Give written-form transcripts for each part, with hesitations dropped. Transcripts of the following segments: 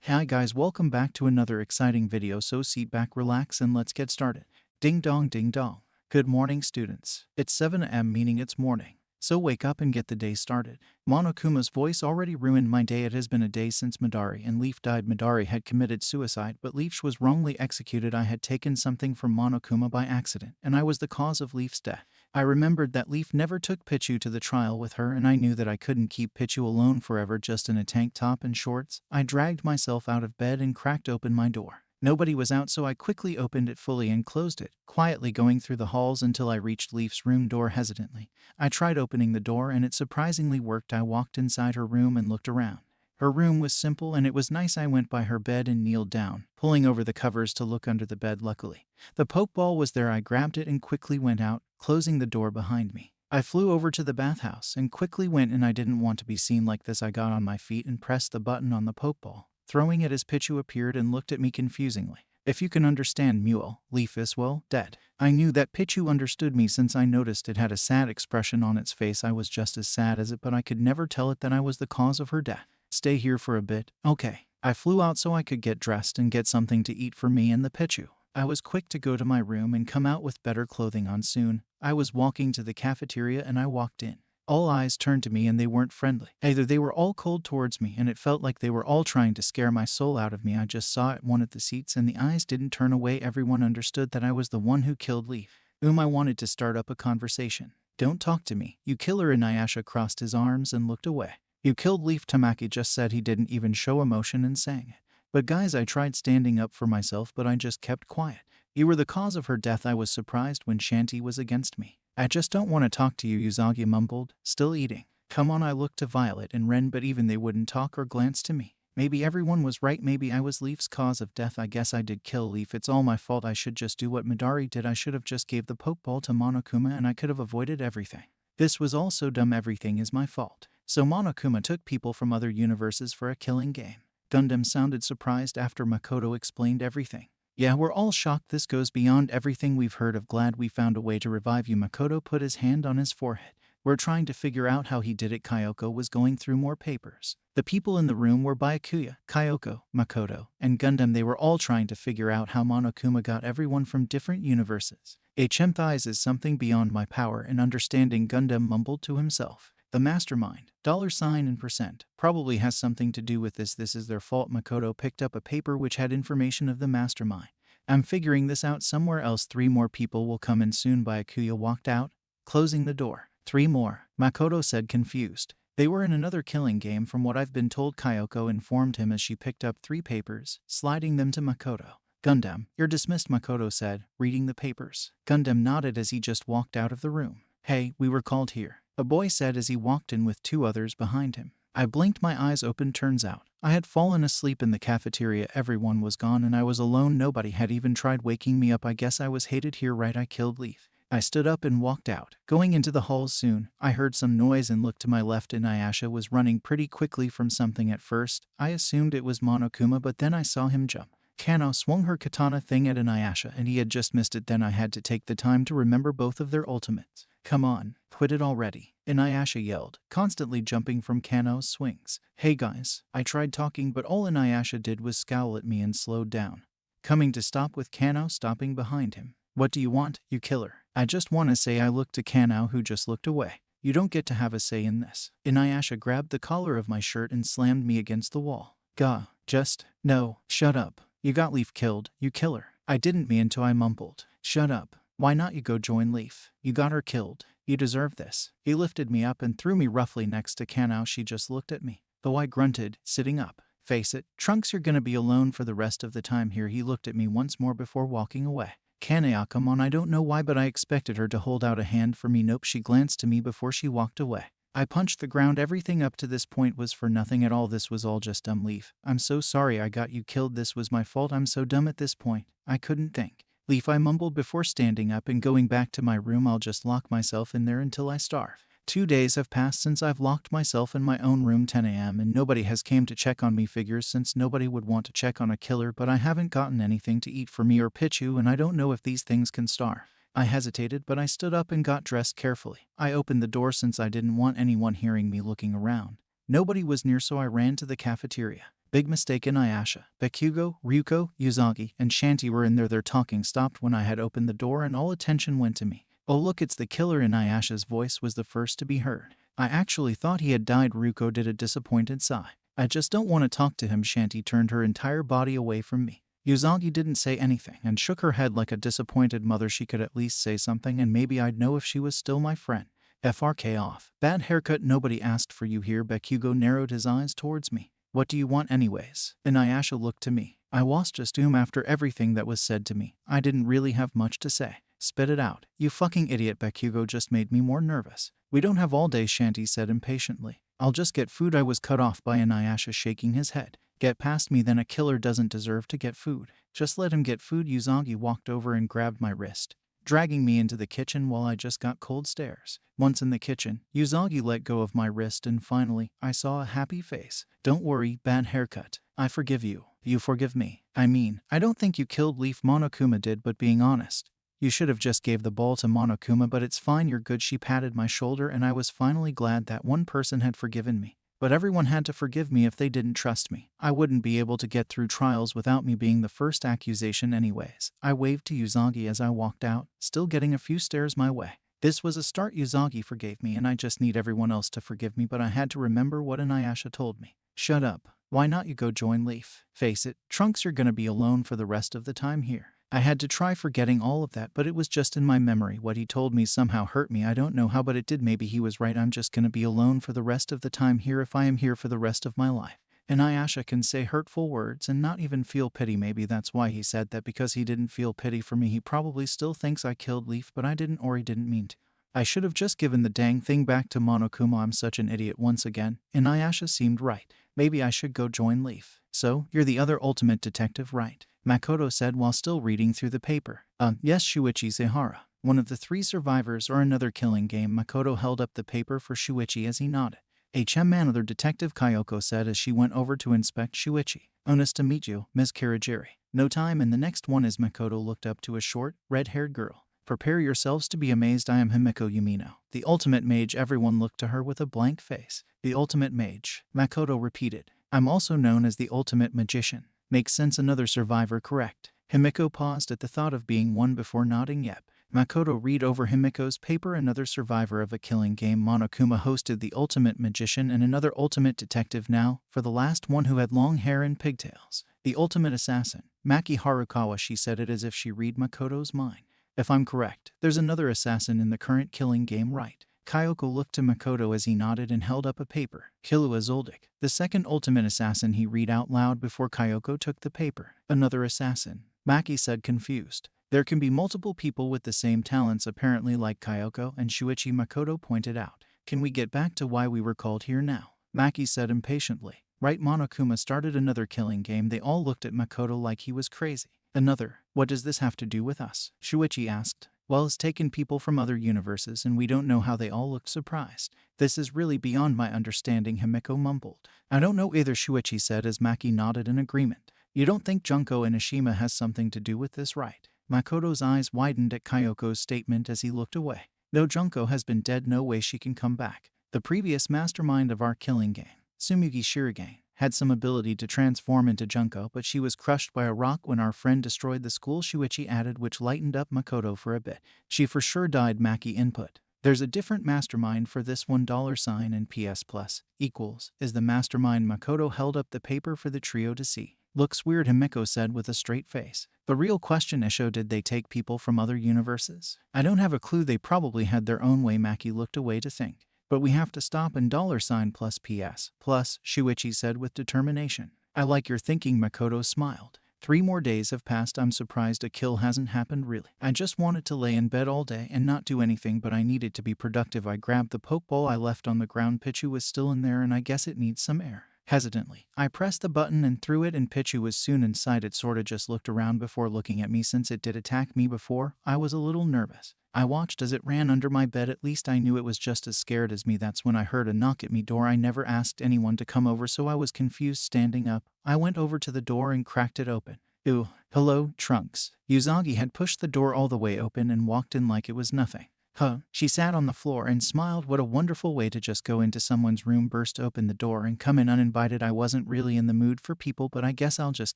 Hi guys, welcome back to another exciting video, so sit back, relax, and let's get started. Ding dong ding dong. Good morning, students. It's 7 a.m. meaning it's morning. So wake up and get the day started. Monokuma's voice already ruined my day. It has been a day since Midori and Leaf died. Midori had committed suicide, but Leaf was wrongly executed. I had taken something from Monokuma by accident, and I was the cause of Leaf's death. I remembered that Leaf never took Pichu to the trial with her, and I knew that I couldn't keep Pichu alone forever just in a tank top and shorts. I dragged myself out of bed and cracked open my door. Nobody was out, so I quickly opened it fully and closed it, quietly going through the halls until I reached Leaf's room door hesitantly. I tried opening the door and it surprisingly worked. I walked inside her room and looked around. Her room was simple and it was nice. I went by her bed and kneeled down, pulling over the covers to look under the bed. Luckily, the pokeball was there. I grabbed it and quickly went out, closing the door behind me. I flew over to the bathhouse and quickly went in. I didn't want to be seen like this. I got on my feet and pressed the button on the pokeball, throwing it as Pichu appeared and looked at me confusingly. If you can understand Mule, Leaf is, well, dead. I knew that Pichu understood me since I noticed it had a sad expression on its face. I was just as sad as it, but I could never tell it that I was the cause of her death. Stay here for a bit, okay. I flew out so I could get dressed and get something to eat for me and the Pichu. I was quick to go to my room and come out with better clothing on soon. I was walking to the cafeteria and I walked in. All eyes turned to me and they weren't friendly. Either they were all cold towards me and it felt like they were all trying to scare my soul out of me. I just saw it, one at the seats, and the eyes didn't turn away. Everyone understood that I was the one who killed Leaf. I wanted to start up a conversation. Don't talk to me, you killer. Inuyasha crossed his arms and looked away. You killed Leaf, Tamaki just said. He didn't even show emotion and sang it. But guys, I tried standing up for myself, but I just kept quiet. You were the cause of her death. I was surprised when Shanty was against me. I just don't want to talk to you, Usagi mumbled, still eating. Come on. I looked to Violet and Ren, but even they wouldn't talk or glance to me. Maybe everyone was right. Maybe I was Leaf's cause of death. I guess I did kill Leaf. It's all my fault. I should just do what Midori did. I should have just gave the pokeball to Monokuma and I could have avoided everything. This was all so dumb. Everything is my fault. So Monokuma took people from other universes for a killing game. Gundam sounded surprised after Makoto explained everything. Yeah, we're all shocked. This goes beyond everything we've heard of. Glad we found a way to revive you. Makoto put his hand on his forehead. We're trying to figure out how he did it. Kyoko was going through more papers. The people in the room were Byakuya, Kyoko, Makoto, and Gundam. They were all trying to figure out how Monokuma got everyone from different universes. Empathize is something beyond my power and understanding, Gundam mumbled to himself. The mastermind, $ and percent, probably has something to do with this. This is their fault. Makoto picked up a paper which had information of the mastermind. I'm figuring this out somewhere else. 3 more people will come in soon. Byakuya walked out, closing the door. 3 more, Makoto said, confused. They were in another killing game from what I've been told, Kyoko informed him as she picked up 3 papers, sliding them to Makoto. Gundam, you're dismissed, Makoto said, reading the papers. Gundam nodded as he just walked out of the room. Hey, we were called here, a boy said as he walked in with 2 others behind him. I blinked, my eyes open. Turns out I had fallen asleep in the cafeteria. Everyone was gone and I was alone. Nobody had even tried waking me up. I guess I was hated here, right? I killed Leaf. I stood up and walked out, going into the halls. Soon I heard some noise and looked to my left. Inuyasha was running pretty quickly from something. At first I assumed it was Monokuma, but then I saw him jump. Kano swung her katana thing at Inuyasha and he had just missed it. Then I had to take the time to remember both of their ultimates. Come on, quit it already, Inuyasha yelled, constantly jumping from Kano's swings. Hey guys, I tried talking, but all Inuyasha did was scowl at me and slowed down, coming to stop with Kano stopping behind him. What do you want, you killer? I just want to say. I looked to Kano, who just looked away. You don't get to have a say in this. Inuyasha grabbed the collar of my shirt and slammed me against the wall. Gah, just, no, shut up. You got Leaf killed, you killer. I didn't mean to, I mumbled. Shut up. Why not you go join Leaf? You got her killed. You deserve this. He lifted me up and threw me roughly next to Kano. She just looked at me, though I grunted, sitting up. Face it, Trunks, you're gonna be alone for the rest of the time here. He looked at me once more before walking away. Kanea, come on. I don't know why, but I expected her to hold out a hand for me. Nope, she glanced to me before she walked away. I punched the ground. Everything up to this point was for nothing at all. This was all just dumb. Leaf, I'm so sorry I got you killed. This was my fault. I'm so dumb at this point. I couldn't think. Leaf, I mumbled before standing up and going back to my room. I'll just lock myself in there until I starve. 2 days have passed since I've locked myself in my own room. 10 a.m. and nobody has came to check on me. Figures since nobody would want to check on a killer, but I haven't gotten anything to eat for me or Pichu and I don't know if these things can starve. I hesitated, but I stood up and got dressed carefully. I opened the door since I didn't want anyone hearing me looking around. Nobody was near, so I ran to the cafeteria. Big mistake. Inuyasha, Bakugo, Ryuko, Uzagi, and Shanty were in there. Their talking stopped when I had opened the door and all attention went to me. Oh look, it's the killer. Inuyasha's voice was the first to be heard. I actually thought he had died. Ryuko did a disappointed sigh. I just don't want to talk to him. Shanty turned her entire body away from me. Uzagi didn't say anything and shook her head like a disappointed mother. She could at least say something and maybe I'd know if she was still my friend. FRK off. Bad haircut. Nobody asked for you here. Bakugo narrowed his eyes towards me. What do you want anyways? Inuyasha looked to me. I was just after everything that was said to me. I didn't really have much to say. Spit it out. You fucking idiot. Bakugo just made me more nervous. We don't have all day, Shanty said impatiently. I'll just get food. I was cut off by Inuyasha shaking his head. Get past me then. A killer doesn't deserve to get food. Just let him get food. Uzagi walked over and grabbed my wrist, dragging me into the kitchen while I just got cold stares. Once in the kitchen, Uzagi let go of my wrist and finally, I saw a happy face. Don't worry, bad haircut. I forgive you. You forgive me. I mean, I don't think you killed Leaf. Monokuma did, but being honest, you should have just gave the ball to Monokuma, but it's fine. You're good. She patted my shoulder and I was finally glad that one person had forgiven me. But everyone had to forgive me if they didn't trust me. I wouldn't be able to get through trials without me being the first accusation anyways. I waved to Uzagi as I walked out, still getting a few stares my way. This was a start. Uzagi forgave me and I just need everyone else to forgive me, but I had to remember what Inuyasha told me. Shut up. Why not you go join Leaf? Face it, Trunks, you're gonna be alone for the rest of the time here. I had to try forgetting all of that, but it was just in my memory. What he told me somehow hurt me. I don't know how, but it did. Maybe he was right. I'm just gonna be alone for the rest of the time here if I am here for the rest of my life. Inuyasha can say hurtful words and not even feel pity. Maybe that's why he said that, because he didn't feel pity for me. He probably still thinks I killed Leaf, but I didn't, or he didn't mean to. I should have just given the dang thing back to Monokuma. I'm such an idiot once again. Inuyasha seemed right. Maybe I should go join Leaf. So, you're the other ultimate detective, right? Makoto said while still reading through the paper. Yes, Shuichi Sehara. One of the 3 survivors or another killing game. Makoto held up the paper for Shuichi as he nodded. Another detective, Kyoko said as she went over to inspect Shuichi. Nice to meet you, Ms. Kirigiri. No time, and the next one is. Makoto looked up to a short, red-haired girl. Prepare yourselves to be amazed. I am Himiko Yumino, the ultimate mage. Everyone looked to her with a blank face. The ultimate mage, Makoto repeated. I'm also known as the ultimate magician. Makes sense. Another survivor, correct? Himiko paused at the thought of being one before nodding. Yep. Makoto read over Himiko's paper. Another survivor of a killing game. Monokuma hosted the ultimate magician and another ultimate detective. Now, for the last one who had long hair and pigtails. The ultimate assassin, Maki Harukawa. She said it as if she read Makoto's mind. If I'm correct, there's another assassin in the current killing game, right? Kyoko looked to Makoto as he nodded and held up a paper. Killua Zoldyck, the second ultimate assassin. He read out loud before Kyoko took the paper. Another assassin, Maki said, confused. There can be multiple people with the same talents apparently, like Kyoko and Shuichi. Makoto pointed out. Can we get back to why we were called here now? Maki said impatiently. Right. Monokuma started another killing game. They all looked at Makoto like he was crazy. Another. What does this have to do with us? Shuichi asked. Well, it's taken people from other universes and we don't know how. They all looked surprised. This is really beyond my understanding, Himiko mumbled. I don't know either, Shuichi said as Maki nodded in agreement. You don't think Junko Enoshima has something to do with this, right? Makoto's eyes widened at Kyoko's statement as he looked away. No, Junko has been dead. No way she can come back. The previous mastermind of our killing game, Tsumugi Shirogane, had some ability to transform into Junko, but she was crushed by a rock when our friend destroyed the school, Shuichi added, which lightened up Makoto for a bit. She for sure died, Maki input. There's a different mastermind for this. $1 and PS plus equals is the mastermind. Makoto held up the paper for the trio to see. Looks weird, Himiko said with a straight face. The real question, Isho, did they take people from other universes? I don't have a clue. They probably had their own way. Maki looked away to think. But we have to stop. And $+ plus PS plus, Shuichi said with determination. I like your thinking, Makoto smiled. 3 more days have passed. I'm surprised a kill hasn't happened, really. I just wanted to lay in bed all day and not do anything, but I needed to be productive. I grabbed the pokeball I left on the ground. Pichu was still in there and I guess it needs some air. Hesitantly, I pressed the button and threw it, and Pichu was soon inside. It sorta just looked around before looking at me. Since it did attack me before, I was a little nervous. I watched as it ran under my bed. At least I knew it was just as scared as me. That's when I heard a knock at me door. I never asked anyone to come over, so I was confused. Standing up, I went over to the door and cracked it open. Ooh, hello, Trunks. Uzagi had pushed the door all the way open and walked in like it was nothing. Huh. She sat on the floor and smiled. What a wonderful way to just go into someone's room, burst open the door, and come in uninvited. I wasn't really in the mood for people, but I guess I'll just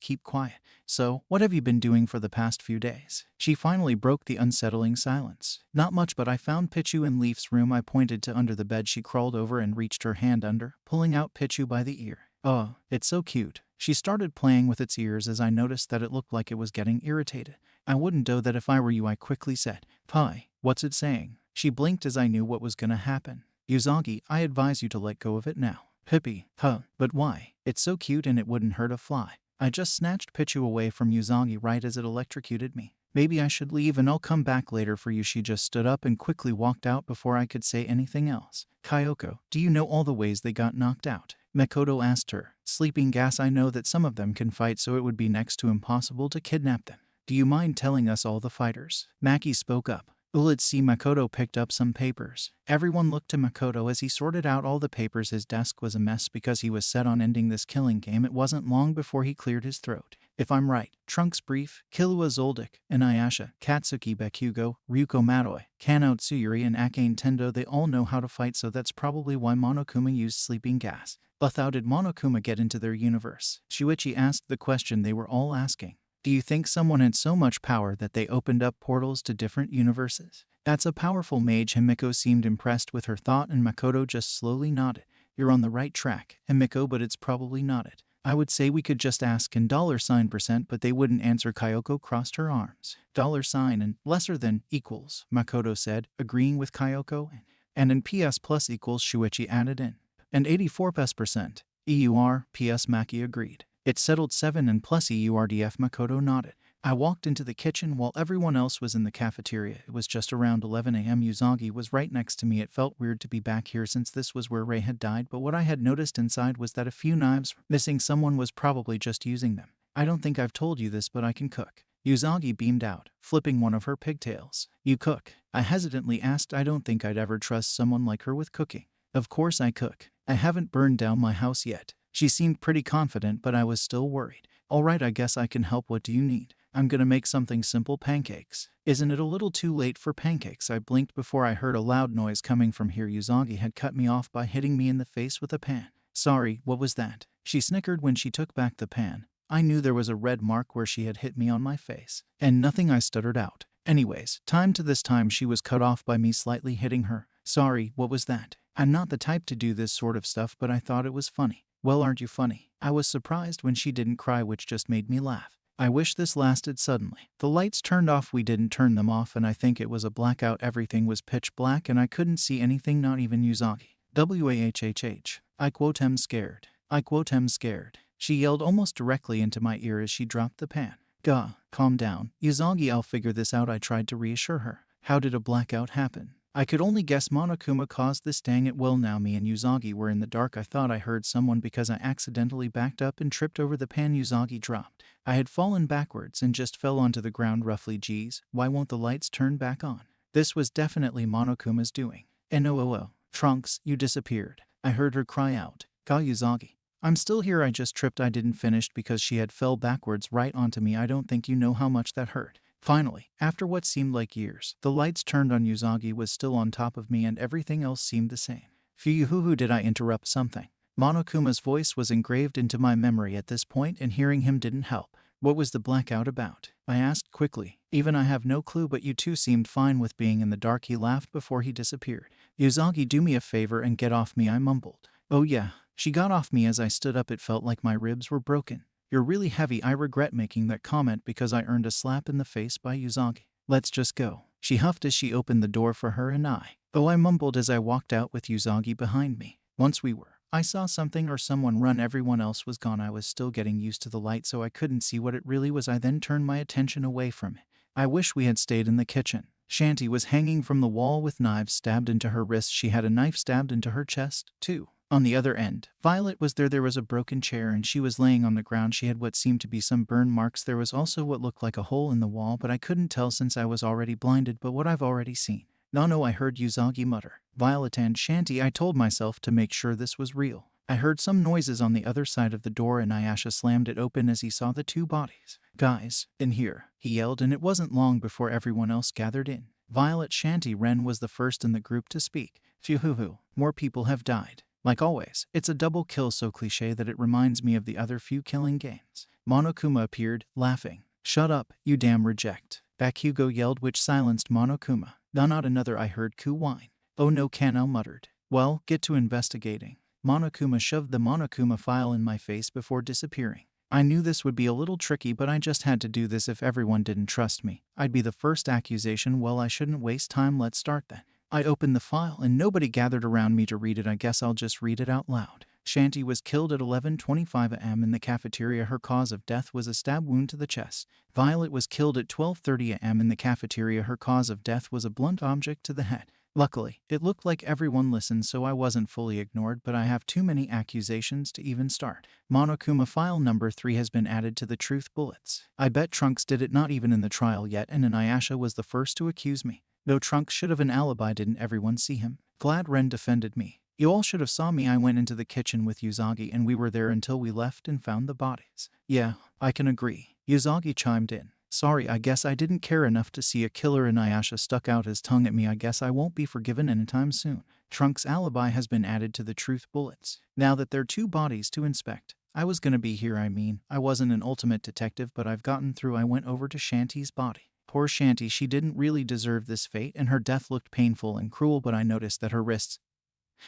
keep quiet. So, what have you been doing for the past few days? She finally broke the unsettling silence. Not much, but I found Pichu in Leaf's room. I pointed to under the bed. She crawled over and reached her hand under, pulling out Pichu by the ear. Oh, it's so cute. She started playing with its ears as I noticed that it looked like it was getting irritated. I wouldn't do that if I were you, I quickly said. Pi, what's it saying? She blinked as I knew what was gonna happen. Uzagi, I advise you to let go of it now. Pippi, huh, but why? It's so cute and it wouldn't hurt a fly. I just snatched Pichu away from Uzagi right as it electrocuted me. Maybe I should leave and I'll come back later for you. She just stood up and quickly walked out before I could say anything else. Kyoko, do you know all the ways they got knocked out? Makoto asked her. Sleeping gas. I know that some of them can fight, so it would be next to impossible to kidnap them. Do you mind telling us all the fighters? Maki spoke up. Let's see. Makoto picked up some papers. Everyone looked to Makoto as he sorted out all the papers. His desk was a mess because he was set on ending this killing game. It wasn't long before he cleared his throat. If I'm right, Trunks Brief, Killua Zoldyck, Inuyasha, Katsuki Bakugo, Ryuko Matoi, Kano Tsuyuri, and Akane Tendo, they all know how to fight, so that's probably why Monokuma used sleeping gas. But how did Monokuma get into their universe? Shuichi asked the question they were all asking. Do you think someone had so much power that they opened up portals to different universes? That's a powerful mage. Himiko seemed impressed with her thought and Makoto just slowly nodded. You're on the right track, Himiko, but it's probably not it. I would say we could just ask in $%, but they wouldn't answer. Kyoko crossed her arms. $, and lesser than equals, Makoto said, agreeing with Kyoko. And in PS plus equals, Shuichi added in. And 84%. EUR, PS Maki agreed. It settled 7 and plus EURDF. Makoto nodded. I walked into the kitchen while everyone else was in the cafeteria. It was just around 11 a.m. Uzagi was right next to me. It felt weird to be back here since this was where Rei had died, but what I had noticed inside was that a few knives were missing. Someone was probably just using them. I don't think I've told you this, but I can cook. Uzagi beamed out, flipping one of her pigtails. You cook? I hesitantly asked. I don't think I'd ever trust someone like her with cooking. Of course I cook. I haven't burned down my house yet. She seemed pretty confident, but I was still worried. All right, I guess I can help. What do you need? I'm gonna make something simple. Pancakes. Isn't it a little too late for pancakes? I blinked before I heard a loud noise coming from here. Uzagi had cut me off by hitting me in the face with a pan. Sorry, what was that? She snickered when she took back the pan. I knew there was a red mark where she had hit me on my face. And nothing, I stuttered out. Anyways, this time she was cut off by me slightly hitting her. Sorry, what was that? I'm not the type to do this sort of stuff, but I thought it was funny. Well, aren't you funny? I was surprised when she didn't cry, which just made me laugh. I wish this lasted. Suddenly, the lights turned off. We didn't turn them off, and I think it was a blackout. Everything was pitch black and I couldn't see anything, not even Uzagi. Wahhhh. I quote am scared. I quote am scared. She yelled almost directly into my ear as she dropped the pan. Gah, calm down, Uzagi, I'll figure this out. I tried to reassure her. How did a blackout happen? I could only guess Monokuma caused this. Dang it. Well, now me and Uzagi were in the dark. I thought I heard someone because I accidentally backed up and tripped over the pan. Uzagi dropped. I had fallen backwards and just fell onto the ground roughly. Geez, why won't the lights turn back on? This was definitely Monokuma's doing. NOOO, Trunks, you disappeared. I heard her cry out. Ga, Uzagi. I'm still here. I just tripped. I didn't finish because she had fell backwards right onto me. I don't think you know how much that hurt. Finally, after what seemed like years, the lights turned on. Uzagi was still on top of me and everything else seemed the same. Phew, did I interrupt something? Monokuma's voice was engraved into my memory at this point, and hearing him didn't help. What was the blackout about? I asked quickly. Even I have no clue, but you two seemed fine with being in the dark. He laughed before he disappeared. Uzagi, do me a favor and get off me, I mumbled. Oh yeah. She got off me as I stood up. It felt like my ribs were broken. You're really heavy. I regret making that comment because I earned a slap in the face by Uzagi. Let's just go. She huffed as she opened the door for her and I. Oh, I mumbled as I walked out with Uzagi behind me. Once we were, I saw something or someone run. Everyone else was gone. I was still getting used to the light, so I couldn't see what it really was. I then turned my attention away from it. I wish we had stayed in the kitchen. Shanti was hanging from the wall with knives stabbed into her wrists. She had a knife stabbed into her chest, too. On the other end, Violet was there. There was a broken chair and she was laying on the ground. She had what seemed to be some burn marks. There was also what looked like a hole in the wall, but I couldn't tell since I was already blinded. But what I've already seen. No, I heard Uzagi mutter. Violet and Shanti. I told myself to make sure this was real. I heard some noises on the other side of the door and Ayasha slammed it open as he saw the two bodies. Guys, in here, he yelled, and it wasn't long before everyone else gathered in. Violet. Shanty. Ren was the first in the group to speak. Phew hoo hoo. More people have died. Like always, it's a double kill so cliche that it reminds me of the other few killing games. Monokuma appeared, laughing. Shut up, you damn reject. Bakugo yelled, which silenced Monokuma. Not another, I heard Ku whine. Oh no, Kanao muttered. Well, get to investigating. Monokuma shoved the Monokuma file in my face before disappearing. I knew this would be a little tricky, but I just had to do this if everyone didn't trust me. I'd be the first accusation. Well, I shouldn't waste time. Let's start then. I opened the file and nobody gathered around me to read it. I guess I'll just read it out loud. Shanty was killed at 11:25 a.m. in the cafeteria. Her cause of death was a stab wound to the chest. Violet was killed at 12:30 a.m. in the cafeteria. Her cause of death was a blunt object to the head. Luckily, it looked like everyone listened, so I wasn't fully ignored, but I have too many accusations to even start. Monokuma file number 3 has been added to the truth bullets. I bet Trunks did it, not even in the trial yet, and Inuyasha was the first to accuse me. Though Trunks should have an alibi, didn't everyone see him? Glad Ren defended me. You all should have saw me. I went into the kitchen with Usagi and we were there until we left and found the bodies. Yeah, I can agree. Usagi chimed in. Sorry, I guess I didn't care enough to see a killer. Inuyasha stuck out his tongue at me. I guess I won't be forgiven anytime soon. Trunks' alibi has been added to the truth bullets. Now that there are 2 bodies to inspect. I was gonna be here. I wasn't an ultimate detective, but I've gotten through. I went over to Shanty's body. Poor Shanty, she didn't really deserve this fate, and her death looked painful and cruel, but I noticed that her wrists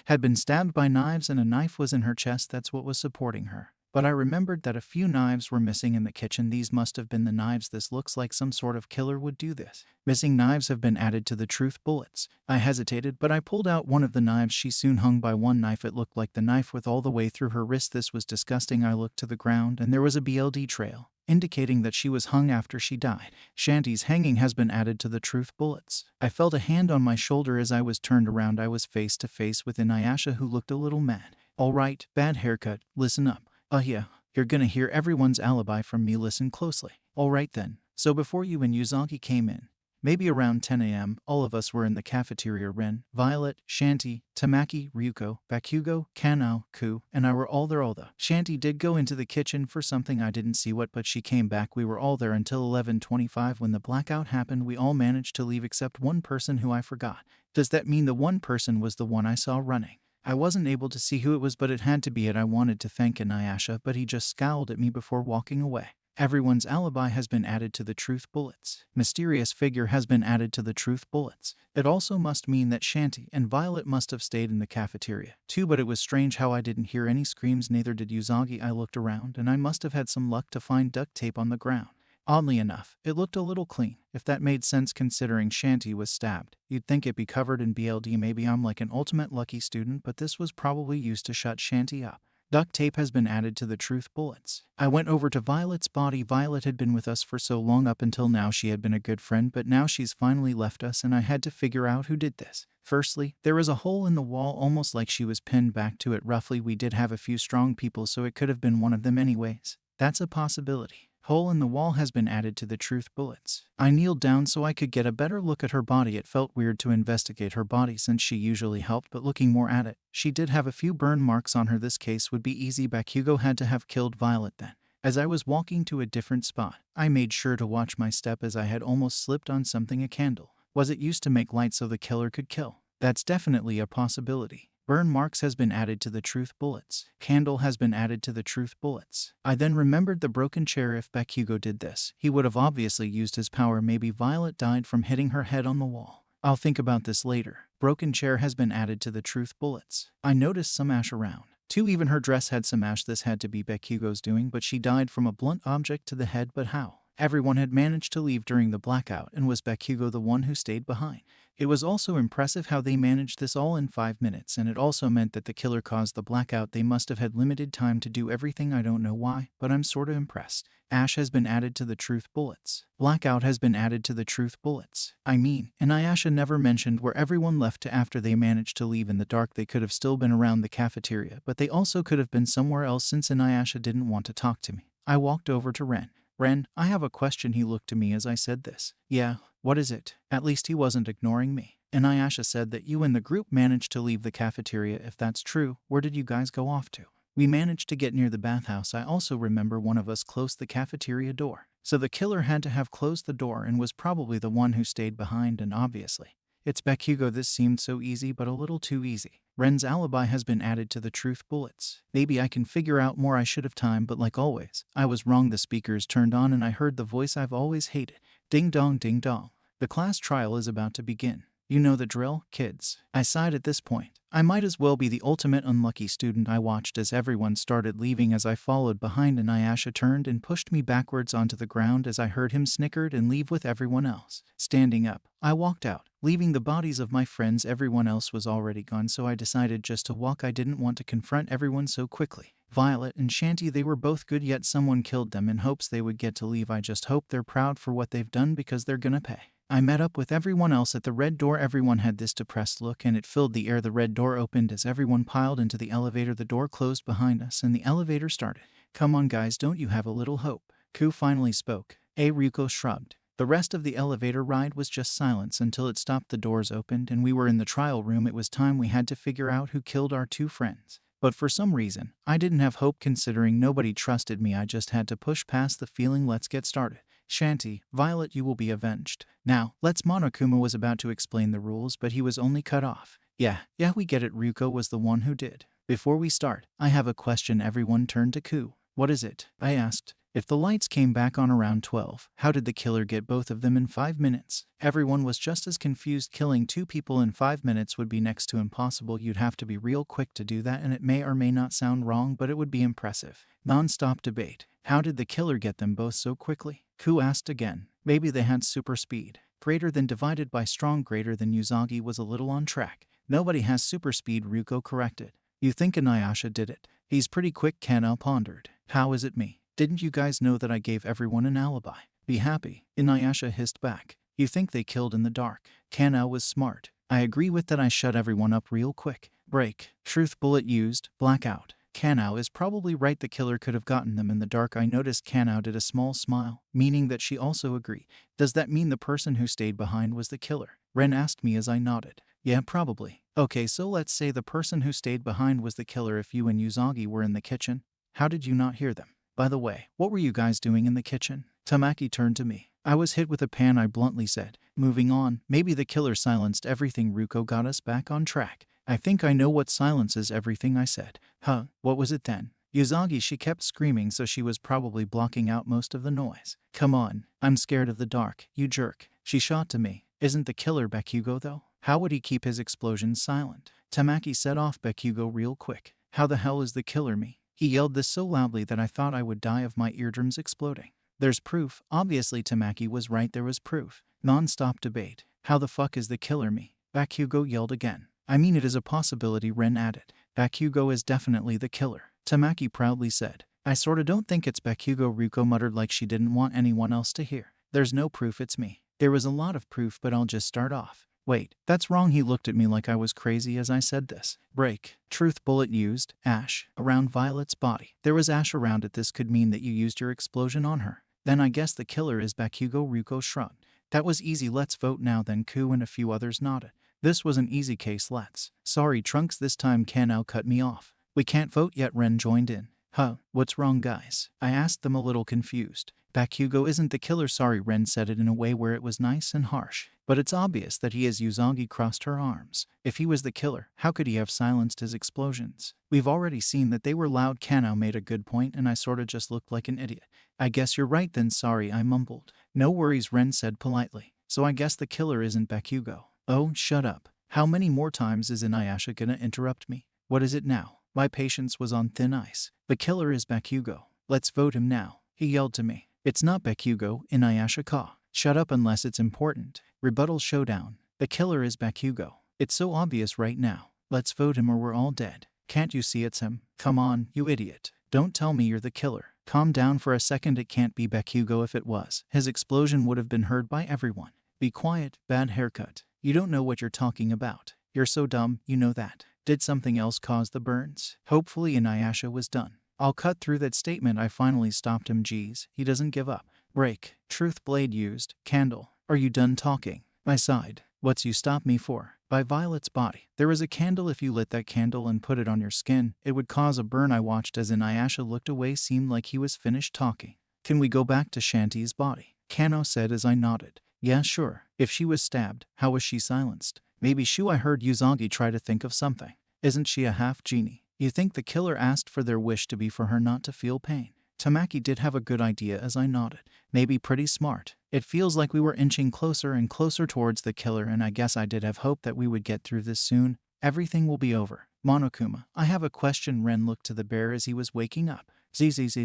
had been stabbed by knives and a knife was in her chest. That's what was supporting her. But I remembered that a few knives were missing in the kitchen. These must have been the knives. This looks like some sort of killer would do this. Missing knives have been added to the truth bullets. I hesitated, but I pulled out one of the knives. She soon hung by one knife. It looked like the knife with all the way through her wrist. This was disgusting. I looked to the ground and there was a BLD trail, indicating that she was hung after she died. Shanty's hanging has been added to the truth bullets. I felt a hand on my shoulder as I was turned around. I was face to face with Inuyasha, who looked a little mad. All right, bad haircut, listen up. Yeah, you're gonna hear everyone's alibi from me. Listen closely. All right then. So before you and Usagi came in, maybe around 10 a.m., all of us were in the cafeteria. Ren, Violet, Shanty, Tamaki, Ryuko, Bakugo, Kanao, Ku, and I were all there. Shanty did go into the kitchen for something. I didn't see what, but she came back. We were all there until 11:25 when the blackout happened. We all managed to leave except one person who I forgot. Does that mean the one person was the one I saw running? I wasn't able to see who it was, but it had to be it. I wanted to thank Inuyasha, but he just scowled at me before walking away. Everyone's alibi has been added to the truth bullets. Mysterious figure has been added to the truth bullets. It also must mean that Shanty and Violet must have stayed in the cafeteria too, but it was strange how I didn't hear any screams, neither did Usagi. I looked around and I must have had some luck to find duct tape on the ground. Oddly enough, it looked a little clean, if that made sense considering Shanty was stabbed. You'd think it'd be covered in BLD. Maybe I'm like an ultimate lucky student, but this was probably used to shut Shanty up. Duct tape has been added to the truth bullets. I went over to Violet's body. Violet had been with us for so long. Up until now she had been a good friend, but now she's finally left us and I had to figure out who did this. Firstly, there was a hole in the wall, almost like she was pinned back to it roughly. We did have a few strong people, so it could have been one of them anyways. That's a possibility. Hole in the wall has been added to the truth bullets. I kneeled down so I could get a better look at her body. It felt weird to investigate her body since she usually helped, but looking more at it, she did have a few burn marks on her. This case would be easy. Bakugo had to have killed Violet then. As I was walking to a different spot, I made sure to watch my step as I had almost slipped on something. A candle. Was it used to make light so the killer could kill? That's definitely a possibility. Burn marks has been added to the truth bullets. Candle has been added to the truth bullets. I then remembered the broken chair. If Bakugo did this, he would have obviously used his power. Maybe Violet died from hitting her head on the wall. I'll think about this later. Broken chair has been added to the truth bullets. I noticed some ash around. Too, even her dress had some ash. This had to be Bakugo's doing, but she died from a blunt object to the head. But how? Everyone had managed to leave during the blackout, and was Bakugo the one who stayed behind? It was also impressive how they managed this all in 5 minutes, and it also meant that the killer caused the blackout. They must have had limited time to do everything. I don't know why, but I'm sorta impressed. Ash has been added to the truth bullets. Blackout has been added to the truth bullets. Inuyasha never mentioned where everyone left to after they managed to leave in the dark. They could have still been around the cafeteria, but they also could have been somewhere else since Inuyasha didn't want to talk to me. I walked over to Ren. Ren, I have a question. He looked to me as I said this. Yeah, what is it? At least he wasn't ignoring me. Inuyasha said that you and the group managed to leave the cafeteria. If that's true, where did you guys go off to? We managed to get near the bathhouse. I also remember one of us closed the cafeteria door. So the killer had to have closed the door and was probably the one who stayed behind, and obviously it's Bakugo. This seemed so easy, but a little too easy. Ren's alibi has been added to the truth bullets. Maybe I can figure out more. I should have time, but like always, I was wrong. The speakers turned on and I heard the voice I've always hated. Ding dong ding dong. The class trial is about to begin. You know the drill, kids. I sighed at this point. I might as well be the ultimate unlucky student. I watched as everyone started leaving as I followed behind, and Ayasha turned and pushed me backwards onto the ground as I heard him snickered and leave with everyone else. Standing up, I walked out, leaving the bodies of my friends. Everyone else was already gone, so I decided just to walk. I didn't want to confront everyone so quickly. Violet and Shanty, they were both good, yet someone killed them in hopes they would get to leave. I just hope they're proud for what they've done because they're gonna pay. I met up with everyone else at the red door. Everyone had this depressed look and it filled the air. The red door opened as everyone piled into the elevator. The door closed behind us and the elevator started. Come on guys, don't you have a little hope? Ku finally spoke. Ryuko shrugged. The rest of the elevator ride was just silence until it stopped. The doors opened and we were in the trial room. It was time. We had to figure out who killed our two friends. But for some reason, I didn't have hope considering nobody trusted me. I just had to push past the feeling. Let's get started. Shanty, Violet, you will be avenged. Now, let's. Monokuma was about to explain the rules, but he was only cut off. Yeah, we get it. Ryuko was the one who did. Before we start, I have a question. Everyone turned to Ku. What is it? I asked. If the lights came back on around 12, how did the killer get both of them in 5 minutes? Everyone was just as confused. Killing 2 people in 5 minutes would be next to impossible. You'd have to be real quick to do that, and it may or may not sound wrong, but it would be impressive. Non-stop debate. How did the killer get them both so quickly? Ku asked again. Maybe they had super speed. Greater than divided by strong. Greater than. Uzagi was a little on track. Nobody has super speed, Ryuko corrected. You think Inuyasha did it? He's pretty quick, Kanao pondered. How is it me? Didn't you guys know that I gave everyone an alibi? Be happy, Inuyasha hissed back. You think they killed in the dark? Kanao was smart. I agree with that. I shut everyone up real quick. Break. Truth bullet used. Blackout. Kanao is probably right. The killer could have gotten them in the dark. I noticed Kanao did a small smile, meaning that she also agreed. Does that mean the person who stayed behind was the killer? Ren asked me as I nodded. Yeah, probably. Okay, so let's say the person who stayed behind was the killer. If you and Uzagi were in the kitchen, how did you not hear them? By the way, what were you guys doing in the kitchen? Tamaki turned to me. I was hit with a pan, I bluntly said. Moving on, maybe the killer silenced everything. Ryuko got us back on track. I think I know what silences everything, I said. Huh, what was it then? Uzagi, she kept screaming, so she was probably blocking out most of the noise. Come on, I'm scared of the dark, you jerk. She shot to me. Isn't the killer Bakugo though? How would he keep his explosions silent? Tamaki set off Bakugo real quick. How the hell is the killer me? He yelled this so loudly that I thought I would die of my eardrums exploding. There's proof. Obviously Tamaki was right, there was proof. Non-stop debate. How the fuck is the killer me? Bakugo yelled again. I mean, it is a possibility, Ren added. Bakugo is definitely the killer, Tamaki proudly said. I sorta don't think it's Bakugo, Ryuko muttered like she didn't want anyone else to hear. There's no proof, it's me. There was a lot of proof, but I'll just start off. Wait, that's wrong. He looked at me like I was crazy as I said this. Break. Truth bullet used. Ash. Around Violet's body. There was ash around it. This could mean that you used your explosion on her. Then I guess the killer is Bakugo, Ryuko shrugged. That was easy. Let's vote now. Then Ku and a few others nodded. This was an easy case. Let's. Sorry, Trunks, this time Kanao cut me off. We can't vote yet. Ren joined in. Huh, what's wrong, guys? I asked them, a little confused. Bakugo isn't the killer. Sorry, Ren said it in a way where it was nice and harsh. But it's obvious that he is. Uzagi crossed her arms. If he was the killer, how could he have silenced his explosions? We've already seen that they were loud. Kanao made a good point and I sorta just looked like an idiot. I guess you're right then. Sorry, I mumbled. No worries, Ren said politely. So I guess the killer isn't Bakugo. Oh, shut up. How many more times is Inuyasha gonna interrupt me? What is it now? My patience was on thin ice. The killer is Bakugo. Let's vote him now. He yelled to me. It's not Bakugo, Inuyasha Ka. Shut up unless it's important. Rebuttal showdown. The killer is Bakugo. It's so obvious right now. Let's vote him or we're all dead. Can't you see it's him? Come on, you idiot. Don't tell me you're the killer. Calm down for a second. It can't be Bakugo. If it was, his explosion would have been heard by everyone. Be quiet, bad haircut. You don't know what you're talking about. You're so dumb, you know that. Did something else cause the burns? Hopefully Inuyasha was done. I'll cut through that statement. I finally stopped him. Geez, he doesn't give up. Break. Truth blade used. Candle. Are you done talking? I sighed. What's you stop me for? By Violet's body. There is a candle. If you lit that candle and put it on your skin, it would cause a burn. I watched as Inuyasha looked away, seemed like he was finished talking. Can we go back to Shanti's body? Kano said as I nodded. Yeah, sure. If she was stabbed, how was she silenced? Maybe Shu. I heard Uzagi try to think of something. Isn't she a half genie? You think the killer asked for their wish to be for her not to feel pain? Tamaki did have a good idea as I nodded. Maybe pretty smart. It feels like we were inching closer and closer towards the killer, and I guess I did have hope that we would get through this soon. Everything will be over. Monokuma, I have a question. Ren looked to the bear as he was waking up. Zzz.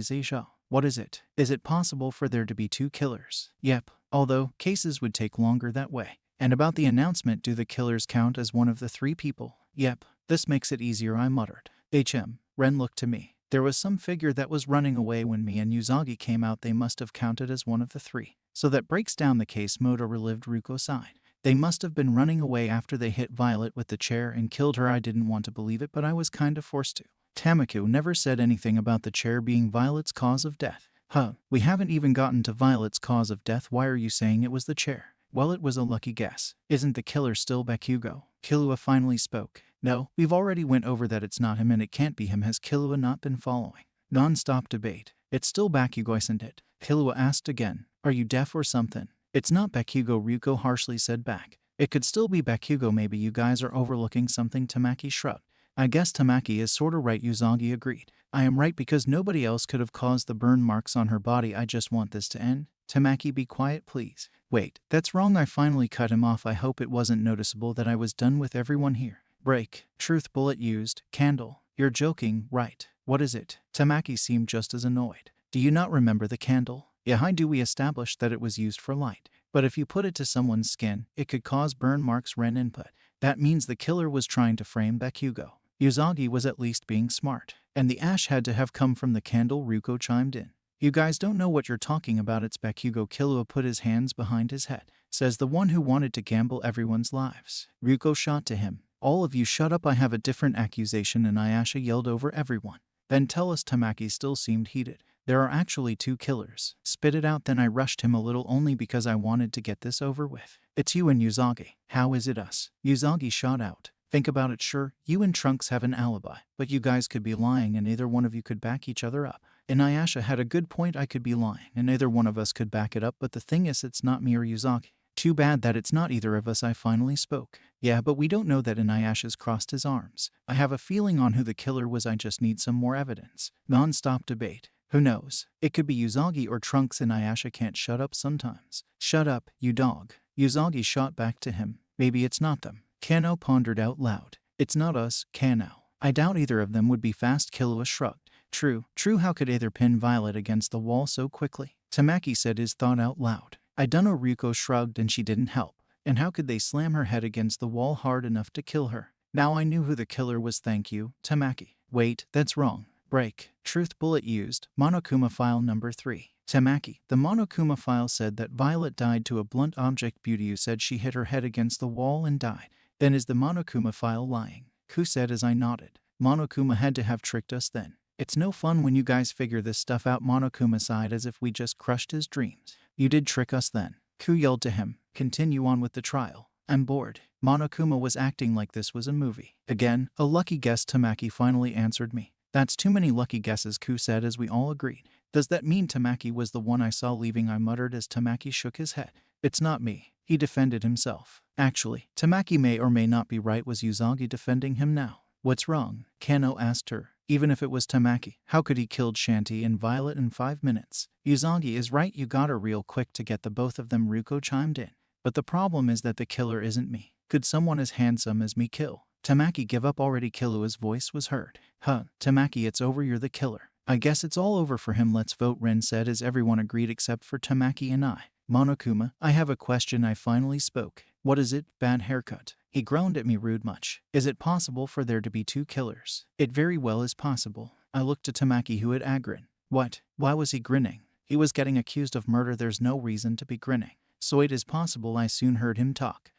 What is it? Is it possible for there to be 2 killers? Yep. Although, cases would take longer that way. And about the announcement, do the killers count as one of the 3 people? Yep. This makes it easier, I muttered. Ren looked to me. There was some figure that was running away when me and Uzagi came out. They must have counted as one of the 3. So that breaks down the case. Moto relieved Ruko's side. They must have been running away after they hit Violet with the chair and killed her. I didn't want to believe it, but I was kinda forced to. Tamako never said anything about the chair being Violet's cause of death. We haven't even gotten to Violet's cause of death. Why are you saying it was the chair? Well, it was a lucky guess. Isn't the killer still Bakugo? Killua finally spoke. No, we've already went over that. It's not him and it can't be him. Has Killua not been following? Non-stop debate. It's still Bakugo, isn't it? Killua asked again. Are you deaf or something? It's not Bakugo, Ryuko harshly said back. It could still be Bakugo. Maybe you guys are overlooking something. Tamaki shrugged. I guess Tamaki is sorta right, Uzagi agreed. I am right because nobody else could have caused the burn marks on her body. I just want this to end. Tamaki, be quiet please. Wait, that's wrong. I finally cut him off. I hope it wasn't noticeable that I was done with everyone here. Break. Truth bullet used. Candle. You're joking, right? What is it? Tamaki seemed just as annoyed. Do you not remember the candle? Yeah, I do. We established that it was used for light. But if you put it to someone's skin, it could cause burn marks. Ren input. That means the killer was trying to frame Bakugo. Uzagi was at least being smart. And the ash had to have come from the candle. Ryuko chimed in. You guys don't know what you're talking about. It's Bakugo. Killua put his hands behind his head. Says the one who wanted to gamble everyone's lives. Ryuko shot to him. All of you shut up. I have a different accusation. And Inuyasha yelled over everyone. Then tell us. Tamaki still seemed heated. There are actually 2 killers. Spit it out. Then I rushed him a little only because I wanted to get this over with. It's you and Uzagi. How is it us? Uzagi shot out. Think about it. Sure, you and Trunks have an alibi, but you guys could be lying and neither one of you could back each other up. Inuyasha had a good point. I could be lying and neither one of us could back it up, but the thing is it's not me or Uzagi. Too bad that it's not either of us. I finally spoke. Yeah, but we don't know that. Inuyasha's crossed his arms. I have a feeling on who the killer was. I just need some more evidence. Non-stop debate. Who knows? It could be Uzagi or Trunks. Inuyasha can't shut up sometimes. Shut up, you dog. Uzagi shot back to him. Maybe it's not them. Kano pondered out loud. It's not us, Kano. I doubt either of them would be fast. Killua shrugged. True. How could either pin Violet against the wall so quickly? Tamaki said his thought out loud. I dunno. Ryuko shrugged and she didn't help. And how could they slam her head against the wall hard enough to kill her? Now I knew who the killer was. Thank you, Tamaki. Wait, that's wrong. Break. Truth bullet used. Monokuma file number 3. Tamaki. The Monokuma file said that Violet died to a blunt object. Beauty said she hit her head against the wall and died. Then is the Monokuma file lying? Ku said as I nodded. Monokuma had to have tricked us then. It's no fun when you guys figure this stuff out. Monokuma sighed as if we just crushed his dreams. You did trick us then. Ku yelled to him. Continue on with the trial. I'm bored. Monokuma was acting like this was a movie. Again, a lucky guess. Tamaki finally answered me. That's too many lucky guesses, Ku said as we all agreed. Does that mean Tamaki was the one I saw leaving? I muttered as Tamaki shook his head. It's not me. He defended himself. Actually, Tamaki may or may not be right. Was Uzagi defending him now? What's wrong? Kano asked her. Even if it was Tamaki, how could he killed Shanti and Violet in 5 minutes? Uzagi is right. You got her real quick to get the both of them. Ryuko chimed in. But the problem is that the killer isn't me. Could someone as handsome as me kill? Tamaki give up already. Killua's voice was heard. Tamaki, it's over. You're the killer. I guess it's all over for him. Let's vote, Ren said as everyone agreed except for Tamaki and I. Monokuma, I have a question. I finally spoke. What is it? Bad haircut. He groaned at me. Rude much. Is it possible for there to be 2 killers? It very well is possible. I looked to Tamaki who had a grin. What? Why was he grinning? He was getting accused of murder. There's no reason to be grinning. So it is possible. I soon heard him talk.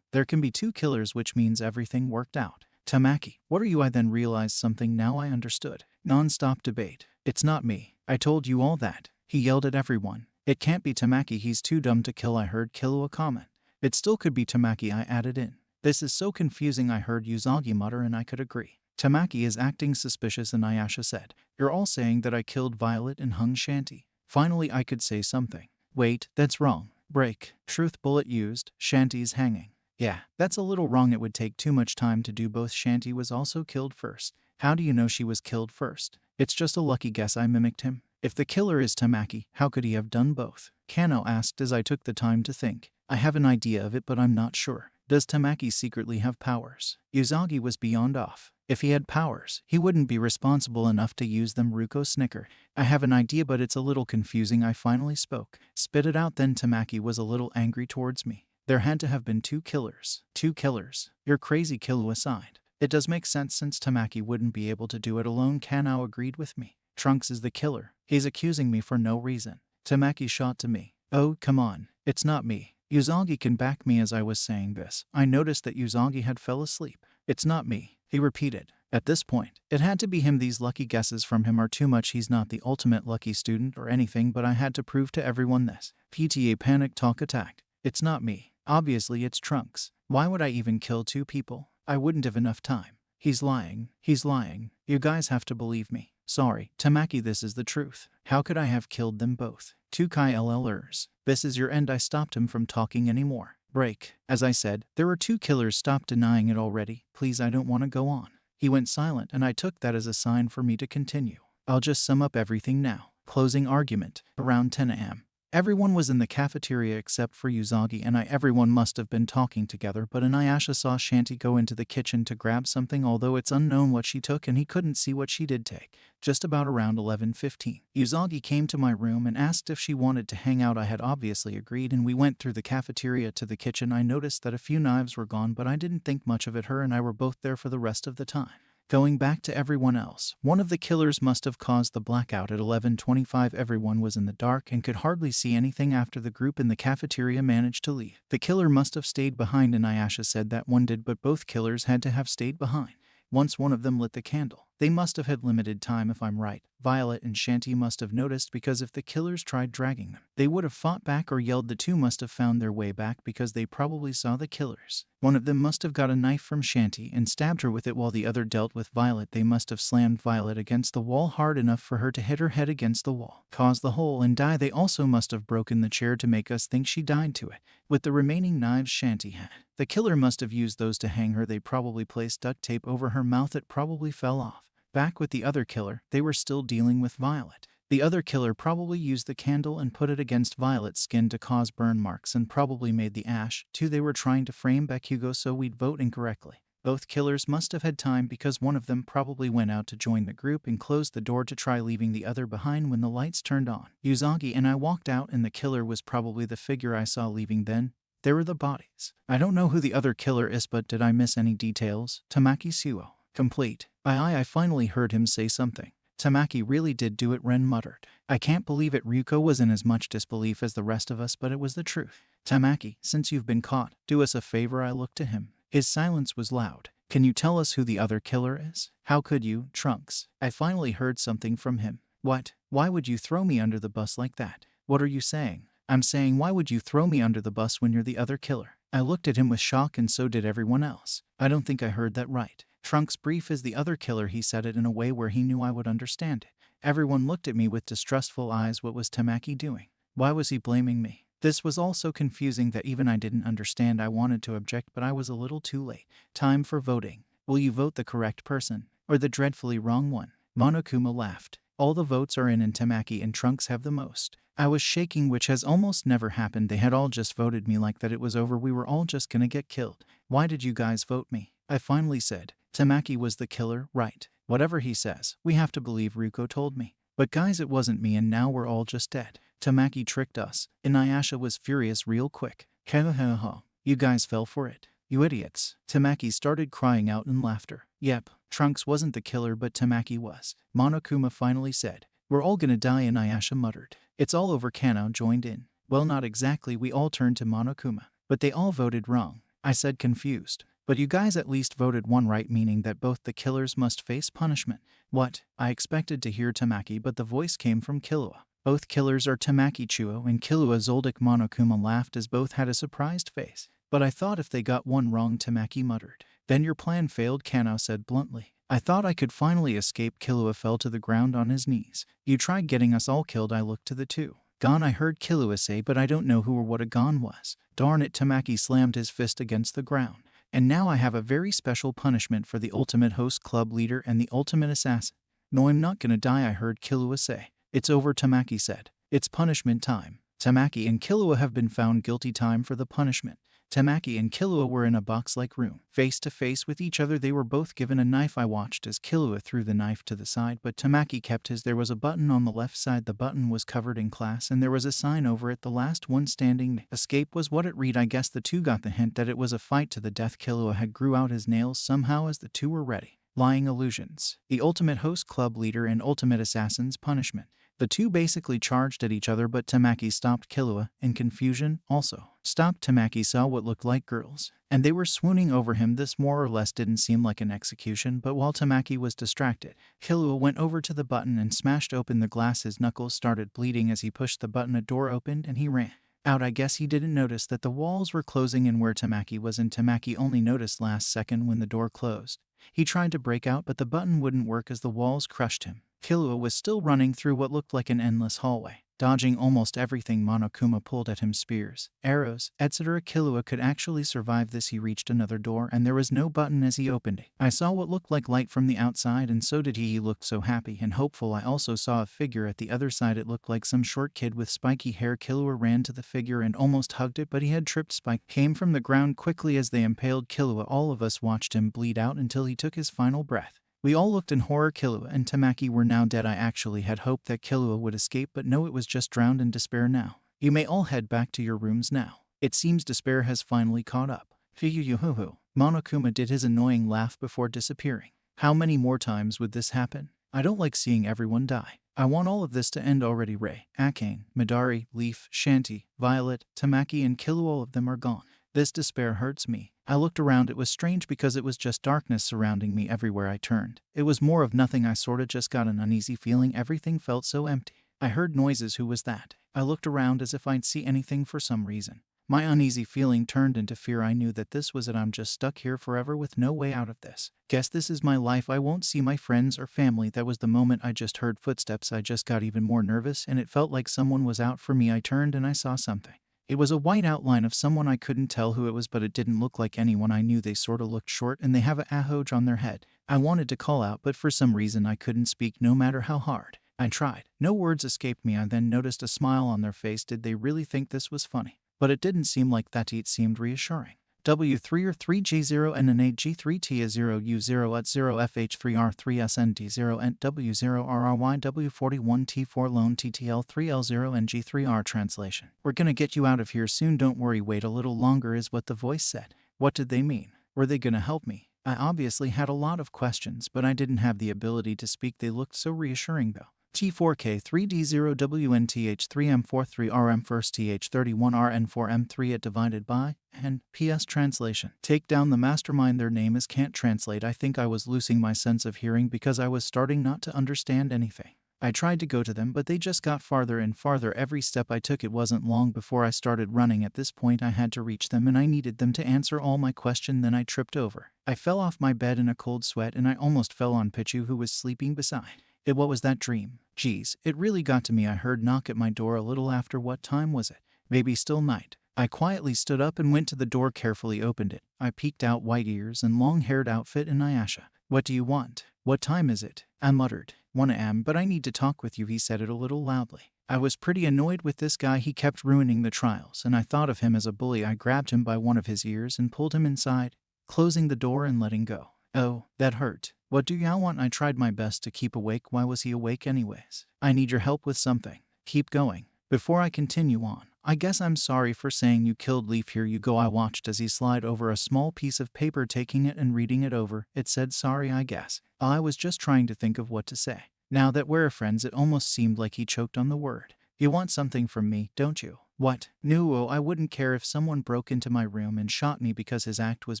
There can be 2 killers, which means everything worked out. Tamaki, what are you? I then realized something. Now I understood. Non-stop debate. It's not me. I told you all that. He yelled at everyone. It can't be Tamaki. He's too dumb to kill. I heard Killua comment. It still could be Tamaki. I added in. This is so confusing, I heard Usagi mutter, and I could agree. Tamaki is acting suspicious, and Ayasha said, "You're all saying that I killed Violet and hung Shanty." Finally I could say something. "Wait, that's wrong. Break. Truth bullet used, Shanty's hanging." "Yeah, that's a little wrong. It would take too much time to do both. Shanty was also killed first." "How do you know she was killed first?" "It's just a lucky guess," I mimicked him. "If the killer is Tamaki, how could he have done both?" Kano asked as I took the time to think. "I have an idea of it, but I'm not sure. Does Tamaki secretly have powers?" Usagi was beyond off. "If he had powers, he wouldn't be responsible enough to use them." Ruko snickered. "I have an idea, but it's a little confusing." I finally spoke. "Spit it out then." Tamaki was a little angry towards me. "There had to have been two killers." "Two killers? You're crazy," Killua sighed. "It does make sense since Tamaki wouldn't be able to do it alone." Kanao agreed with me. "Trunks is the killer. He's accusing me for no reason." Tamaki shot to me. "Oh, come on. It's not me." Usagi can back me. As I was saying this, I noticed that Usagi had fell asleep. "It's not me," he repeated. At this point, it had to be him. These lucky guesses from him are too much. He's not the ultimate lucky student or anything, but I had to prove to everyone this. PTA panic talk attacked. "It's not me. Obviously it's Trunks. Why would I even kill two people? I wouldn't have enough time. He's lying. He's lying. You guys have to believe me." "Sorry, Tamaki, this is the truth. How could I have killed them both?" Two KLLers. "This is your end." I stopped him from talking anymore. "Break." As I said, there were two killers. Stop denying it already. Please, I don't want to go on. He went silent, and I took that as a sign for me to continue. "I'll just sum up everything now." Closing argument. Around 10 a.m. Everyone was in the cafeteria except for Usagi and I. Everyone must have been talking together, but Ayasha saw Shanty go into the kitchen to grab something, although it's unknown what she took and he couldn't see what she did take. Just about around 11:15, Usagi came to my room and asked if she wanted to hang out. I had obviously agreed, and we went through the cafeteria to the kitchen. I noticed that a few knives were gone, but I didn't think much of it. Her and I were both there for the rest of the time. Going back to everyone else, one of the killers must have caused the blackout at 11:25. Everyone was in the dark and could hardly see anything after the group in the cafeteria managed to leave. The killer must have stayed behind, and Ayasha said that one did, but both killers had to have stayed behind. Once one of them lit the candle, they must have had limited time if I'm right. Violet and Shanty must have noticed, because if the killers tried dragging them, they would have fought back or yelled. The two must have found their way back because they probably saw the killers. One of them must have got a knife from Shanty and stabbed her with it while the other dealt with Violet. They must have slammed Violet against the wall hard enough for her to hit her head against the wall, cause the hole, and die. They also must have broken the chair to make us think she died to it. With the remaining knives Shanty had, the killer must have used those to hang her. They probably placed duct tape over her mouth. It probably fell off. Back with the other killer, they were still dealing with Violet. The other killer probably used the candle and put it against Violet's skin to cause burn marks, and probably made the ash, too. They were trying to frame back Hugo so we'd vote incorrectly. Both killers must have had time, because one of them probably went out to join the group and closed the door to try leaving the other behind when the lights turned on. Usagi and I walked out, and the killer was probably the figure I saw leaving then. There were the bodies. I don't know who the other killer is, but did I miss any details? Tamaki Suo. Complete. I finally heard him say something. Tamaki really did do it, Ren muttered. I can't believe it. Ryuko was in as much disbelief as the rest of us, but it was the truth. Tamaki, since you've been caught, do us a favor. I looked to him. His silence was loud. Can you tell us who the other killer is? How could you, Trunks? I finally heard something from him. What? Why would you throw me under the bus like that? What are you saying? I'm saying, why would you throw me under the bus when you're the other killer? I looked at him with shock, and so did everyone else. I don't think I heard that right. Trunks brief is the other killer. He said it in a way where he knew I would understand it. Everyone looked at me with distrustful eyes. What was Tamaki doing? Why was he blaming me? This was all so confusing that even I didn't understand. I wanted to object, but I was a little too late. Time for voting. Will you vote the correct person, or the dreadfully wrong one? Monokuma laughed. All the votes are in, and Tamaki and Trunks have the most. I was shaking, which has almost never happened. They had all just voted me like that. It was over. We were all just gonna get killed. Why did you guys vote me? I finally said. Tamaki was the killer, right? Whatever he says, we have to believe. Ryuko told me. But guys, it wasn't me, and now we're all just dead. Tamaki tricked us. Inuyasha was furious real quick. Ha. You guys fell for it. You idiots. Tamaki started crying out in laughter. Yep, Trunks wasn't the killer, but Tamaki was. Monokuma finally said. We're all gonna die, Inuyasha muttered. It's all over. Kano joined in. Well, not exactly. We all turned to Monokuma. But they all voted wrong. I said, confused. But you guys at least voted one right, meaning that both the killers must face punishment. What? I expected to hear Tamaki, but the voice came from Killua. Both killers are Tamaki Chuo and Killua Zoldyck. Monokuma laughed as both had a surprised face. But I thought if they got one wrong, Tamaki muttered. Then your plan failed, Kanao said bluntly. I thought I could finally escape. Killua fell to the ground on his knees. You tried getting us all killed. I looked to the two. Gon, I heard Killua say, but I don't know who or what a Gon was. Darn it, Tamaki slammed his fist against the ground. And now I have a very special punishment for the Ultimate Host Club leader and the Ultimate Assassin. No, I'm not gonna die, I heard Killua say. It's over, Tamaki said. It's punishment time. Tamaki and Killua have been found guilty. Time for the punishment. Tamaki and Killua were in a box-like room. Face to face with each other, they were both given a knife. I watched as Killua threw the knife to the side, but Tamaki kept his. There was a button on the left side. The button was covered in glass, and there was a sign over it. The last one standing. Escape was what it read. I guess the two got the hint that it was a fight to the death. Killua had grew out his nails somehow as the two were ready. Lying illusions. The Ultimate Host Club leader and Ultimate Assassin's punishment. The two basically charged at each other, but Tamaki stopped Killua, in confusion, also. Stopped. Tamaki saw what looked like girls, and they were swooning over him. This more or less didn't seem like an execution, but while Tamaki was distracted, Killua went over to the button and smashed open the glass. His knuckles started bleeding as he pushed the button. A door opened and he ran out. I guess he didn't notice that the walls were closing in where Tamaki was, and Tamaki only noticed last second when the door closed. He tried to break out, but the button wouldn't work as the walls crushed him. Killua was still running through what looked like an endless hallway, dodging almost everything. Monokuma pulled at him, spears, arrows, etc. Killua could actually survive this. He reached another door and there was no button as he opened it. I saw what looked like light from the outside, and so did he. He looked so happy and hopeful. I also saw a figure at the other side. It looked like some short kid with spiky hair. Killua ran to the figure and almost hugged it, but he had tripped. Spike came from the ground quickly as they impaled Killua. All of us watched him bleed out until he took his final breath. We all looked in horror. Killua and Tamaki were now dead. I actually had hoped that Killua would escape, but no, it was just drowned in despair now. You may all head back to your rooms now. It seems despair has finally caught up. Fiyuhuhu. Monokuma did his annoying laugh before disappearing. How many more times would this happen? I don't like seeing everyone die. I want all of this to end already. Ray, Akane, Midori, Leaf, Shanty, Violet, Tamaki and Killua, all of them are gone. This despair hurts me. I looked around. It was strange because it was just darkness surrounding me everywhere I turned. It was more of nothing. I sorta just got an uneasy feeling. Everything felt so empty. I heard noises. Who was that? I looked around as if I'd see anything for some reason. My uneasy feeling turned into fear. I knew that this was it. I'm just stuck here forever with no way out of this. Guess this is my life. I won't see my friends or family. That was the moment I just heard footsteps. I just got even more nervous and it felt like someone was out for me. I turned and I saw something. It was a white outline of someone. I couldn't tell who it was, but it didn't look like anyone I knew. They sorta looked short and they have a ahoj on their head. I wanted to call out, but for some reason I couldn't speak no matter how hard I tried. No words escaped me. I then noticed a smile on their face. Did they really think this was funny? But it didn't seem like that. It seemed reassuring. W3 or 3J0 NNA G3T0 U0 at 0 FH3R3 SND0 and W0 RRY W41 T4 Lone TTL3L0 and G3R. Translation. We're gonna get you out of here soon. Don't worry, wait a little longer is what the voice said. What did they mean? Were they gonna help me? I obviously had a lot of questions, but I didn't have the ability to speak. They looked so reassuring though. T4K3D0WNTH3M43RM first TH31RN4M3 at divided by and PS translation. Take down the mastermind. Their name is can't translate. I think I was losing my sense of hearing because I was starting not to understand anything. I tried to go to them, but they just got farther and farther every step I took. It wasn't long before I started running. At this point I had to reach them and I needed them to answer all my questions. Then I tripped over. I fell off my bed in a cold sweat and I almost fell on Pichu, who was sleeping beside. What was that dream? Geez, it really got to me. I heard knock at my door a little after. What time was it? Maybe still night. I quietly stood up and went to the door, carefully opened it. I peeked out, white ears and long-haired outfit and Ayasha. What do you want? What time is it? I muttered. 1 a.m. but I need to talk with you. He said it a little loudly. I was pretty annoyed with this guy. He kept ruining the trials and I thought of him as a bully. I grabbed him by one of his ears and pulled him inside, closing the door and letting go. Oh, that hurt. What do y'all want? I tried my best to keep awake. Why was he awake anyways? I need your help with something. Keep going. Before I continue on, I guess I'm sorry for saying you killed Leaf. Here you go. I watched as he slid over a small piece of paper, taking it and reading it over. It said sorry, I guess. I was just trying to think of what to say. Now that we're friends, it almost seemed like he choked on the word. You want something from me, don't you? What? No, I wouldn't care if someone broke into my room and shot me because his act was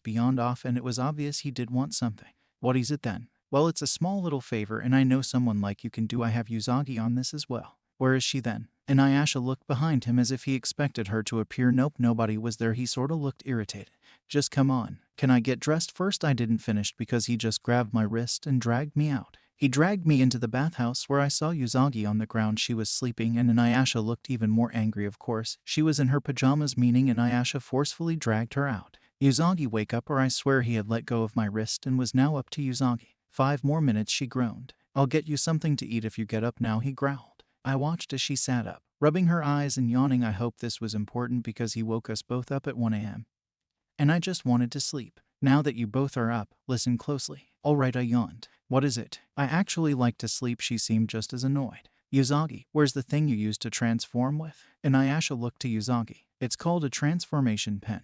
beyond off and it was obvious he did want something. What is it then? Well, it's a small little favor and I know someone like you can do. I have Uzagi on this as well. Where is she then? Inuyasha looked behind him as if he expected her to appear. Nope, nobody was there. He sorta looked irritated. Just come on. Can I get dressed first? I didn't finish because he just grabbed my wrist and dragged me out. He dragged me into the bathhouse where I saw Usagi on the ground. She was sleeping and Inuyasha looked even more angry. Of course, she was in her pajamas, meaning Inuyasha forcefully dragged her out. Usagi, wake up or I swear. He had let go of my wrist and was now up to Usagi. 5 more minutes, she groaned. I'll get you something to eat if you get up now, he growled. I watched as she sat up, rubbing her eyes and yawning. I hope this was important because he woke us both up at 1 a.m. and I just wanted to sleep. Now that you both are up, listen closely. Alright, I yawned. What is it? I actually like to sleep. She seemed just as annoyed. Usagi, where's the thing you used to transform with? Inuyasha looked to Usagi. It's called a transformation pen.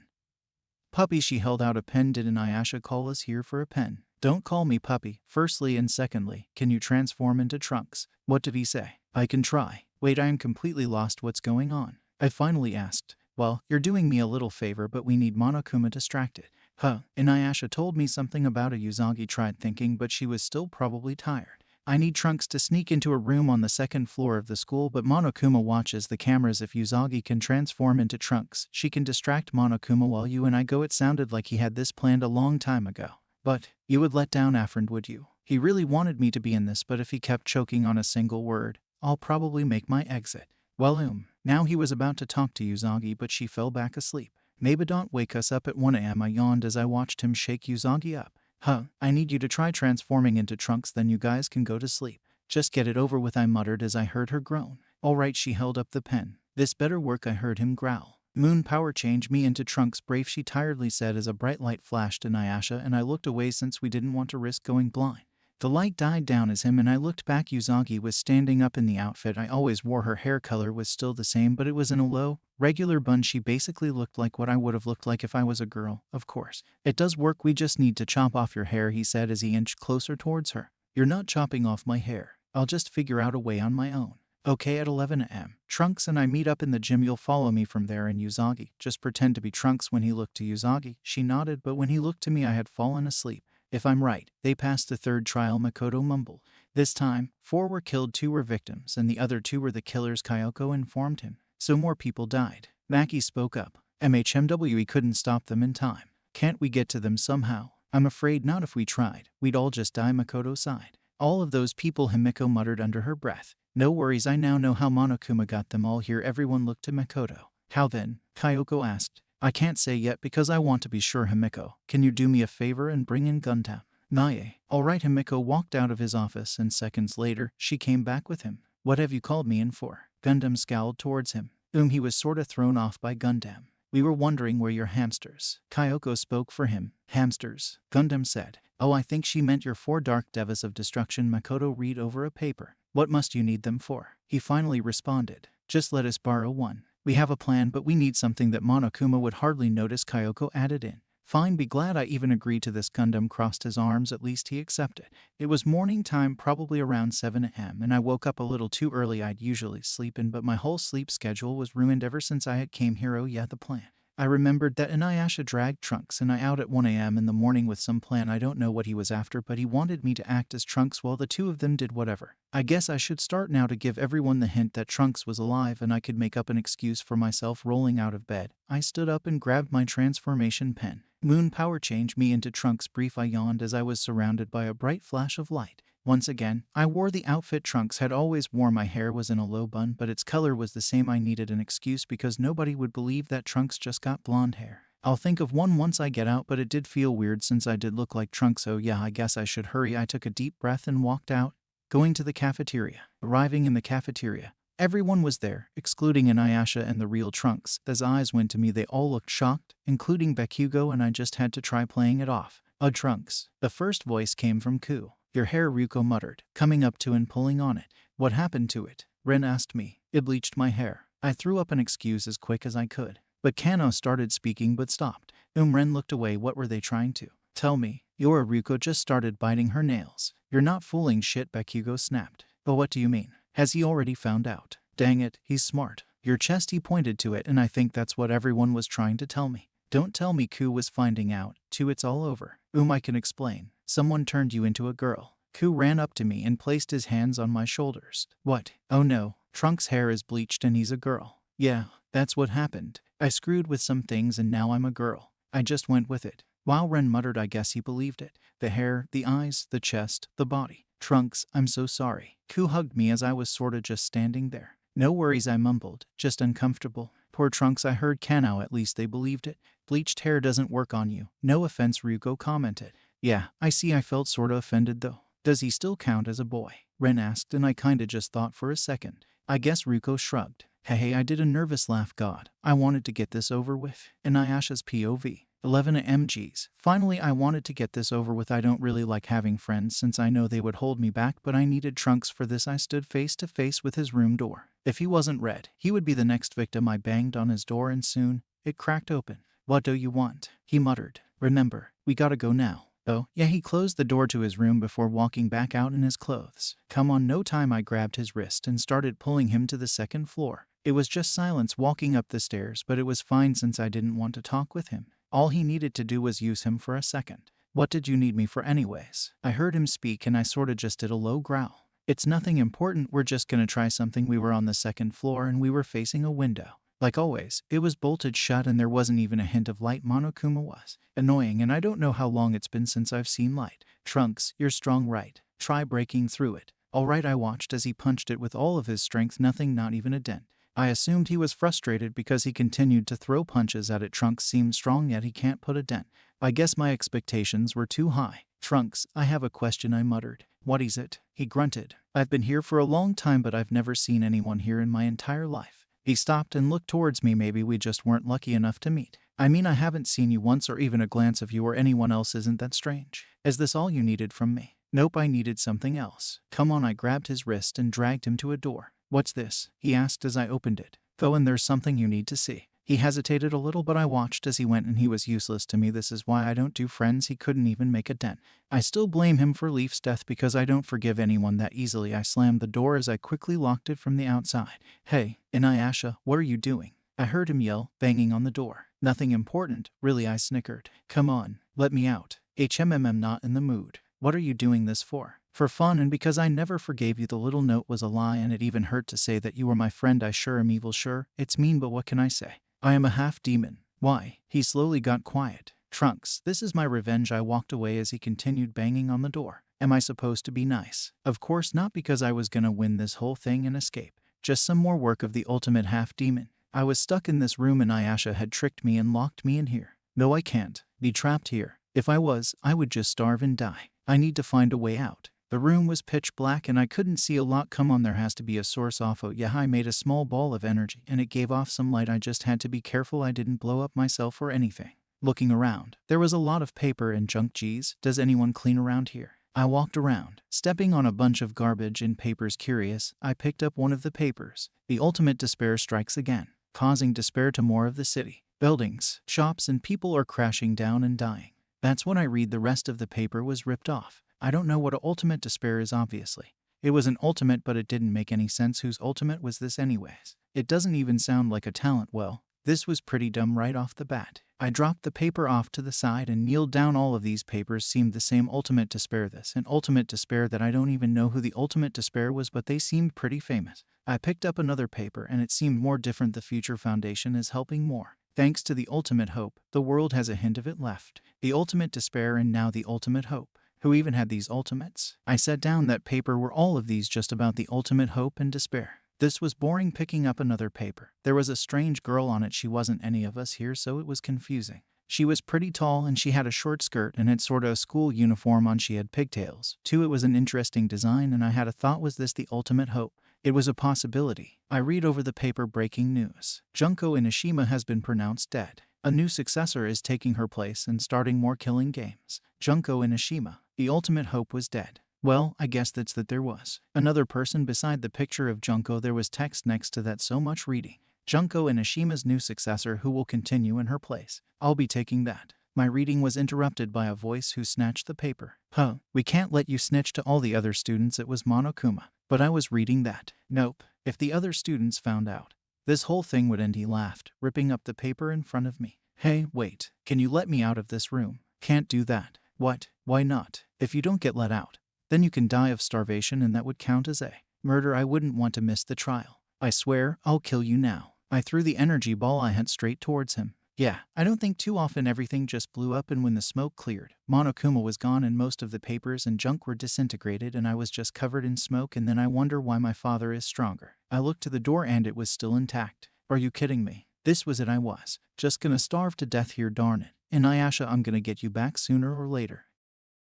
Puppy, she held out a pen. Did Inuyasha call us here for a pen? Don't call me puppy, firstly, and secondly, can you transform into Trunks? What did he say? I can try. Wait, I am completely lost. What's going on? I finally asked. Well, you're doing me a little favor, but we need Monokuma distracted. Huh, Inuyasha told me something about a Usagi tried thinking, but she was still probably tired. I need Trunks to sneak into a room on the 2nd floor of the school, but Monokuma watches the cameras. If Usagi can transform into Trunks, she can distract Monokuma while you and I go. It sounded like he had this planned a long time ago. But, you would let down Afrin, would you? He really wanted me to be in this, but if he kept choking on a single word, I'll probably make my exit. Well, now he was about to talk to Usagi, but she fell back asleep. Maybe don't wake us up at 1 a.m. I yawned as I watched him shake Usagi up. Huh, I need you to try transforming into Trunks, then you guys can go to sleep. Just get it over with, I muttered as I heard her groan. Alright, she held up the pen. This better work, I heard him growl. Moon power, change me into Trunks, brave, she tiredly said as a bright light flashed in Inuyasha, and I looked away since we didn't want to risk going blind. The light died down as him and I looked back. Usagi was standing up in the outfit I always wore. Her hair color was still the same, but it was in a low, regular bun. She basically looked like what I would have looked like if I was a girl, of course. It does work, we just need to chop off your hair, he said as he inched closer towards her. You're not chopping off my hair. I'll just figure out a way on my own. Okay, at 11 a.m. Trunks and I meet up in the gym. You'll follow me from there. And Usagi, just pretend to be Trunks. When he looked to Usagi, she nodded, but when he looked to me I had fallen asleep. If I'm right, they passed the 3rd trial, Makoto mumbled. This time, 4 were killed, 2 were victims, and the other 2 were the killers, Kyoko informed him. So more people died. Maki spoke up. MHMWE couldn't stop them in time. Can't we get to them somehow? I'm afraid not. If we tried, we'd all just die, Makoto sighed. All of those people, Himiko muttered under her breath. No worries, I now know how Monokuma got them all here. Everyone looked to Makoto. How then? Kyoko asked. I can't say yet because I want to be sure. Himiko, can you do me a favor and bring in Gundam? Nae. Alright. Himiko walked out of his office and seconds later, she came back with him. What have you called me in for? Gundam scowled towards him. He was sorta thrown off by Gundam. We were wondering where your hamsters. Kyoko spoke for him. Hamsters, Gundam said. Oh, I think she meant your 4 dark devas of destruction. Makoto read over a paper. What must you need them for? He finally responded. Just let us borrow one. We have a plan, but we need something that Monokuma would hardly notice, Kyoko added in. Fine, be glad I even agreed to this. Gundam crossed his arms. At least he accepted. It was morning time, probably around 7 a.m., and I woke up a little too early. I'd usually sleep in, but my whole sleep schedule was ruined ever since I had came here. Oh yeah, the plan. I remembered that Inuyasha dragged Trunks and I out at 1 a.m. in the morning with some plan. I don't know what he was after, but he wanted me to act as Trunks while the 2 of them did whatever. I guess I should start now to give everyone the hint that Trunks was alive and I could make up an excuse for myself. Rolling out of bed, I stood up and grabbed my transformation pen. Moon power, change me into Trunks, brief, I yawned as I was surrounded by a bright flash of light. Once again, I wore the outfit Trunks had always worn. My hair was in a low bun, but its color was the same. I needed an excuse because nobody would believe that Trunks just got blonde hair. I'll think of one once I get out, but it did feel weird since I did look like Trunks. Oh yeah, I guess I should hurry. I took a deep breath and walked out, going to the cafeteria. Arriving in the cafeteria, everyone was there, excluding Inuyasha and the real Trunks. As eyes went to me, they all looked shocked, including Bakugo, and I just had to try playing it off. Trunks. The first voice came from Ku. Your hair, Ryuko muttered, coming up to and pulling on it. What happened to it? Ren asked me. It bleached my hair. I threw up an excuse as quick as I could. But Kano started speaking but stopped. Ren looked away. What were they trying to tell me? Yora, Ryuko just started biting her nails. You're not fooling shit, Bakugo snapped. But what do you mean? Has he already found out? Dang it, he's smart. Your chest, he pointed to it, and I think that's what everyone was trying to tell me. Don't tell me Ku was finding out, too. It's all over. I can explain. Someone turned you into a girl. Ku ran up to me and placed his hands on my shoulders. What? Oh no. Trunks' hair is bleached and he's a girl. Yeah, that's what happened. I screwed with some things and now I'm a girl. I just went with it. While Ren muttered I guess he believed it. The hair, the eyes, the chest, the body. Trunks, I'm so sorry. Ku hugged me as I was sorta just standing there. No worries, I mumbled, just uncomfortable. Poor Trunks, I heard Kanao, at least they believed it. Bleached hair doesn't work on you. No offense, Ryuko commented. Yeah, I see. I felt sorta offended though. Does he still count as a boy? Ren asked and I kinda just thought for a second. I guess Ryuko shrugged. Hey, I did a nervous laugh. God, I wanted to get this over with. In Ayasha's POV. 11 mgs. Finally, I wanted to get this over with. I don't really like having friends since I know they would hold me back, but I needed Trunks for this. I stood face to face with his room door. If he wasn't red, he would be the next victim. I banged on his door and soon, it cracked open. What do you want? He muttered. Remember, we gotta go now. Oh, yeah, he closed the door to his room before walking back out in his clothes. Come on, no time. I grabbed his wrist and started pulling him to the second floor. It was just silence walking up the stairs, but it was fine since I didn't want to talk with him. All he needed to do was use him for a second. What did you need me for anyways? I heard him speak and I sorta just did a low growl. It's nothing important, we're just gonna try something. We were on the second floor and we were facing a window. Like always, it was bolted shut and there wasn't even a hint of light. Monokuma was annoying and I don't know how long it's been since I've seen light. Trunks, you're strong, right? Try breaking through it. Alright, I watched as he punched it with all of his strength. Nothing, not even a dent. I assumed he was frustrated because he continued to throw punches at it. Trunks seemed strong yet he can't put a dent. I guess my expectations were too high. Trunks, I have a question, I muttered. What is it? He grunted. I've been here for a long time but I've never seen anyone here in my entire life. He stopped and looked towards me. Maybe we just weren't lucky enough to meet. I mean, I haven't seen you once or even a glance of you or anyone else. Isn't that strange? Is this all you needed from me? Nope, I needed something else. Come on. I grabbed his wrist and dragged him to a door. What's this? He asked as I opened it. Go in, there's something you need to see. He hesitated a little but I watched as he went and he was useless to me. This is why I don't do friends. He couldn't even make a dent. I still blame him for Leaf's death because I don't forgive anyone that easily. I slammed the door as I quickly locked it from the outside. Hey, Inuyasha, what are you doing? I heard him yell, banging on the door. Nothing important, really, I snickered. Come on, let me out. Not in the mood. What are you doing this for? For fun and because I never forgave you. The little note was a lie and it even hurt to say that you were my friend. I sure am evil. Sure, it's mean, but what can I say? I am a half demon. Why? He slowly got quiet. Trunks, this is my revenge. I walked away as he continued banging on the door. Am I supposed to be nice? Of course not, because I was gonna win this whole thing and escape. Just some more work of the ultimate half demon. I was stuck in this room and Ayasha had tricked me and locked me in here. No, I can't be trapped here. If I was, I would just starve and die. I need to find a way out. The room was pitch black and I couldn't see a lot. Come on, there has to be a source off. Oh yeah, I made a small ball of energy and it gave off some light. I just had to be careful I didn't blow up myself or anything. Looking around, there was a lot of paper and junk. Geez, does anyone clean around here? I walked around, stepping on a bunch of garbage and papers. Curious, I picked up one of the papers. The ultimate despair strikes again, causing despair to more of the city. Buildings, shops and people are crashing down and dying. That's when I read the rest of the paper was ripped off. I don't know what a ultimate despair is. Obviously it was an ultimate, but it didn't make any sense. Whose ultimate was this anyways? It doesn't even sound like a talent. Well, this was pretty dumb right off the bat. I dropped the paper off to the side and kneeled down. All of these papers seemed the same. Ultimate despair. This an ultimate despair that I don't even know who the ultimate despair was, but they seemed pretty famous. I picked up another paper and it seemed more different. The Future Foundation is helping more. Thanks to the ultimate hope, the world has a hint of it left. The ultimate despair and now the ultimate hope. Who even had these ultimates? I set down that paper. Were all of these just about the ultimate hope and despair? This was boring. Picking up another paper. There was a strange girl on it. She wasn't any of us here, so it was confusing. She was pretty tall and she had a short skirt and had sorta a school uniform on. She had pigtails. Too, it was an interesting design and I had a thought. Was this the ultimate hope? It was a possibility. I read over the paper. Breaking news. Junko Inashima has been pronounced dead. A new successor is taking her place and starting more killing games. Junko Inashima. The ultimate hope was dead. Well, I guess that's that. There was another person beside the picture of Junko. There was text next to that. So much reading. Junko Inashima's new successor who will continue in her place. I'll be taking that. My reading was interrupted by a voice who snatched the paper. Huh, we can't let you snitch to all the other students. It was Monokuma. But I was reading that. Nope, if the other students found out, this whole thing would end. He laughed, ripping up the paper in front of me. Hey, wait, can you let me out of this room? Can't do that. What? Why not? If you don't get let out, then you can die of starvation and that would count as a murder. I wouldn't want to miss the trial. I swear, I'll kill you now. I threw the energy ball I had straight towards him. Yeah, I don't think too often everything just blew up, and when the smoke cleared, Monokuma was gone and most of the papers and junk were disintegrated and I was just covered in smoke, and then I wonder why my father is stronger. I looked to the door and it was still intact. Are you kidding me? This was it. I was just gonna starve to death here, darn it. Inuyasha, I'm gonna get you back sooner or later.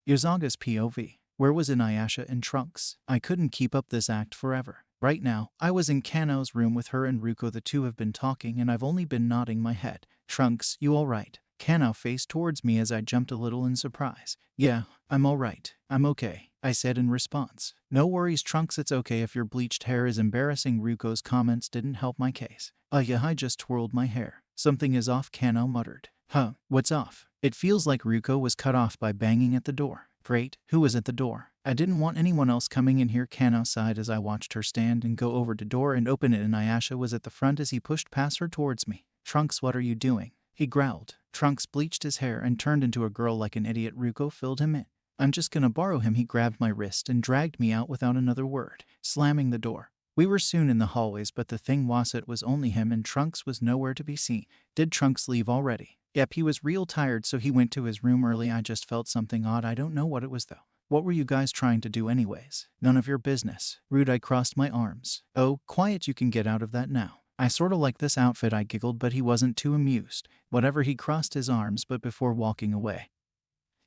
Yozaga's POV. Where was Inuyasha and Trunks? I couldn't keep up this act forever. Right now, I was in Kano's room with her and Ruko. The two have been talking and I've only been nodding my head. Trunks, you alright? Kano faced towards me as I jumped a little in surprise. Yeah, I'm alright. I'm okay, I said in response. No worries, Trunks, it's okay if your bleached hair is embarrassing. Ruko's comments didn't help my case. Yeah, I just twirled my hair. Something is off, Kano muttered. Huh, what's off? It feels like Ruko was cut off by banging at the door. Great, who was at the door? I didn't want anyone else coming in here, Kano sighed as I watched her stand and go over to door and open it. Inuyasha was at the front as he pushed past her towards me. Trunks, what are you doing? He growled. Trunks bleached his hair and turned into a girl like an idiot. Ruko filled him in. I'm just gonna borrow him. He grabbed my wrist and dragged me out without another word, slamming the door. We were soon in the hallways, but the thing was, it was only him and Trunks was nowhere to be seen. Did Trunks leave already? Yep, he was real tired, so he went to his room early. I just felt something odd. I don't know what it was though. What were you guys trying to do anyways? None of your business. Rude, I crossed my arms. Oh, quiet, you can get out of that now. I sorta like this outfit, I giggled, but he wasn't too amused. Whatever, he crossed his arms, but before walking away,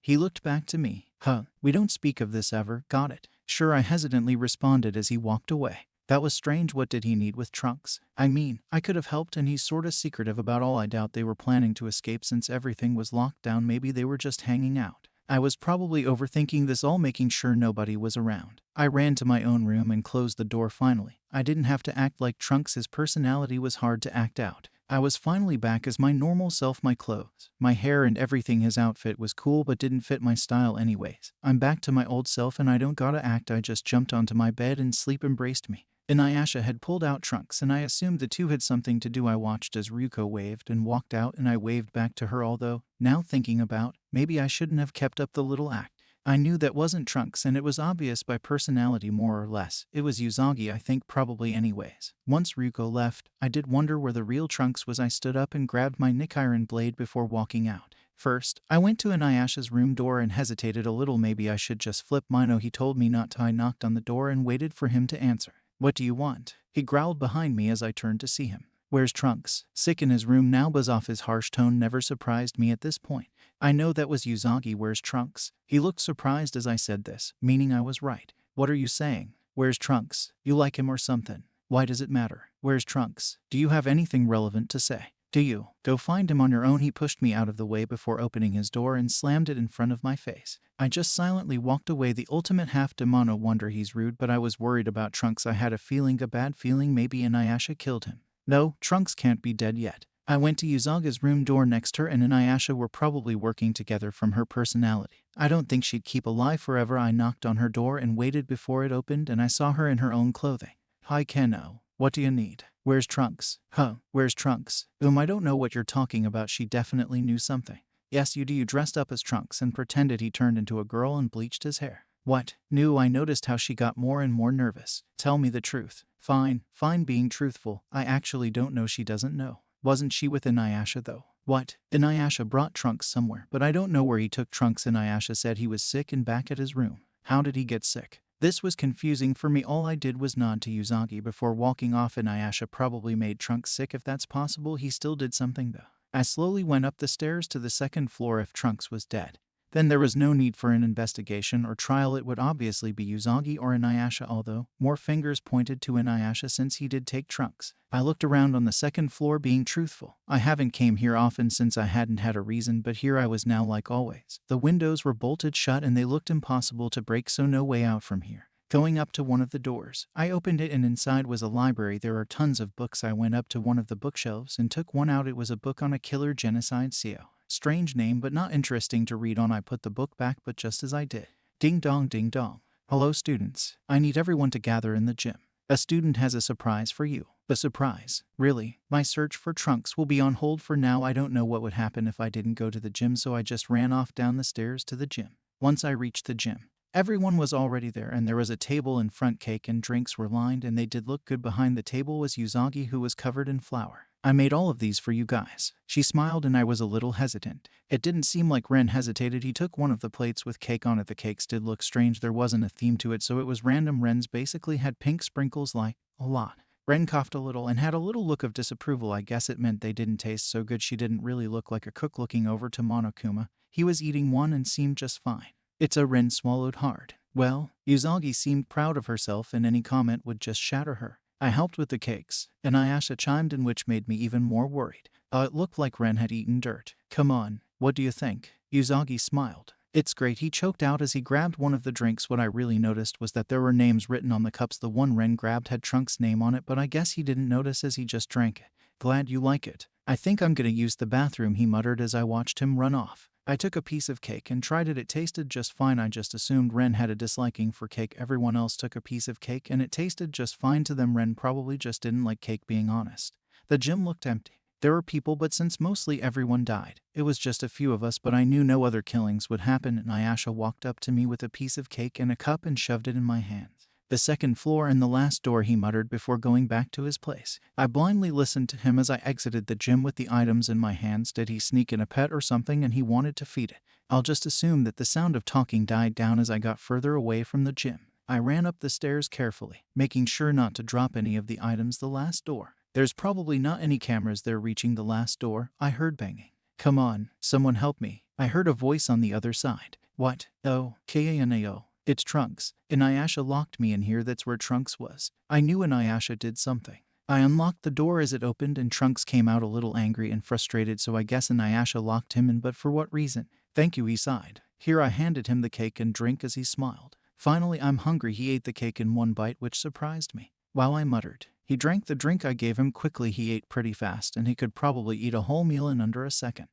he looked back to me. Huh, we don't speak of this ever, got it? Sure, I hesitantly responded as he walked away. That was strange. What did he need with Trunks? I mean, I could have helped, and he's sorta secretive about all. I doubt they were planning to escape since everything was locked down. Maybe they were just hanging out. I was probably overthinking this all, making sure nobody was around. I ran to my own room and closed the door finally. I didn't have to act like Trunks. His personality was hard to act out. I was finally back as my normal self. My clothes, my hair and everything. His outfit was cool but didn't fit my style anyways. I'm back to my old self and I don't gotta act. I just jumped onto my bed and sleep embraced me. Inuyasha had pulled out Trunks and I assumed the two had something to do. I watched as Ruko waved and walked out and I waved back to her, although, now thinking about, maybe I shouldn't have kept up the little act. I knew that wasn't Trunks and it was obvious by personality more or less. It was Uzagi, I think, probably anyways. Once Ruko left, I did wonder where the real Trunks was. I stood up and grabbed my Nichiren blade before walking out. First, I went to Inuyasha's room door and hesitated a little. Maybe I should just flip Mino. He told me not to. I knocked on the door and waited for him to answer. What do you want? He growled behind me as I turned to see him. Where's Trunks? Sick in his room now. Buzz off. His harsh tone never surprised me at this point. I know that was Uzagi. Where's Trunks? He looked surprised as I said this, meaning I was right. What are you saying? Where's Trunks? You like him or something? Why does it matter? Where's Trunks? Do you have anything relevant to say? Do you? Go find him on your own. He pushed me out of the way before opening his door and slammed it in front of my face. I just silently walked away. The ultimate half-demon wonder. He's rude, but I was worried about Trunks. I had a bad feeling maybe Inuyasha killed him. No, Trunks can't be dead yet. I went to Uzaga's room. Door next her and Inuyasha were probably working together from her personality. I don't think she'd keep alive forever. I knocked on her door and waited before it opened, and I saw her in her own clothing. Hi, Kano. What do you need? Where's Trunks? Huh, where's Trunks? I don't know what you're talking about. She definitely knew something. Yes, you do. You dressed up as Trunks and pretended he turned into a girl and bleached his hair. What? Knew? I noticed how she got more and more nervous. Tell me the truth. Fine being truthful. I actually don't know. She doesn't know. Wasn't she with Inuyasha though? What? Inuyasha brought Trunks somewhere, but I don't know where he took Trunks. Inuyasha said he was sick and back at his room. How did he get sick? This was confusing for me. All I did was nod to Uzagi before walking off. Inuyasha probably made Trunks sick if that's possible. He still did something though. I slowly went up the stairs to the second floor. If Trunks was dead, then there was no need for an investigation or trial. It would obviously be Uzagi or Inuyasha, although more fingers pointed to Inuyasha since he did take Trunks. I looked around on the second floor. Being truthful, I haven't came here often since I hadn't had a reason, but here I was now like always. The windows were bolted shut and they looked impossible to break, so no way out from here. Going up to one of the doors, I opened it and inside was a library. There are tons of books. I went up to one of the bookshelves and took one out. It was a book on a killer genocide CEO. Strange name, but not interesting to read on. I put the book back, but just as I did, ding dong ding dong. Hello students. I need everyone to gather in the gym. A student has a surprise for you. A surprise? Really? My search for Trunks will be on hold for now. I don't know what would happen if I didn't go to the gym, so I just ran off down the stairs to the gym. Once I reached the gym, Everyone was already there, and there was a table in front. Cake and drinks were lined, and they did look good. Behind the table was Usagi, who was covered in flour. I made all of these for you guys. She smiled, and I was a little hesitant. It didn't seem like Ren hesitated. He took one of the plates with cake on it. The cakes did look strange. There wasn't a theme to it, so it was random. Ren's basically had pink sprinkles, like a lot. Ren coughed a little and had a little look of disapproval. I guess it meant they didn't taste so good. She didn't really look like a cook. Looking over to Monokuma, he was eating one and seemed just fine. Ren swallowed hard. Well, Usagi seemed proud of herself, and any comment would just shatter her. I helped with the cakes, and Ayasha chimed in, which made me even more worried. It looked like Ren had eaten dirt. Come on, what do you think? Usagi smiled. It's great, he choked out as he grabbed one of the drinks. What I really noticed was that there were names written on the cups. The one Ren grabbed had Trunks' name on it, but I guess he didn't notice as he just drank it. Glad you like it. I think I'm gonna use the bathroom, he muttered as I watched him run off. I took a piece of cake and tried it. It tasted just fine. I just assumed Ren had a disliking for cake. Everyone else took a piece of cake and it tasted just fine to them. Ren probably just didn't like cake, being honest. The gym looked empty. There were people, but since mostly everyone died, it was just a few of us, but I knew no other killings would happen, and Ayasha walked up to me with a piece of cake and a cup and shoved it in my hands. The second floor and the last door, he muttered before going back to his place. I blindly listened to him as I exited the gym with the items in my hands. Did he sneak in a pet or something and he wanted to feed it? I'll just assume that the sound of talking died down as I got further away from the gym. I ran up the stairs carefully, making sure not to drop any of the items. The last door. There's probably not any cameras there. Reaching the last door, I heard banging. Come on, someone help me. I heard a voice on the other side. What? Oh, Kanao. It's Trunks. Inuyasha locked me in here. That's where Trunks was. I knew Inuyasha did something. I unlocked the door as it opened, and Trunks came out a little angry and frustrated, so I guess Inuyasha locked him in, but for what reason? Thank you, he sighed. Here, I handed him the cake and drink as he smiled. Finally, I'm hungry. He ate the cake in one bite, which surprised me. While I muttered, he drank the drink I gave him quickly. He ate pretty fast, and he could probably eat a whole meal in under a second.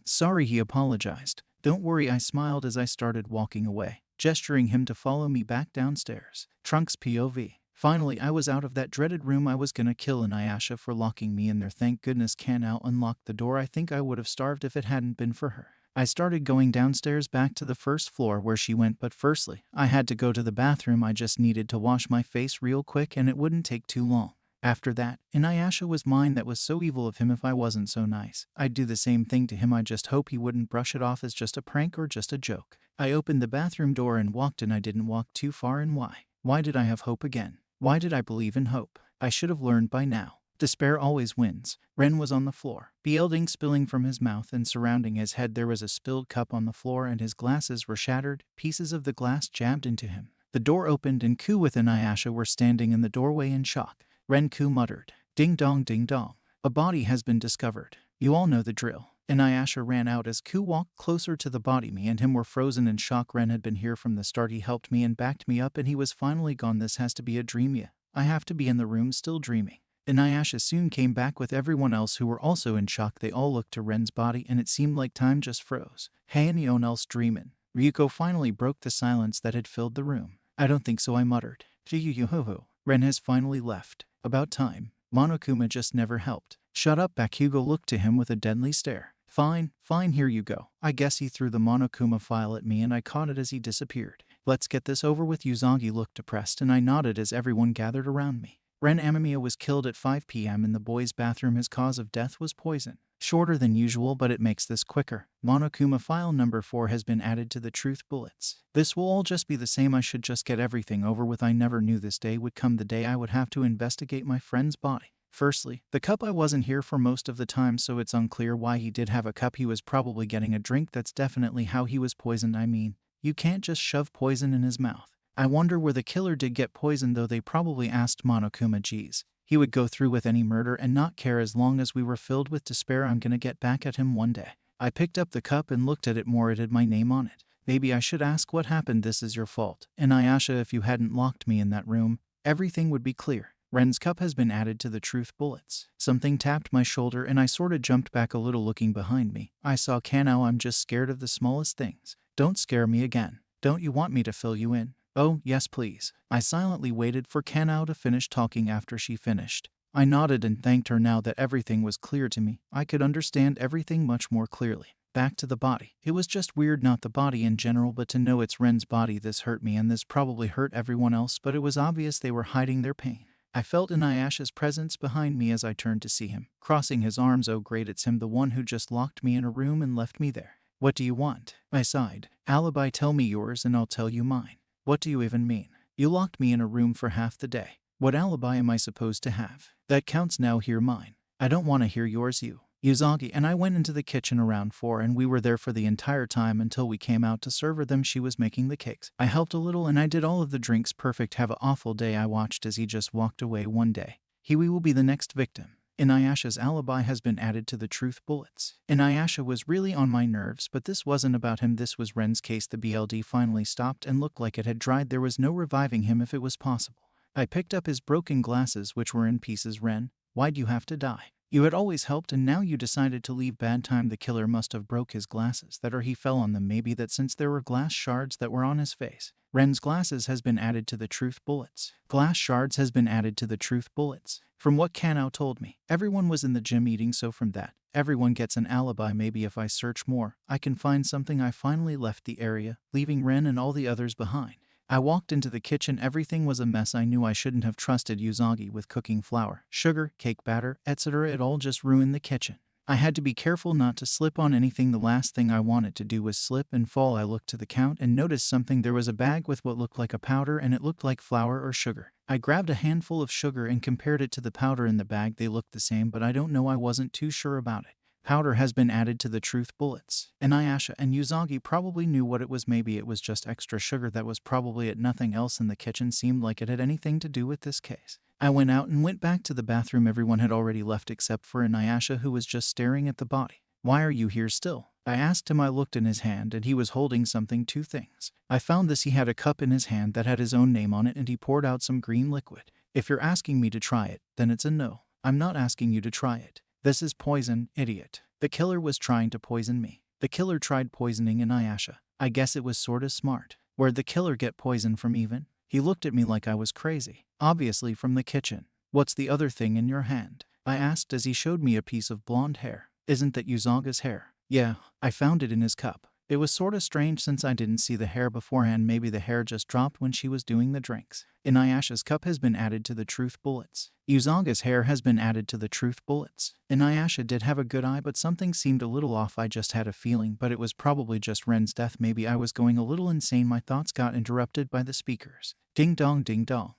Sorry, he apologized. Don't worry, I smiled as I started walking away, gesturing him to follow me back downstairs. Trunks POV. Finally, I was out of that dreaded room. I was gonna kill Inuyasha for locking me in there. Thank goodness Kanao unlocked the door. I think I would have starved if it hadn't been for her. I started going downstairs back to the first floor where she went, but firstly, I had to go to the bathroom. I just needed to wash my face real quick and it wouldn't take too long. After that, Inuyasha was mine. That was so evil of him. If I wasn't so nice, I'd do the same thing to him. I just hope he wouldn't brush it off as just a prank or just a joke. I opened the bathroom door and walked in. I didn't walk too far, and why? Why did I have hope again? Why did I believe in hope? I should have learned by now. Despair always wins. Ren was on the floor, yielding, spilling from his mouth, and surrounding his head there was a spilled cup on the floor, and his glasses were shattered, pieces of the glass jabbed into him. The door opened and Ku with Inuyasha were standing in the doorway in shock. Ku muttered, ding dong, a body has been discovered. You all know the drill. Inuyasha ran out as Ku walked closer to the body. Me and him were frozen in shock. Ren had been here from the start. He helped me and backed me up, and he was finally gone. This has to be a dream. Yeah, I have to be in the room still dreaming. Inuyasha soon came back with everyone else who were also in shock. They all looked to Ren's body and it seemed like time just froze. Hey, anyone else dreaming? Ryuko finally broke the silence that had filled the room. I don't think so, I muttered. Ho. Ren has finally left. About time. Monokuma just never helped. Shut up, Bakugo looked to him with a deadly stare. Fine, here you go. I guess he threw the Monokuma file at me and I caught it as he disappeared. Let's get this over with. Usagi looked depressed and I nodded as everyone gathered around me. Ren Amemiya was killed at 5 p.m. in the boys' bathroom. His cause of death was poison. Shorter than usual, but it makes this quicker. Monokuma file number 4 has been added to the truth bullets. This will all just be the same. I should just get everything over with. I never knew this day would come, the day I would have to investigate my friend's body. Firstly, the cup. I wasn't here for most of the time, so it's unclear why he did have a cup. He was probably getting a drink. That's definitely how he was poisoned. I mean, you can't just shove poison in his mouth. I wonder where the killer did get poisoned, though. They probably asked Monokuma. Geez, he would go through with any murder and not care as long as we were filled with despair. I'm gonna get back at him one day. I picked up the cup and looked at it more. It had my name on it. Maybe I should ask what happened. This is your fault. Inuyasha, if you hadn't locked me in that room, everything would be clear. Ren's cup has been added to the truth bullets. Something tapped my shoulder and I sorta jumped back a little. Looking behind me, I saw Kanao. I'm just scared of the smallest things. Don't scare me again. Don't you want me to fill you in? Oh, yes please. I silently waited for Kanao to finish talking. After she finished, I nodded and thanked her. Now that everything was clear to me, I could understand everything much more clearly. Back to the body. It was just weird, not the body in general, but to know it's Ren's body. This hurt me, and this probably hurt everyone else, but it was obvious they were hiding their pain. I felt Inuyasha's presence behind me as I turned to see him, crossing his arms. Oh great, it's him, the one who just locked me in a room and left me there. What do you want? I sighed. Alibi, tell me yours and I'll tell you mine. What do you even mean? You locked me in a room for half the day. What alibi am I supposed to have? That counts now, hear mine. I don't want to hear yours, you. Uzagi and I went into the kitchen around 4 and we were there for the entire time until we came out to serve her them. She was making the cakes. I helped a little and I did all of the drinks. Perfect. Have an awful day. I watched as he just walked away. One day, he will be the next victim. Inuyasha's alibi has been added to the truth bullets. Inuyasha was really on my nerves, but this wasn't about him. This was Ren's case. The BLD finally stopped and looked like it had dried. There was no reviving him if it was possible. I picked up his broken glasses, which were in pieces. Ren, why'd you have to die? You had always helped and now you decided to leave. Bad time. The killer must have broke his glasses, that or he fell on them. Maybe that, since there were glass shards that were on his face. Ren's glasses has been added to the truth bullets. Glass shards has been added to the truth bullets. From what Kanao told me, everyone was in the gym eating, so from that, everyone gets an alibi. Maybe if I search more, I can find something. I finally left the area, leaving Ren and all the others behind. I walked into the kitchen. Everything was a mess. I knew I shouldn't have trusted Uzagi with cooking flour, sugar, cake batter, etc. It all just ruined the kitchen. I had to be careful not to slip on anything. The last thing I wanted to do was slip and fall. I looked to the count and noticed something. There was a bag with what looked like a powder and it looked like flour or sugar. I grabbed a handful of sugar and compared it to the powder in the bag. They looked the same, but I don't know, I wasn't too sure about it. Powder has been added to the truth bullets. Inuyasha and Uzagi probably knew what it was. Maybe it was just extra sugar that was probably it. Nothing else in the kitchen seemed like it had anything to do with this case. I went out and went back to the bathroom. Everyone had already left except for Inuyasha, who was just staring at the body. Why are you here still? I asked him. I looked in his hand and he was holding something. 2 things. I found this. He had a cup in his hand that had his own name on it and he poured out some green liquid. If you're asking me to try it, then it's a no. I'm not asking you to try it. This is poison, idiot. The killer was trying to poison me. The killer tried poisoning Inuyasha. I guess it was sorta smart. Where'd the killer get poison from even? He looked at me like I was crazy. Obviously from the kitchen. What's the other thing in your hand? I asked as he showed me a piece of blonde hair. Isn't that Uzaga's hair? Yeah, I found it in his cup. It was sorta strange since I didn't see the hair beforehand. Maybe the hair just dropped when she was doing the drinks. Inuyasha's cup has been added to the truth bullets. Uzaga's hair has been added to the truth bullets. Inuyasha did have a good eye, but something seemed a little off. I just had a feeling, but it was probably just Ren's death. Maybe I was going a little insane. My thoughts got interrupted by the speakers. Ding dong, ding dong.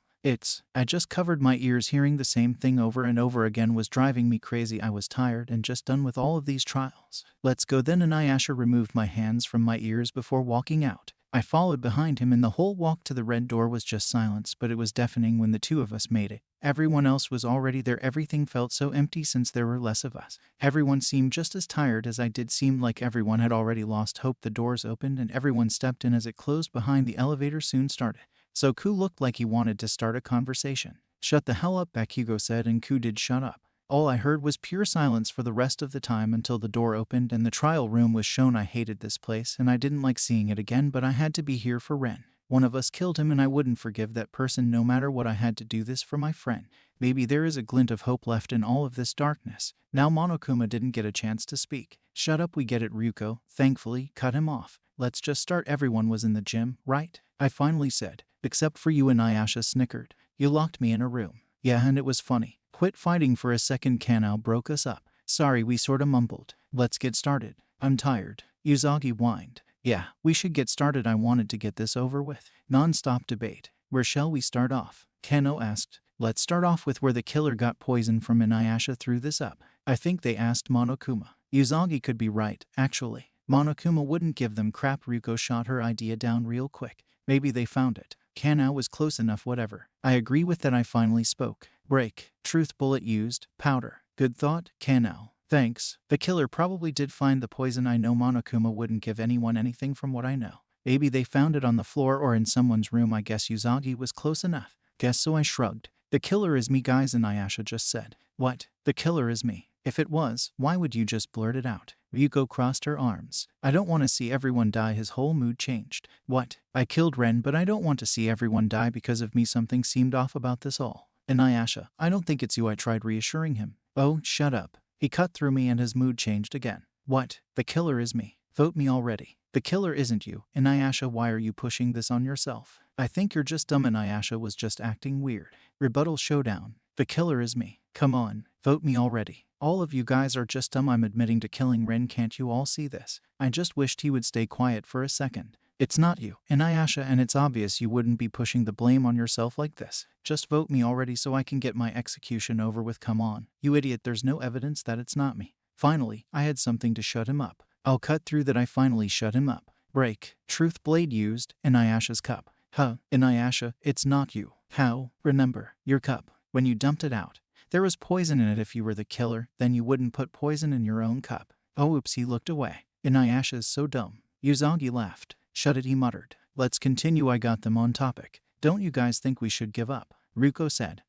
I just covered my ears. Hearing the same thing over and over again was driving me crazy. I was tired and just done with all of these trials. Let's go then. Inuyasha removed my hands from my ears before walking out. I followed behind him and the whole walk to the red door was just silence, but it was deafening when the 2 of us made it. Everyone else was already there. Everything felt so empty since there were less of us. Everyone seemed just as tired as I did. Seemed like everyone had already lost hope. The doors opened and everyone stepped in as it closed behind. The elevator soon started. So Ku looked like he wanted to start a conversation. Shut the hell up, Bakugo said, and Ku did shut up. All I heard was pure silence for the rest of the time until the door opened and the trial room was shown. I hated this place and I didn't like seeing it again, but I had to be here for Ren. One of us killed him and I wouldn't forgive that person no matter what. I had to do this for my friend. Maybe there is a glint of hope left in all of this darkness. Now Monokuma didn't get a chance to speak. Shut up, we get it, Ryuko. Thankfully, cut him off. Let's just start. Everyone was in the gym, right? I finally said. Except for you, Inuyasha snickered. You locked me in a room. Yeah, and it was funny. Quit fighting for a second. Kanao broke us up. Sorry, we sorta mumbled. Let's get started. I'm tired. Uzagi whined. Yeah, we should get started. I wanted to get this over with. Non-stop debate. Where shall we start off? Kanao asked. Let's start off with where the killer got poison from. Inuyasha threw this up. I think they asked Monokuma. Uzagi could be right, actually. Monokuma wouldn't give them crap. Ryuko shot her idea down real quick. Maybe they found it. Kanao was close enough. Whatever. I agree with that. I finally spoke. Break. Truth bullet used. Powder. Good thought, Kanao. Thanks. The killer probably did find the poison. I know Monokuma wouldn't give anyone anything from what I know. Maybe they found it on the floor or in someone's room. I guess Uzagi was close enough. Guess so. I shrugged. The killer is me, guys, Inuyasha just said. What? The killer is me? If it was, why would you just blurt it out? Ryuko crossed her arms. I don't want to see everyone die. His whole mood changed. What? I killed Ren, but I don't want to see everyone die because of me. Something seemed off about this all. Inuyasha, I don't think it's you. I tried reassuring him. Oh, shut up. He cut through me and his mood changed again. What? The killer is me. Vote me already. The killer isn't you. Inuyasha, why are you pushing this on yourself? I think you're just dumb. Inuyasha was just acting weird. Rebuttal showdown. The killer is me. Come on, vote me already. All of you guys are just dumb. I'm admitting to killing Ren. Can't you all see this? I just wished he would stay quiet for a second. It's not you, Inuyasha, and it's obvious you wouldn't be pushing the blame on yourself like this. Just vote me already so I can get my execution over with. Come on. You idiot, there's no evidence that it's not me. Finally, I had something to shut him up. I'll cut through that. I finally shut him up. Break. Truth blade used. Inuyasha's cup. Huh, Inuyasha, it's not you. How? Remember, your cup. When you dumped it out, there was poison in it. If you were the killer, then you wouldn't put poison in your own cup. Oh, oops, he looked away. Inuyasha is so dumb. Uzagi laughed. Shut it, he muttered. Let's continue. I got them on topic. Don't you guys think we should give up? Ruko said.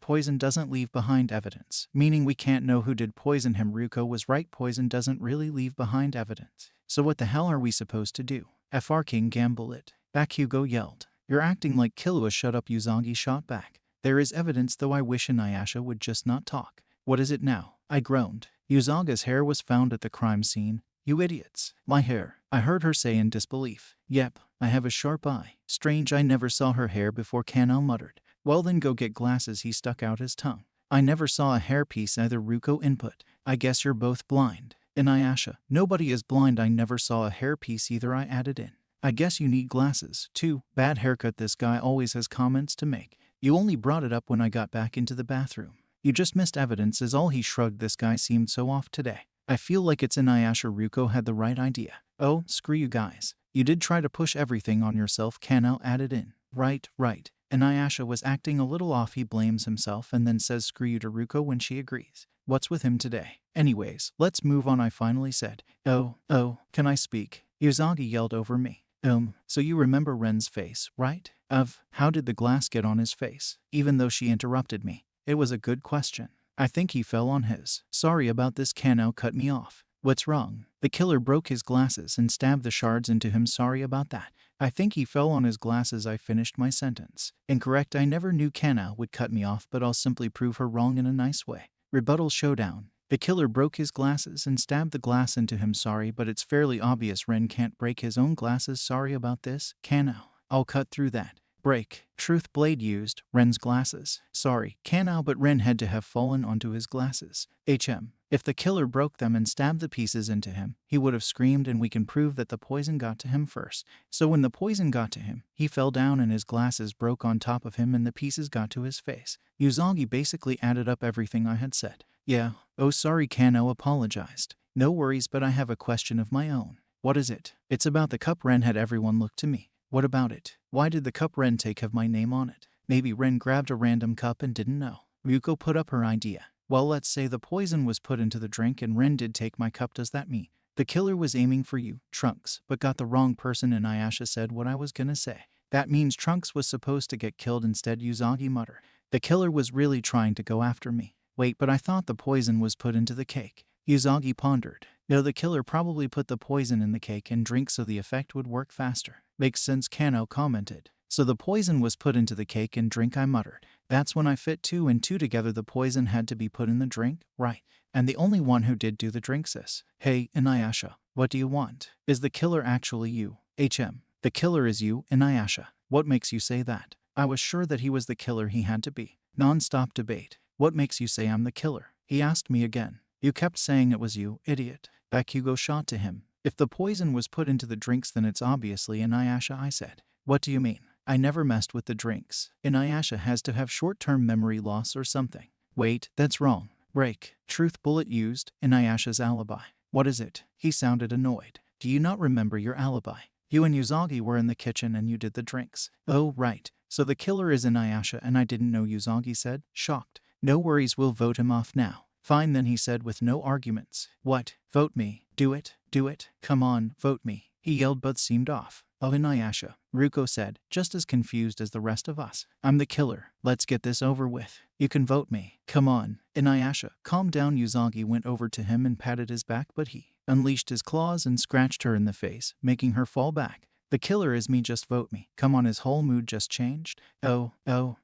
Poison doesn't leave behind evidence. Meaning we can't know who did poison him. Ruko was right. Poison doesn't really leave behind evidence. So what the hell are we supposed to do? Fr King gamble it. Bakugo yelled. You're acting like Killua. Shut up, Uzagi shot back. There is evidence, though. I wish Inuyasha would just not talk. What is it now? I groaned. Uzaga's hair was found at the crime scene. You idiots. My hair, I heard her say in disbelief. Yep, I have a sharp eye. Strange, I never saw her hair before, Kanao muttered. Well then go get glasses. He stuck out his tongue. I never saw a hairpiece either. Ruko input. I guess you're both blind. Inuyasha, nobody is blind. I never saw a hairpiece either, I added in. I guess you need glasses, too. Bad haircut. This guy always has comments to make. You only brought it up when I got back into the bathroom. You just missed evidence is all. He shrugged. This guy seemed so off today. I feel like it's Inuyasha. Ruko had the right idea. Oh, screw you guys. You did try to push everything on yourself, Kanao added in. Right. Inuyasha was acting a little off. He blames himself and then says screw you to Ruko when she agrees. What's with him today? Anyways, let's move on, I finally said. Oh, can I speak? Uzagi yelled over me. So you remember Ren's face, right? How did the glass get on his face? Even though she interrupted me. It was a good question. I think he fell on his. Sorry about this, Kanao cut me off. What's wrong? The killer broke his glasses and stabbed the shards into him. Sorry about that. I think he fell on his glasses. I finished my sentence. Incorrect. I never knew Kanao would cut me off, but I'll simply prove her wrong in a nice way. Rebuttal showdown. The killer broke his glasses and stabbed the glass into him. Sorry, but it's fairly obvious Ren can't break his own glasses. Sorry about this, Kanao. I'll cut through that. Break. Truth blade used. Ren's glasses. Sorry, Kanao, but Ren had to have fallen onto his glasses. If the killer broke them and stabbed the pieces into him, he would have screamed, and we can prove that the poison got to him first. So when the poison got to him, he fell down and his glasses broke on top of him and the pieces got to his face. Uzagi basically added up everything I had said. Yeah. Oh, sorry, Kanao apologized. No worries, but I have a question of my own. What is it? It's about the cup Ren had. Everyone look to me. What about it? Why did the cup Ren take have my name on it? Maybe Ren grabbed a random cup and didn't know. Ryuko put up her idea. Well, let's say the poison was put into the drink and Ren did take my cup. Does that mean the killer was aiming for you, Trunks, but got the wrong person? Inuyasha said what I was gonna say. That means Trunks was supposed to get killed instead, Uzagi muttered. The killer was really trying to go after me. Wait, but I thought the poison was put into the cake. Uzagi pondered. No, the killer probably put the poison in the cake and drink so the effect would work faster. Makes sense, Kanao commented. So the poison was put into the cake and drink, I muttered. That's when I fit 2 and 2 together. The poison had to be put in the drink, right? And the only one who did do the drink sis. Hey, Inuyasha, what do you want? Is the killer actually you? The killer is you, Inuyasha. What makes you say that? I was sure that he was the killer. He had to be. Non-stop debate. What makes you say I'm the killer? He asked me again. You kept saying it was you, idiot. Bakugo shot to him. If the poison was put into the drinks, then it's obviously Inuyasha, I said. What do you mean? I never messed with the drinks. Inuyasha has to have short-term memory loss or something. Wait, that's wrong. Break. Truth bullet used. Inuyasha's alibi. What is it? He sounded annoyed. Do you not remember your alibi? You and Uzagi were in the kitchen and you did the drinks. Oh, right. So the killer is Inuyasha and I didn't know, Uzagi said, shocked. No worries, we'll vote him off now. Fine then, he said with no arguments. What? Vote me. Do it. Come on, vote me. He yelled but seemed off. Oh, Inuyasha, Ruko said, just as confused as the rest of us. I'm the killer. Let's get this over with. You can vote me. Come on. Inuyasha, calm down. Uzagi went over to him and patted his back, but he unleashed his claws and scratched her in the face, making her fall back. The killer is me, just vote me. Come on, his whole mood just changed. Oh,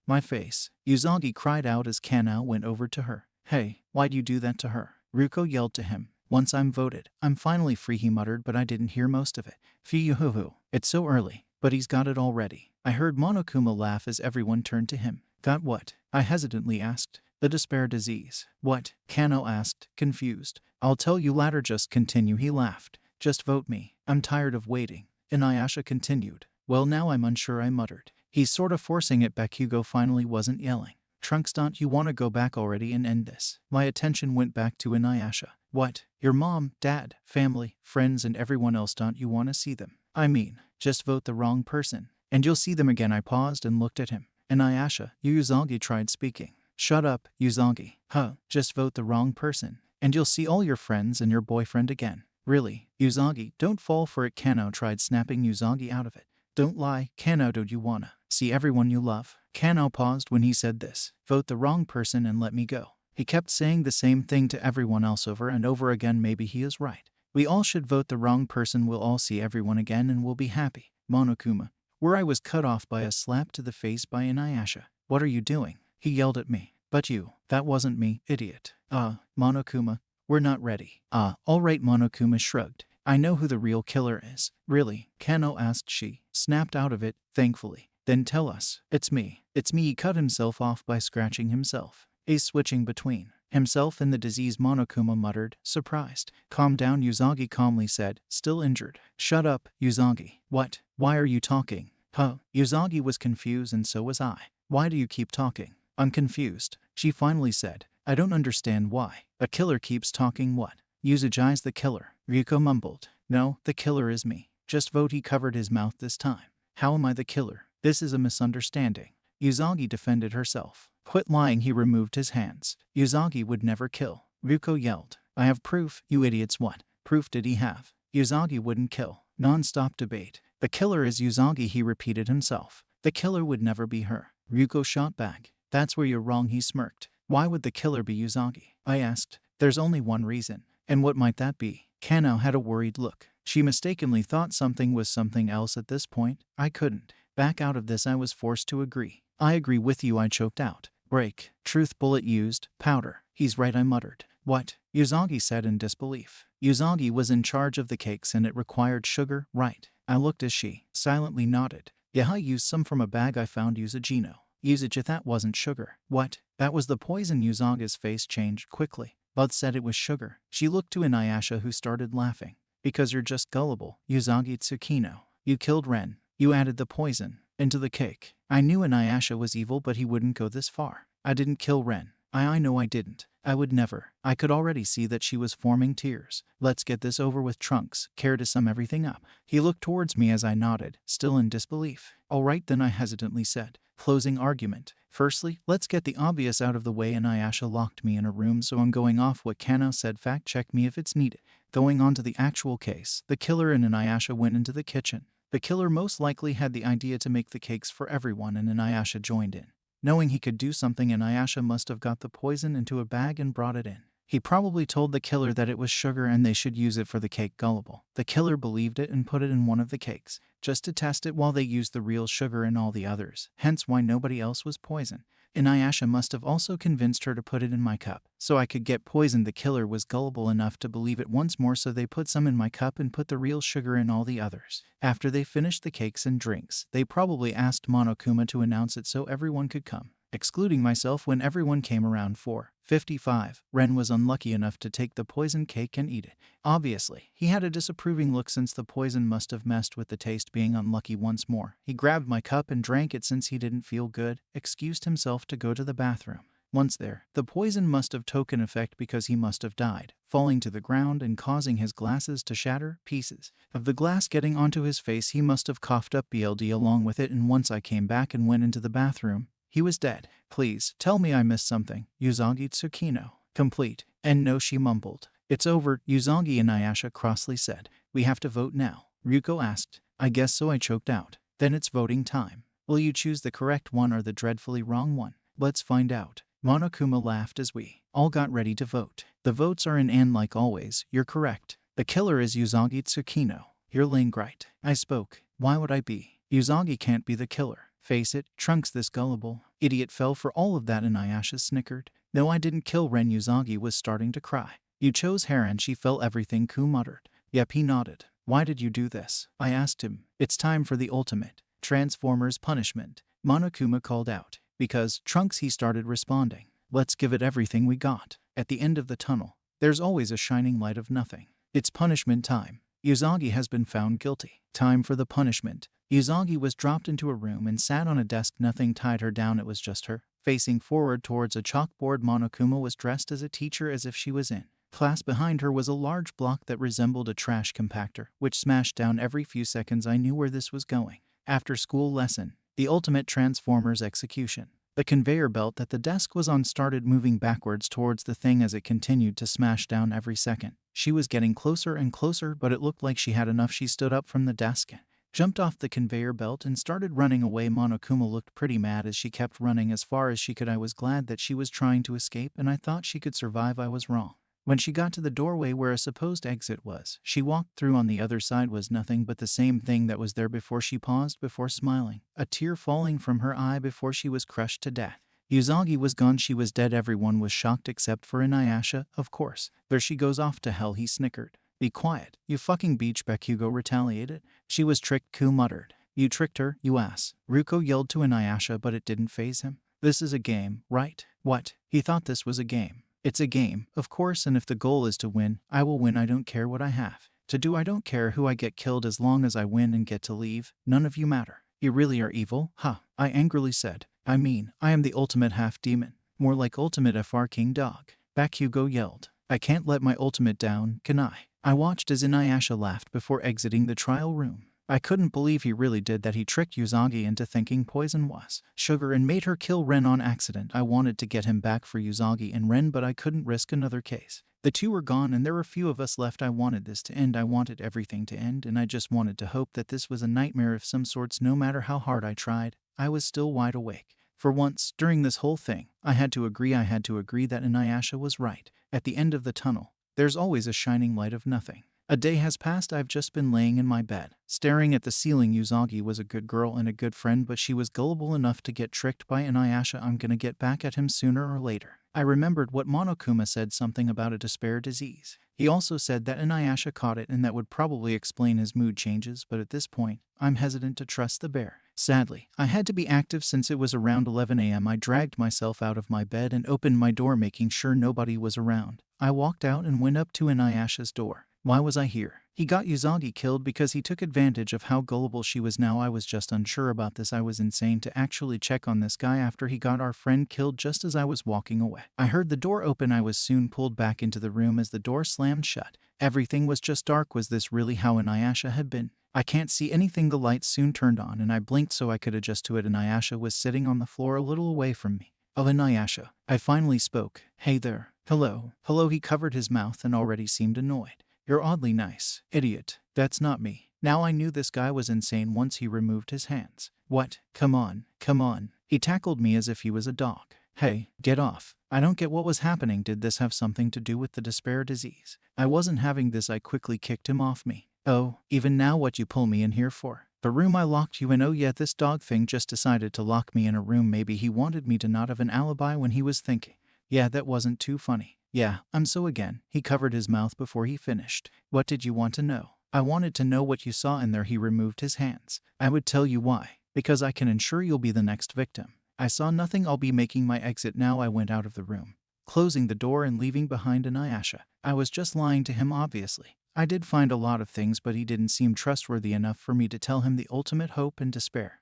my face. Uzagi cried out as Kanao went over to her. Hey, why'd you do that to her? Ruko yelled to him. Once I'm voted, I'm finally free, he muttered, but I didn't hear most of it. Phew, it's so early, but he's got it already. I heard Monokuma laugh as everyone turned to him. Got what? I hesitantly asked. The despair disease. What? Kano asked, confused. I'll tell you later, just continue, he laughed. Just vote me. I'm tired of waiting. Inuyasha continued. Well, now I'm unsure, I muttered. He's sort of forcing it back. Hugo finally wasn't yelling. Trunks, don't you want to go back already and end this? My attention went back to Inuyasha. What? Your mom, dad, family, friends, and everyone else, don't you want to see them? I mean, just vote the wrong person, and you'll see them again. I paused and looked at him. Inuyasha, Uzagi tried speaking. Shut up, Uzagi. Huh, just vote the wrong person, and you'll see all your friends and your boyfriend again. Really, Uzagi, don't fall for it. Kano tried snapping Uzagi out of it. Don't lie, Kano, don't you wanna see everyone you love? Kano paused when he said this. Vote the wrong person and let me go. He kept saying the same thing to everyone else over and over again. Maybe he is right. We all should vote the wrong person. We'll all see everyone again and we'll be happy. Monokuma, where I was cut off by a slap to the face by Inuyasha. What are you doing? He yelled at me. But you. That wasn't me, idiot. Monokuma, we're not ready. All right, Monokuma shrugged. I know who the real killer is. Really? Kano asked. She snapped out of it, thankfully. Then tell us. It's me. It's me. He cut himself off by scratching himself. He's switching between himself and the disease, Monokuma muttered, surprised. Calm down, Uzagi calmly said, still injured. Shut up, Uzagi. What? Why are you talking? Huh? Uzagi was confused and so was I. Why do you keep talking? I'm confused, she finally said. I don't understand why. A killer keeps talking. What? Uzagi's the killer, Ryuko mumbled. No, the killer is me. Just vote. He covered his mouth this time. How am I the killer? This is a misunderstanding. Uzagi defended herself. Quit lying, he removed his hands. Uzagi would never kill. Ryuko yelled. I have proof, you idiots. What proof did he have? Uzagi wouldn't kill. Non-stop debate. The killer is Uzagi, he repeated himself. The killer would never be her. Ryuko shot back. That's where you're wrong, he smirked. Why would the killer be Uzagi? I asked. There's only one reason. And what might that be? Kano had a worried look. She mistakenly thought something was something else at this point. I couldn't back out of this. I was forced to agree. I agree with you, I choked out. Break. Truth bullet used. Powder. He's right, I muttered. What? Uzagi said in disbelief. Uzagi was in charge of the cakes and it required sugar, right? I looked as she silently nodded. Yeah, I used some from a bag I found. Usagino. Usage, that wasn't sugar. What? That was the poison. Uzagi's face changed quickly. Bud said it was sugar. She looked to Inuyasha, who started laughing. Because you're just gullible, Uzagi Tsukino. You killed Ren. You added the poison into the cake. I knew Inuyasha was evil, but he wouldn't go this far. I didn't kill Ren. I know I didn't. I would never. I could already see that she was forming tears. Let's get this over with, Trunks. Care to sum everything up? He looked towards me as I nodded, still in disbelief. All right then, I hesitantly said. Closing argument. Firstly, let's get the obvious out of the way. Inuyasha locked me in a room, so I'm going off what Kano said. Fact check me if it's needed. Going on to the actual case. The killer and Inuyasha went into the kitchen. The killer most likely had the idea to make the cakes for everyone, and Inuyasha joined in. Knowing he could do something, Inuyasha must have got the poison into a bag and brought it in. He probably told the killer that it was sugar and they should use it for the cake. Gullible. The killer believed it and put it in one of the cakes, just to test it while they used the real sugar in all the others, hence why nobody else was poisoned. Inuyasha must have also convinced her to put it in my cup, so I could get poisoned. The killer was gullible enough to believe it once more, so they put some in my cup and put the real sugar in all the others. After they finished the cakes and drinks, they probably asked Monokuma to announce it so everyone could come, excluding myself. When everyone came around 4:55, Ren was unlucky enough to take the poison cake and eat it. Obviously, he had a disapproving look since the poison must have messed with the taste. Being unlucky once more, he grabbed my cup and drank it. Since he didn't feel good, excused himself to go to the bathroom. Once there, the poison must have taken effect because he must have died, falling to the ground and causing his glasses to shatter, pieces of the glass getting onto his face. He must have coughed up blood along with it, and once I came back and went into the bathroom, he was dead. Please, tell me I missed something. Uzagi Tsukino. Complete. And no, she mumbled. It's over, Uzagi. Inuyasha crossly said. We have to vote now. Ryuko asked. I guess so, I choked out. Then it's voting time. Will you choose the correct one or the dreadfully wrong one? Let's find out. Monokuma laughed as we all got ready to vote. The votes are in, and like always, you're correct. The killer is Uzagi Tsukino. You're lying, right? I spoke. Why would I be? Uzagi can't be the killer. Face it, Trunks, this gullible idiot fell for all of that. Inuyasha snickered. No, I didn't kill Ren. Uzagi was starting to cry. You chose her and she fell everything, Ku muttered. Yep, he nodded. Why did you do this? I asked him. It's time for the ultimate Transformers punishment, Monokuma called out. Because, Trunks, he started responding. Let's give it everything we got. At the end of the tunnel, there's always a shining light of nothing. It's punishment time. Usagi has been found guilty. Time for the punishment. Usagi was dropped into a room and sat on a desk. Nothing tied her down, it was just her. Facing forward towards a chalkboard, Monokuma was dressed as a teacher as if she was in class. Behind her was a large block that resembled a trash compactor, which smashed down every few seconds. I knew where this was going. After school lesson. The ultimate Transformers execution. The conveyor belt that the desk was on started moving backwards towards the thing as it continued to smash down every second. She was getting closer and closer, but it looked like she had enough. She stood up from the desk and jumped off the conveyor belt and started running away. Monokuma looked pretty mad as she kept running as far as she could. I was glad that she was trying to escape, and I thought she could survive. I was wrong. When she got to the doorway where a supposed exit was, she walked through. On the other side was nothing but the same thing that was there before. She paused before smiling, a tear falling from her eye before she was crushed to death. Usagi was gone. She was dead. Everyone was shocked except for Inuyasha, of course. There she goes off to hell, he snickered. Be quiet, you fucking beach, Bakugo retaliated. She was tricked, Ku muttered. You tricked her, you ass. Ruko yelled to Inuyasha, but it didn't faze him. This is a game, right? What? He thought this was a game. It's a game, of course, and if the goal is to win, I will win. I don't care what I have to do. I don't care who I get killed as long as I win and get to leave. None of you matter. You really are evil, huh? I angrily said. I mean, I am the ultimate half-demon. More like ultimate FR King Dog. Bakugo yelled. I can't let my ultimate down, can I? I watched as Inuyasha laughed before exiting the trial room. I couldn't believe he really did that. He tricked Usagi into thinking poison was sugar and made her kill Ren on accident. I wanted to get him back for Usagi and Ren, but I couldn't risk another case. The two were gone and there were few of us left. I wanted this to end. I wanted everything to end, and I just wanted to hope that this was a nightmare of some sorts. No matter how hard I tried, I was still wide awake. For once, during this whole thing, I had to agree that Inuyasha was right. At the end of the tunnel, there's always a shining light of nothing. A day has passed. I've just been laying in my bed, staring at the ceiling. Usagi was a good girl and a good friend, but she was gullible enough to get tricked by Inuyasha. I'm gonna get back at him sooner or later. I remembered what Monokuma said, something about a despair disease. He also said that Inuyasha caught it, and that would probably explain his mood changes, but at this point, I'm hesitant to trust the bear. Sadly, I had to be active since it was around 11 a.m. I dragged myself out of my bed and opened my door, making sure nobody was around. I walked out and went up to Inuyasha's door. Why was I here? He got Usagi killed because he took advantage of how gullible she was. Now I was just unsure about this. I was insane to actually check on this guy after he got our friend killed. Just as I was walking away, I heard the door open. I was soon pulled back into the room as the door slammed shut. Everything was just dark. Was this really how Inuyasha had been? I can't see anything. The lights soon turned on and I blinked so I could adjust to it. Inuyasha was sitting on the floor a little away from me. Oh, Inuyasha. I finally spoke. Hey there. Hello. Hello. He covered his mouth and already seemed annoyed. You're oddly nice. Idiot. That's not me. Now I knew this guy was insane once he removed his hands. What? Come on. Come on. He tackled me as if he was a dog. Hey, get off. I don't get what was happening. Did this have something to do with the despair disease? I wasn't having this. I quickly kicked him off me. Oh, even now what you pull me in here for? The room I locked you in. Oh yeah, this dog thing just decided to lock me in a room. Maybe he wanted me to not have an alibi when he was thinking. Yeah, that wasn't too funny. Yeah, I'm so again. He covered his mouth before he finished. What did you want to know? I wanted to know what you saw in there. He removed his hands. I would tell you why. Because I can ensure you'll be the next victim. I saw nothing. I'll be making my exit now. I went out of the room, closing the door and leaving behind Inuyasha. I was just lying to him, obviously. I did find a lot of things, but he didn't seem trustworthy enough for me to tell him the ultimate hope and despair.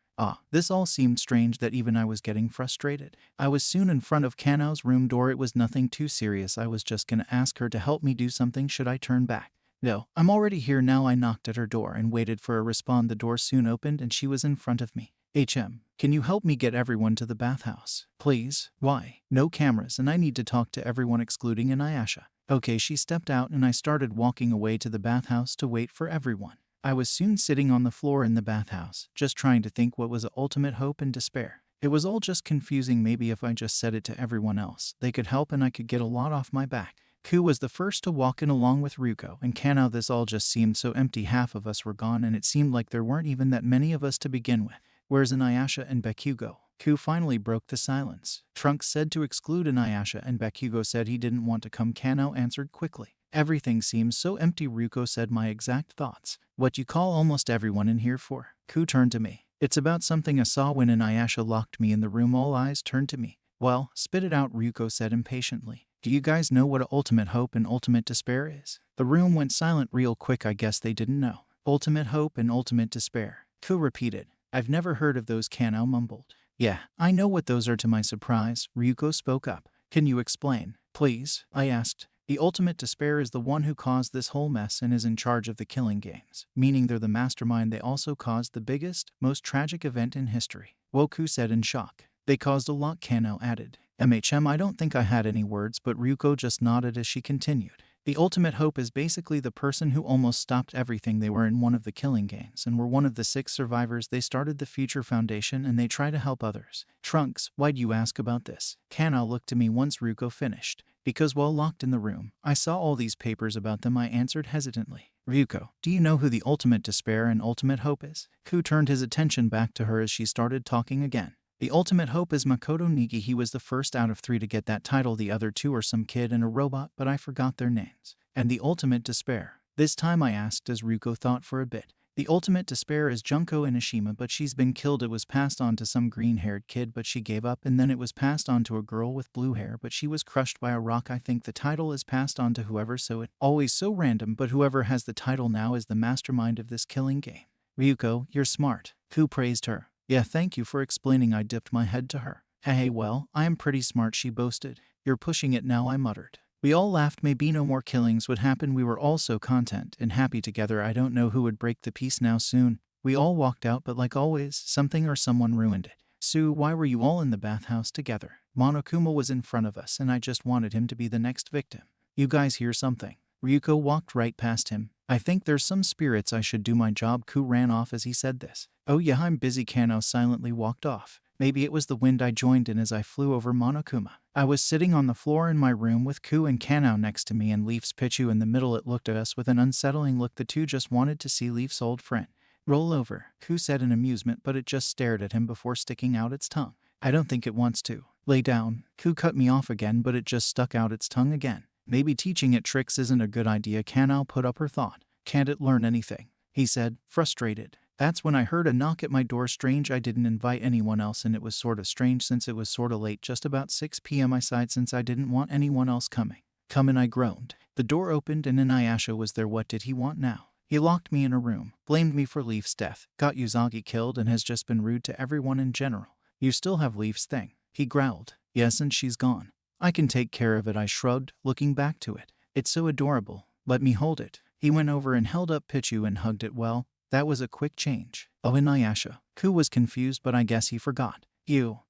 This all seemed strange that even I was getting frustrated. I was soon in front of Kano's room door. It was nothing too serious. I was just gonna ask her to help me do something. Should I turn back? No, I'm already here now. I knocked at her door and waited for a response. The door soon opened and she was in front of me. Can you help me get everyone to the bathhouse? Please? Why? No cameras and I need to talk to everyone excluding Inuyasha. Okay, she stepped out and I started walking away to the bathhouse to wait for everyone. I was soon sitting on the floor in the bathhouse, just trying to think what was the ultimate hope and despair. It was all just confusing. Maybe if I just said it to everyone else, they could help and I could get a lot off my back. Ku was the first to walk in along with Ruko and Kano. This all just seemed so empty. Half of us were gone and it seemed like there weren't even that many of us to begin with. Where's Inuyasha and Bakugo? Ku finally broke the silence. Trunks said to exclude Inuyasha and Bakugo said he didn't want to come. Kanao answered quickly. Everything seems so empty. Ryuko said my exact thoughts. What you call almost everyone in here for? Ku turned to me. It's about something I saw when Inuyasha locked me in the room. All eyes turned to me. Well, spit it out, Ryuko said impatiently. Do you guys know what ultimate hope and ultimate despair is? The room went silent real quick. I guess they didn't know. Ultimate hope and ultimate despair. Ku repeated. I've never heard of those, Kanao mumbled. Yeah, I know what those are. To my surprise, Ryuko spoke up. Can you explain, please? I asked. The ultimate despair is the one who caused this whole mess and is in charge of the killing games, meaning they're the mastermind. They also caused the biggest, most tragic event in history. Woku said in shock. They caused a lot, Kanao added. I don't think I had any words, but Ryuko just nodded as she continued. The ultimate hope is basically the person who almost stopped everything. They were in one of the killing games and were one of the 6 survivors. They started the Future Foundation and they try to help others. Trunks, why'd you ask about this? Kanao looked at me once Ryuko finished. Because while locked in the room, I saw all these papers about them, I answered hesitantly. Ryuko, do you know who the ultimate despair and ultimate hope is? Ku turned his attention back to her as she started talking again. The ultimate hope is Makoto Nigi. He was the first out of 3 to get that title. The other 2 are some kid and a robot, but I forgot their names. And the ultimate despair. This time I asked as Ryuko thought for a bit. The ultimate despair is Junko Inashima, but she's been killed. It was passed on to some green-haired kid, but she gave up, and then it was passed on to a girl with blue hair, but she was crushed by a rock. I think the title is passed on to whoever, so it always so random, but whoever has the title now is the mastermind of this killing game. Ryuko, you're smart. Ku praised her. Yeah, thank you for explaining. I dipped my head to her. Hey, well, I am pretty smart, she boasted. You're pushing it now, I muttered. We all laughed. Maybe no more killings would happen. We were all so content and happy together. I don't know who would break the peace now. Soon, we all walked out, but like always, something or someone ruined it. Sue, why were you all in the bathhouse together? Monokuma was in front of us and I just wanted him to be the next victim. You guys hear something? Ryuko walked right past him. I think there's some spirits. I should do my job. Ku ran off as he said this. Oh yeah, I'm busy. Kanao silently walked off. Maybe it was the wind. I joined in as I flew over Monokuma. I was sitting on the floor in my room with Ku and Kanao next to me and Leaf's Pichu in the middle. It looked at us with an unsettling look. The two just wanted to see Leaf's old friend. Roll over, Ku said in amusement, but it just stared at him before sticking out its tongue. I don't think it wants to. Lay down. Ku cut me off again, but it just stuck out its tongue again. Maybe teaching it tricks isn't a good idea. Kanao put up her thought. Can't it learn anything? He said, frustrated. That's when I heard a knock at my door. Strange, I didn't invite anyone else, and it was sorta strange since it was sorta late, just about 6 p.m. I sighed since I didn't want anyone else coming. Come in, I groaned. The door opened and Inuyasha was there. What did he want now? He locked me in a room, blamed me for Leaf's death, got Uzagi killed, and has just been rude to everyone in general. You still have Leaf's thing? He growled. Yes, and she's gone. I can take care of it, I shrugged, looking back to it. It's so adorable. Let me hold it. He went over and held up Pichu and hugged it. Well, that was a quick change. Oh, Inuyasha. Ku was confused, but I guess he forgot. You,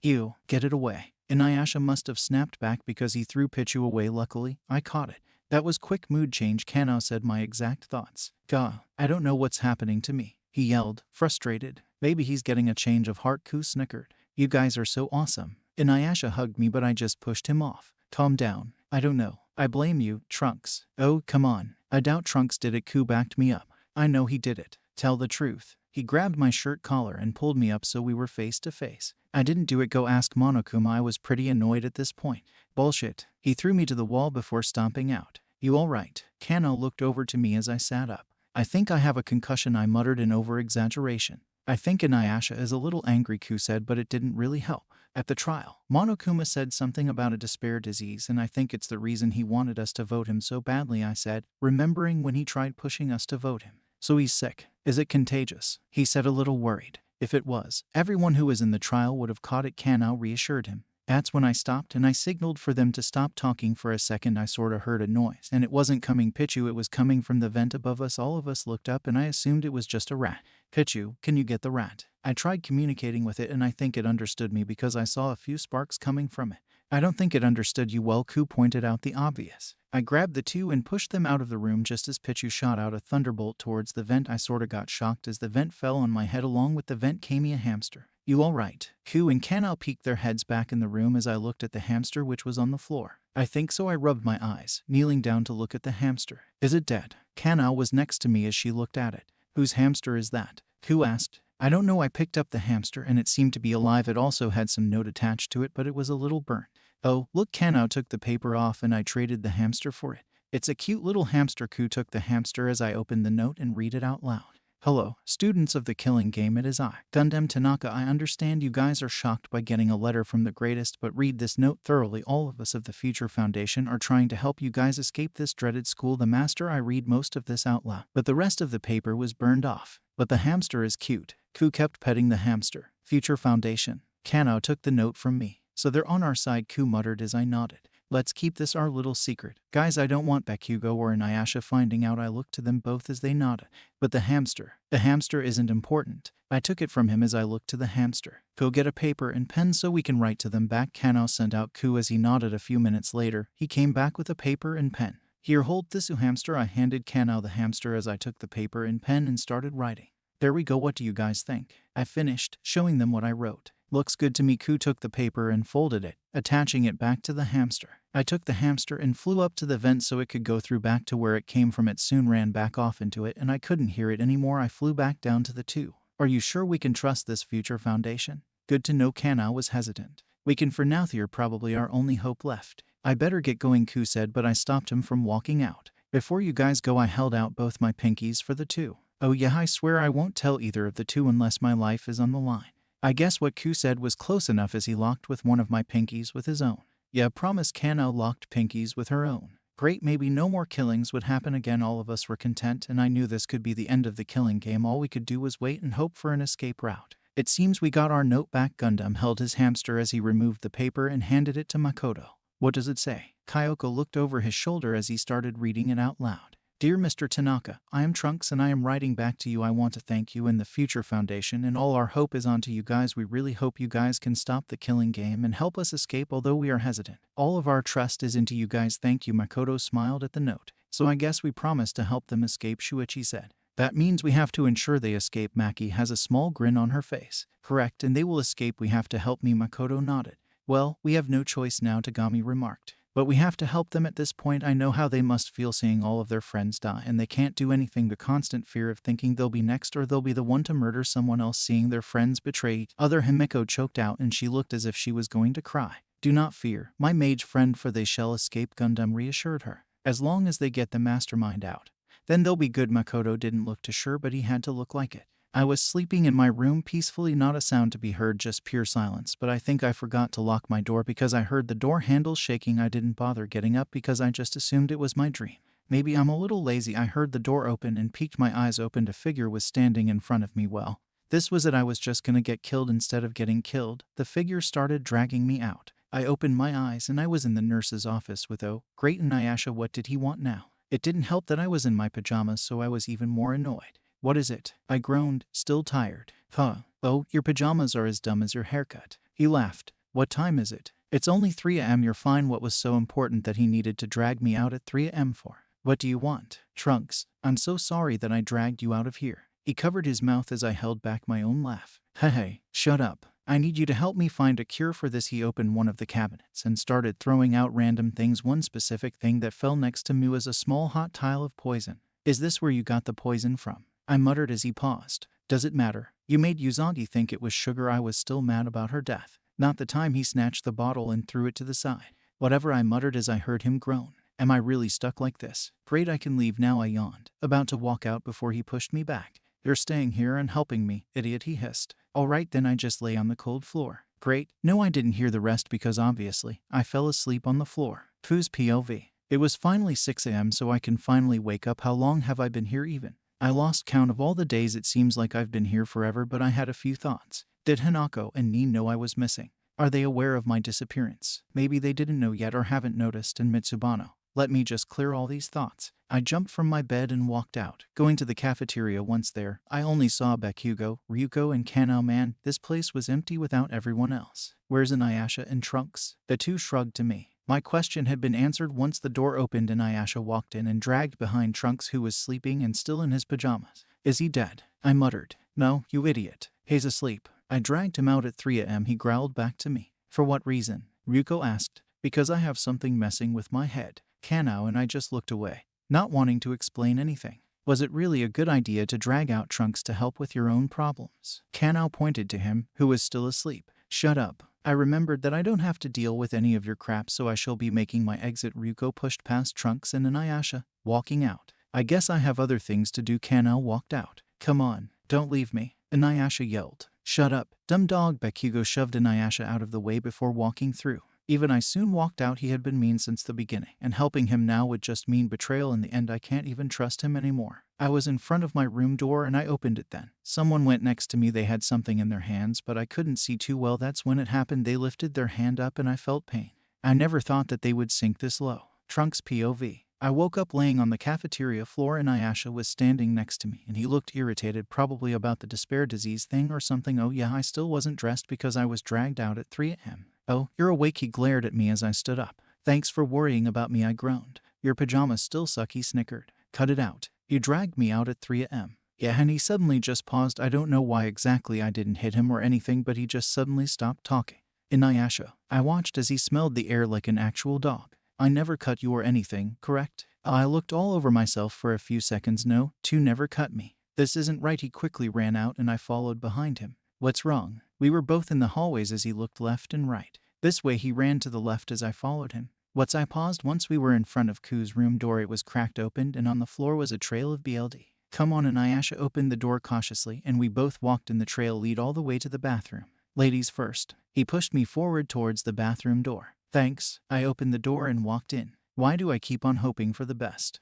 get it away. Inuyasha must have snapped back because he threw Pichu away. Luckily, I caught it. That was quick mood change. Kanao said my exact thoughts. Gah, I don't know what's happening to me. He yelled, frustrated. Maybe he's getting a change of heart. Ku snickered. You guys are so awesome. Inuyasha hugged me, but I just pushed him off. Calm down. I don't know. I blame you, Trunks. Oh, come on. I doubt Trunks did it. Ku backed me up. I know he did it. Tell the truth. He grabbed my shirt collar and pulled me up so we were face to face. I didn't do it. Go ask Monokuma. I was pretty annoyed at this point. Bullshit. He threw me to the wall before stomping out. You alright? Kanao looked over to me as I sat up. I think I have a concussion, I muttered in over-exaggeration. I think Inuyasha is a little angry, Ku said, but it didn't really help. At the trial, Monokuma said something about a despair disease, and I think it's the reason he wanted us to vote him so badly, I said, remembering when he tried pushing us to vote him. So he's sick. Is it contagious? He said, a little worried. If it was, everyone who was in the trial would have caught it, Kanao reassured him. That's when I stopped and I signaled for them to stop talking for a second. I sorta heard a noise, and it wasn't coming Pichu, it was coming from the vent above us. All of us looked up and I assumed it was just a rat. Pichu, can you get the rat? I tried communicating with it and I think it understood me because I saw a few sparks coming from it. I don't think it understood you well, Ku pointed out the obvious. I grabbed the two and pushed them out of the room just as Pichu shot out a thunderbolt towards the vent. I sorta got shocked as the vent fell on my head. Along with the vent came a hamster. You alright? Ku and Kanao peeked their heads back in the room as I looked at the hamster, which was on the floor. I think so. I rubbed my eyes, kneeling down to look at the hamster. Is it dead? Kanao was next to me as she looked at it. Whose hamster is that? Ku asked. I don't know, I picked up the hamster and it seemed to be alive. It also had some note attached to it, but it was a little burnt. Oh, look, Kanao took the paper off and I traded the hamster for it. It's a cute little hamster. Ku took the hamster as I opened the note and read it out loud. Hello, students of the killing game, it is I, Gundam Tanaka. I understand you guys are shocked by getting a letter from the greatest, but read this note thoroughly. All of us of the Future Foundation are trying to help you guys escape this dreaded school. The master, I read most of this out loud, but the rest of the paper was burned off. But the hamster is cute. Ku kept petting the hamster. Future Foundation. Kanao took the note from me. So they're on our side, Ku muttered as I nodded. Let's keep this our little secret. Guys, I don't want Bakugo or Inuyasha finding out. I looked to them both as they nodded. But the hamster isn't important. I took it from him as I looked to the hamster. Go get a paper and pen so we can write to them back. Kanao sent out Ku as he nodded. A few minutes later, he came back with a paper and pen. Here, hold this, hamster. I handed Kanao the hamster as I took the paper and pen and started writing. There we go. What do you guys think? I finished, showing them what I wrote. Looks good to me. Ku took the paper and folded it, attaching it back to the hamster. I took the hamster and flew up to the vent so it could go through back to where it came from. It soon ran back off into it and I couldn't hear it anymore. I flew back down to the two. Are you sure we can trust this Future Foundation? Good to know. Kanao was hesitant. We can for now. They're probably our only hope left. I better get going, Ku said, but I stopped him from walking out. Before you guys go, I held out both my pinkies for the two. Oh yeah, I swear I won't tell either of the two unless my life is on the line. I guess what Ku said was close enough as he locked with one of my pinkies with his own. Yeah, promise. Kanao locked pinkies with her own. Great, maybe no more killings would happen again. All of us were content and I knew this could be the end of the killing game. All we could do was wait and hope for an escape route. It seems we got our note back. Gundam held his hamster as he removed the paper and handed it to Makoto. What does it say? Kyoko looked over his shoulder as he started reading it out loud. Dear Mr. Tanaka, I am Trunks and I am writing back to you. I want to thank you and the Future Foundation, and all our hope is onto you guys. We really hope you guys can stop the killing game and help us escape, although we are hesitant. All of our trust is into you guys. Thank you. Makoto smiled at the note. So I guess we promised to help them escape, Shuichi said. That means we have to ensure they escape. Maki has a small grin on her face. Correct, and they will escape. We have to help me. Makoto nodded. Well, we have no choice now, Tagami remarked. But we have to help them at this point. I know how they must feel seeing all of their friends die and they can't do anything. The constant fear of thinking they'll be next or they'll be the one to murder someone else, seeing their friends betrayed. Other Himiko choked out and she looked as if she was going to cry. Do not fear, my mage friend, for they shall escape, Gundam reassured her. As long as they get the mastermind out, then they'll be good. Makoto didn't look too sure, but he had to look like it. I was sleeping in my room peacefully, not a sound to be heard, just pure silence, but I think I forgot to lock my door because I heard the door handle shaking. I didn't bother getting up because I just assumed it was my dream. Maybe I'm a little lazy. I heard the door open and peeked my eyes open. A figure was standing in front of me. Well, this was it. I was just gonna get killed instead of getting killed. The figure started dragging me out. I opened my eyes and I was in the nurse's office with great Inuyasha. What did he want now? It didn't help that I was in my pajamas, so I was even more annoyed. What is it? I groaned, still tired. Oh, your pajamas are as dumb as your haircut. He laughed. What time is it? It's only 3 a.m. You're fine. What was so important that he needed to drag me out at 3 a.m. for? What do you want? Trunks, I'm so sorry that I dragged you out of here. He covered his mouth as I held back my own laugh. Hey, shut up. I need you to help me find a cure for this. He opened one of the cabinets and started throwing out random things. One specific thing that fell next to me was a small hot tile of poison. Is this where you got the poison from? I muttered as he paused. Does it matter? You made Uzagi think it was sugar. I was still mad about her death. Not the time. He snatched the bottle and threw it to the side. Whatever, I muttered as I heard him groan. Am I really stuck like this? Great, I can leave now. I yawned, about to walk out before he pushed me back. You're staying here and helping me, idiot, he hissed. All right, then. I just lay on the cold floor. Great. No, I didn't hear the rest because obviously I fell asleep on the floor. Whose POV? It was finally 6 a.m. so I can finally wake up. How long have I been here even? I lost count of all the days. It seems like I've been here forever, but I had a few thoughts. Did Hanako and Nin know I was missing? Are they aware of my disappearance? Maybe they didn't know yet or haven't noticed. And Mitsubano. Let me just clear all these thoughts. I jumped from my bed and walked out, going to the cafeteria. Once there, I only saw Bakugo, Ryuko, and Kanao. Man, this place was empty without everyone else. Where's Inuyasha and Trunks? The two shrugged to me. My question had been answered once the door opened and Inuyasha walked in and dragged behind Trunks, who was sleeping and still in his pajamas. Is he dead? I muttered. No, you idiot. He's asleep. I dragged him out at 3 a.m. He growled back to me. For what reason? Ryuko asked. Because I have something messing with my head. Kanao and I just looked away, not wanting to explain anything. Was it really a good idea to drag out Trunks to help with your own problems? Kanao pointed to him, who was still asleep. Shut up. I remembered that I don't have to deal with any of your crap, so I shall be making my exit. Ryuko pushed past Trunks and Inuyasha, walking out. I guess I have other things to do. Kanao walked out. Come on, don't leave me, Inuyasha yelled. Shut up, dumb dog. Bakugo shoved Inuyasha out of the way before walking through. Even I soon walked out. He had been mean since the beginning, and helping him now would just mean betrayal in the end. I can't even trust him anymore. I was in front of my room door and I opened it then. Someone went next to me. They had something in their hands, but I couldn't see too well. That's when it happened. They lifted their hand up and I felt pain. I never thought that they would sink this low. Trunks POV. I woke up laying on the cafeteria floor. Inuyasha was standing next to me and he looked irritated, probably about the despair disease thing or something. Oh yeah, I still wasn't dressed because I was dragged out at 3 a.m. Oh, you're awake, he glared at me as I stood up. Thanks for worrying about me, I groaned. Your pajamas still suck, he snickered. Cut it out. You dragged me out at 3 a.m. Yeah, and he suddenly just paused. I don't know why exactly. I didn't hit him or anything, but he just suddenly stopped talking. Inuyasha. I watched as he smelled the air like an actual dog. I never cut you or anything, correct? I looked all over myself for a few seconds. No, you never cut me. This isn't right. He quickly ran out and I followed behind him. What's wrong? We were both in the hallways as he looked left and right. This way. He ran to the left as I followed him. I paused once we were in front of Ku's room door. It was cracked open and on the floor was a trail of BLD. Come on, Inuyasha opened the door cautiously and we both walked in the trail lead all the way to the bathroom. Ladies first. He pushed me forward towards the bathroom door. Thanks. I opened the door and walked in. Why do I keep on hoping for the best?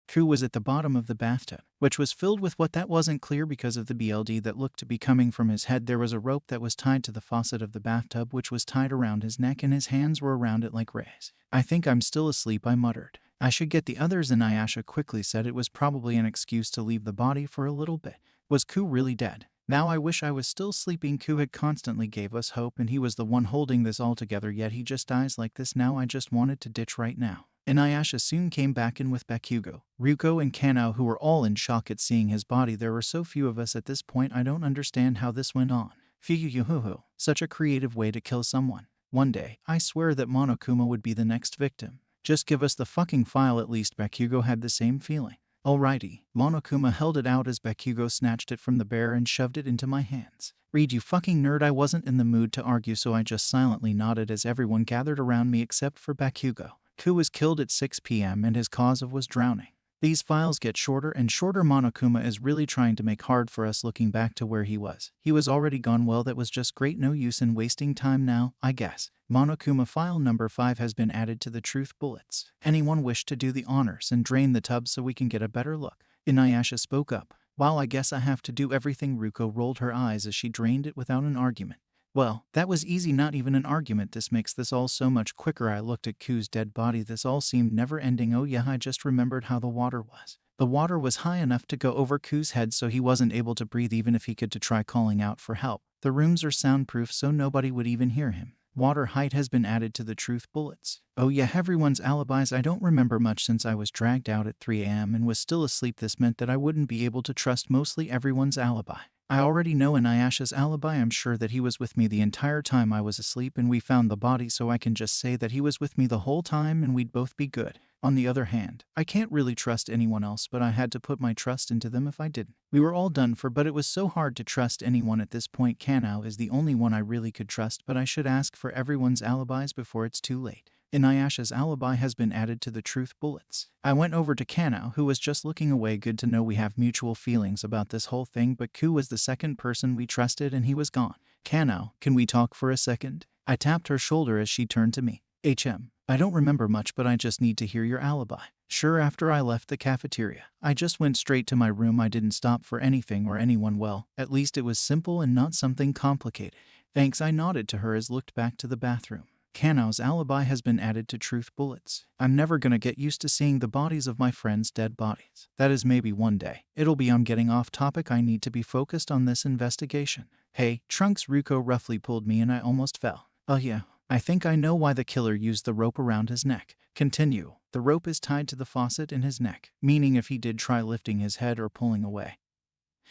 Ku was at the bottom of the bathtub, which was filled with what that wasn't clear because of the BLD that looked to be coming from his head. There was a rope that was tied to the faucet of the bathtub, which was tied around his neck, and his hands were around it like rays. I think I'm still asleep, I muttered. I should get the others. Inuyasha quickly said it was probably an excuse to leave the body for a little bit. Was Ku really dead? Now I wish I was still sleeping. Ku had constantly gave us hope and he was the one holding this all together, yet he just dies like this now. I just wanted to ditch right now. Inuyasha soon came back in with Bakugo, Ryuko and Kanao, who were all in shock at seeing his body. There were so few of us at this point. I don't understand how this went on. Fuyuhuhu, such a creative way to kill someone. One day, I swear that Monokuma would be the next victim. Just give us the fucking file at least. Bakugo had the same feeling. Alrighty. Monokuma held it out as Bakugo snatched it from the bear and shoved it into my hands. Read, you fucking nerd. I wasn't in the mood to argue, so I just silently nodded as everyone gathered around me except for Bakugo. Ku was killed at 6 p.m. and his cause was drowning. These files get shorter and shorter. Monokuma is really trying to make hard for us looking back to where he was. He was already gone. Well, that was just great. No use in wasting time now, I guess. Monokuma file number 5 has been added to the truth bullets. Anyone wish to do the honors and drain the tub so we can get a better look? Inuyasha spoke up. Well, I guess I have to do everything. Ryuko rolled her eyes as she drained it without an argument. Well, that was easy, not even an argument. This makes this all so much quicker. I looked at Ku's dead body. This all seemed never ending. Oh yeah, I just remembered how the water was. The water was high enough to go over Ku's head, so he wasn't able to breathe even if he could to try calling out for help. The rooms are soundproof so nobody would even hear him. Water height has been added to the truth bullets. Oh yeah, everyone's alibis. I don't remember much since I was dragged out at 3 a.m. and was still asleep. This meant that I wouldn't be able to trust mostly everyone's alibi. I already know Inuyasha's alibi. I'm sure that he was with me the entire time I was asleep and we found the body, so I can just say that he was with me the whole time and we'd both be good. On the other hand, I can't really trust anyone else, but I had to put my trust into them if I didn't. We were all done for, but it was so hard to trust anyone at this point. Kanao is the only one I really could trust, but I should ask for everyone's alibis before it's too late. Inuyasha's alibi has been added to the truth bullets. I went over to Kanao, who was just looking away. Good to know we have mutual feelings about this whole thing, but Ku was the second person we trusted and he was gone. Kanao, can we talk for a second? I tapped her shoulder as she turned to me. I don't remember much, but I just need to hear your alibi. Sure. After I left the cafeteria, I just went straight to my room. I didn't stop for anything or anyone. Well, at least it was simple and not something complicated. Thanks. I nodded to her as looked back to the bathroom. Kanao's alibi has been added to truth bullets. I'm never gonna get used to seeing the bodies of my friends' dead bodies. That is maybe one day. It'll be. I'm getting off topic. I need to be focused on this investigation. Hey, Trunks. Ryuko roughly pulled me and I almost fell. Oh yeah, I think I know why the killer used the rope around his neck. Continue. The rope is tied to the faucet in his neck, meaning if he did try lifting his head or pulling away,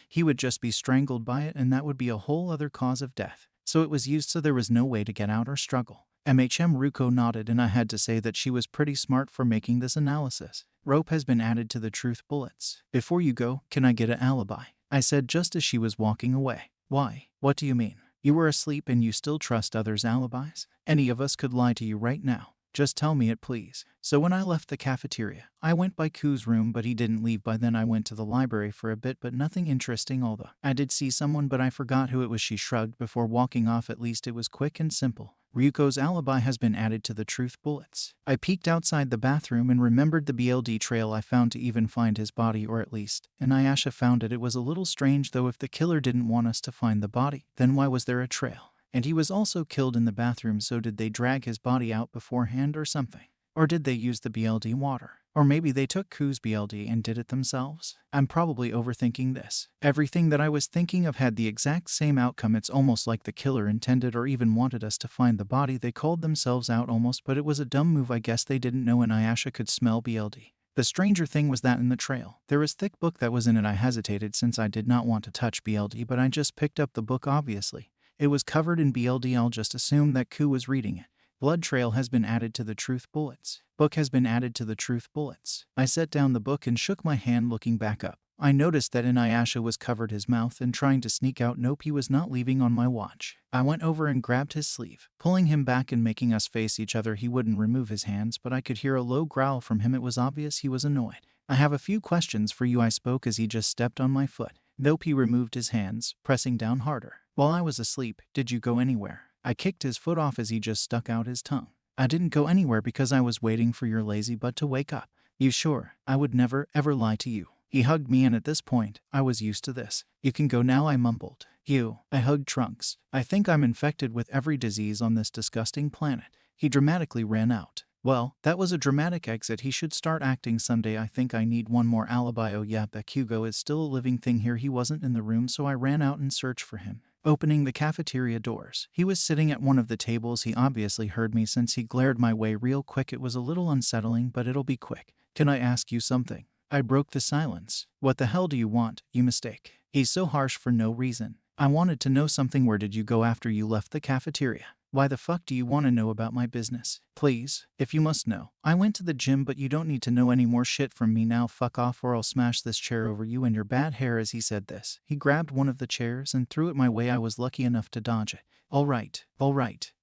he would just be strangled by it, and that would be a whole other cause of death. So it was used so there was no way to get out or struggle. Ruko nodded, and I had to say that she was pretty smart for making this analysis. Rope has been added to the truth bullets. Before you go, can I get an alibi? I said just as she was walking away. Why? What do you mean? You were asleep and you still trust others' alibis? Any of us could lie to you right now. Just tell me it, please. So when I left the cafeteria, I went by Ku's room, but he didn't leave. By then I went to the library for a bit, but nothing interesting, although I did see someone, but I forgot who it was. She shrugged before walking off. At least it was quick and simple. Ryuko's alibi has been added to the truth bullets. I peeked outside the bathroom and remembered the BLD trail I found to even find his body, or at least Inuyasha found it. It was a little strange though. If the killer didn't want us to find the body, then why was there a trail? And he was also killed in the bathroom, so did they drag his body out beforehand or something? Or did they use the BLD water? Or maybe they took Ku's BLD and did it themselves? I'm probably overthinking this. Everything that I was thinking of had the exact same outcome. It's almost like the killer intended or even wanted us to find the body. They called themselves out almost, but it was a dumb move. I guess they didn't know Inuyasha could smell BLD. The stranger thing was that in the trail, there was thick book that was in it. I hesitated since I did not want to touch BLD, but I just picked up the book. Obviously, it was covered in BLD. I'll just assume that Ku was reading it. Blood trail has been added to the truth bullets. Book has been added to the truth bullets. I set down the book and shook my hand, looking back up. I noticed that Inuyasha was covered his mouth and trying to sneak out. Nope, he was not leaving on my watch. I went over and grabbed his sleeve, pulling him back and making us face each other. He wouldn't remove his hands, but I could hear a low growl from him. It was obvious he was annoyed. I have a few questions for you, I spoke as he just stepped on my foot. Nope, he removed his hands, pressing down harder. While I was asleep, did you go anywhere? I kicked his foot off as he just stuck out his tongue. I didn't go anywhere because I was waiting for your lazy butt to wake up. You sure? I would never, ever lie to you. He hugged me, and at this point, I was used to this. You can go now, I mumbled. You. I hugged Trunks. I think I'm infected with every disease on this disgusting planet. He dramatically ran out. Well, that was a dramatic exit. He should start acting someday. I think I need one more alibi. Oh yeah, Bakugo is still a living thing here. He wasn't in the room, so I ran out and searched for him. Opening the cafeteria doors, he was sitting at one of the tables. He obviously heard me since he glared my way real quick. It was a little unsettling, but it'll be quick. Can I ask you something? I broke the silence. What the hell do you want? You mistake. He's so harsh for no reason. I wanted to know something. Where did you go after you left the cafeteria? Why the fuck do you want to know about my business? Please, if you must know. I went to the gym, but you don't need to know any more shit from me now. Fuck off or I'll smash this chair over you and your bad hair. As he said this, he grabbed one of the chairs and threw it my way. I was lucky enough to dodge it. All right.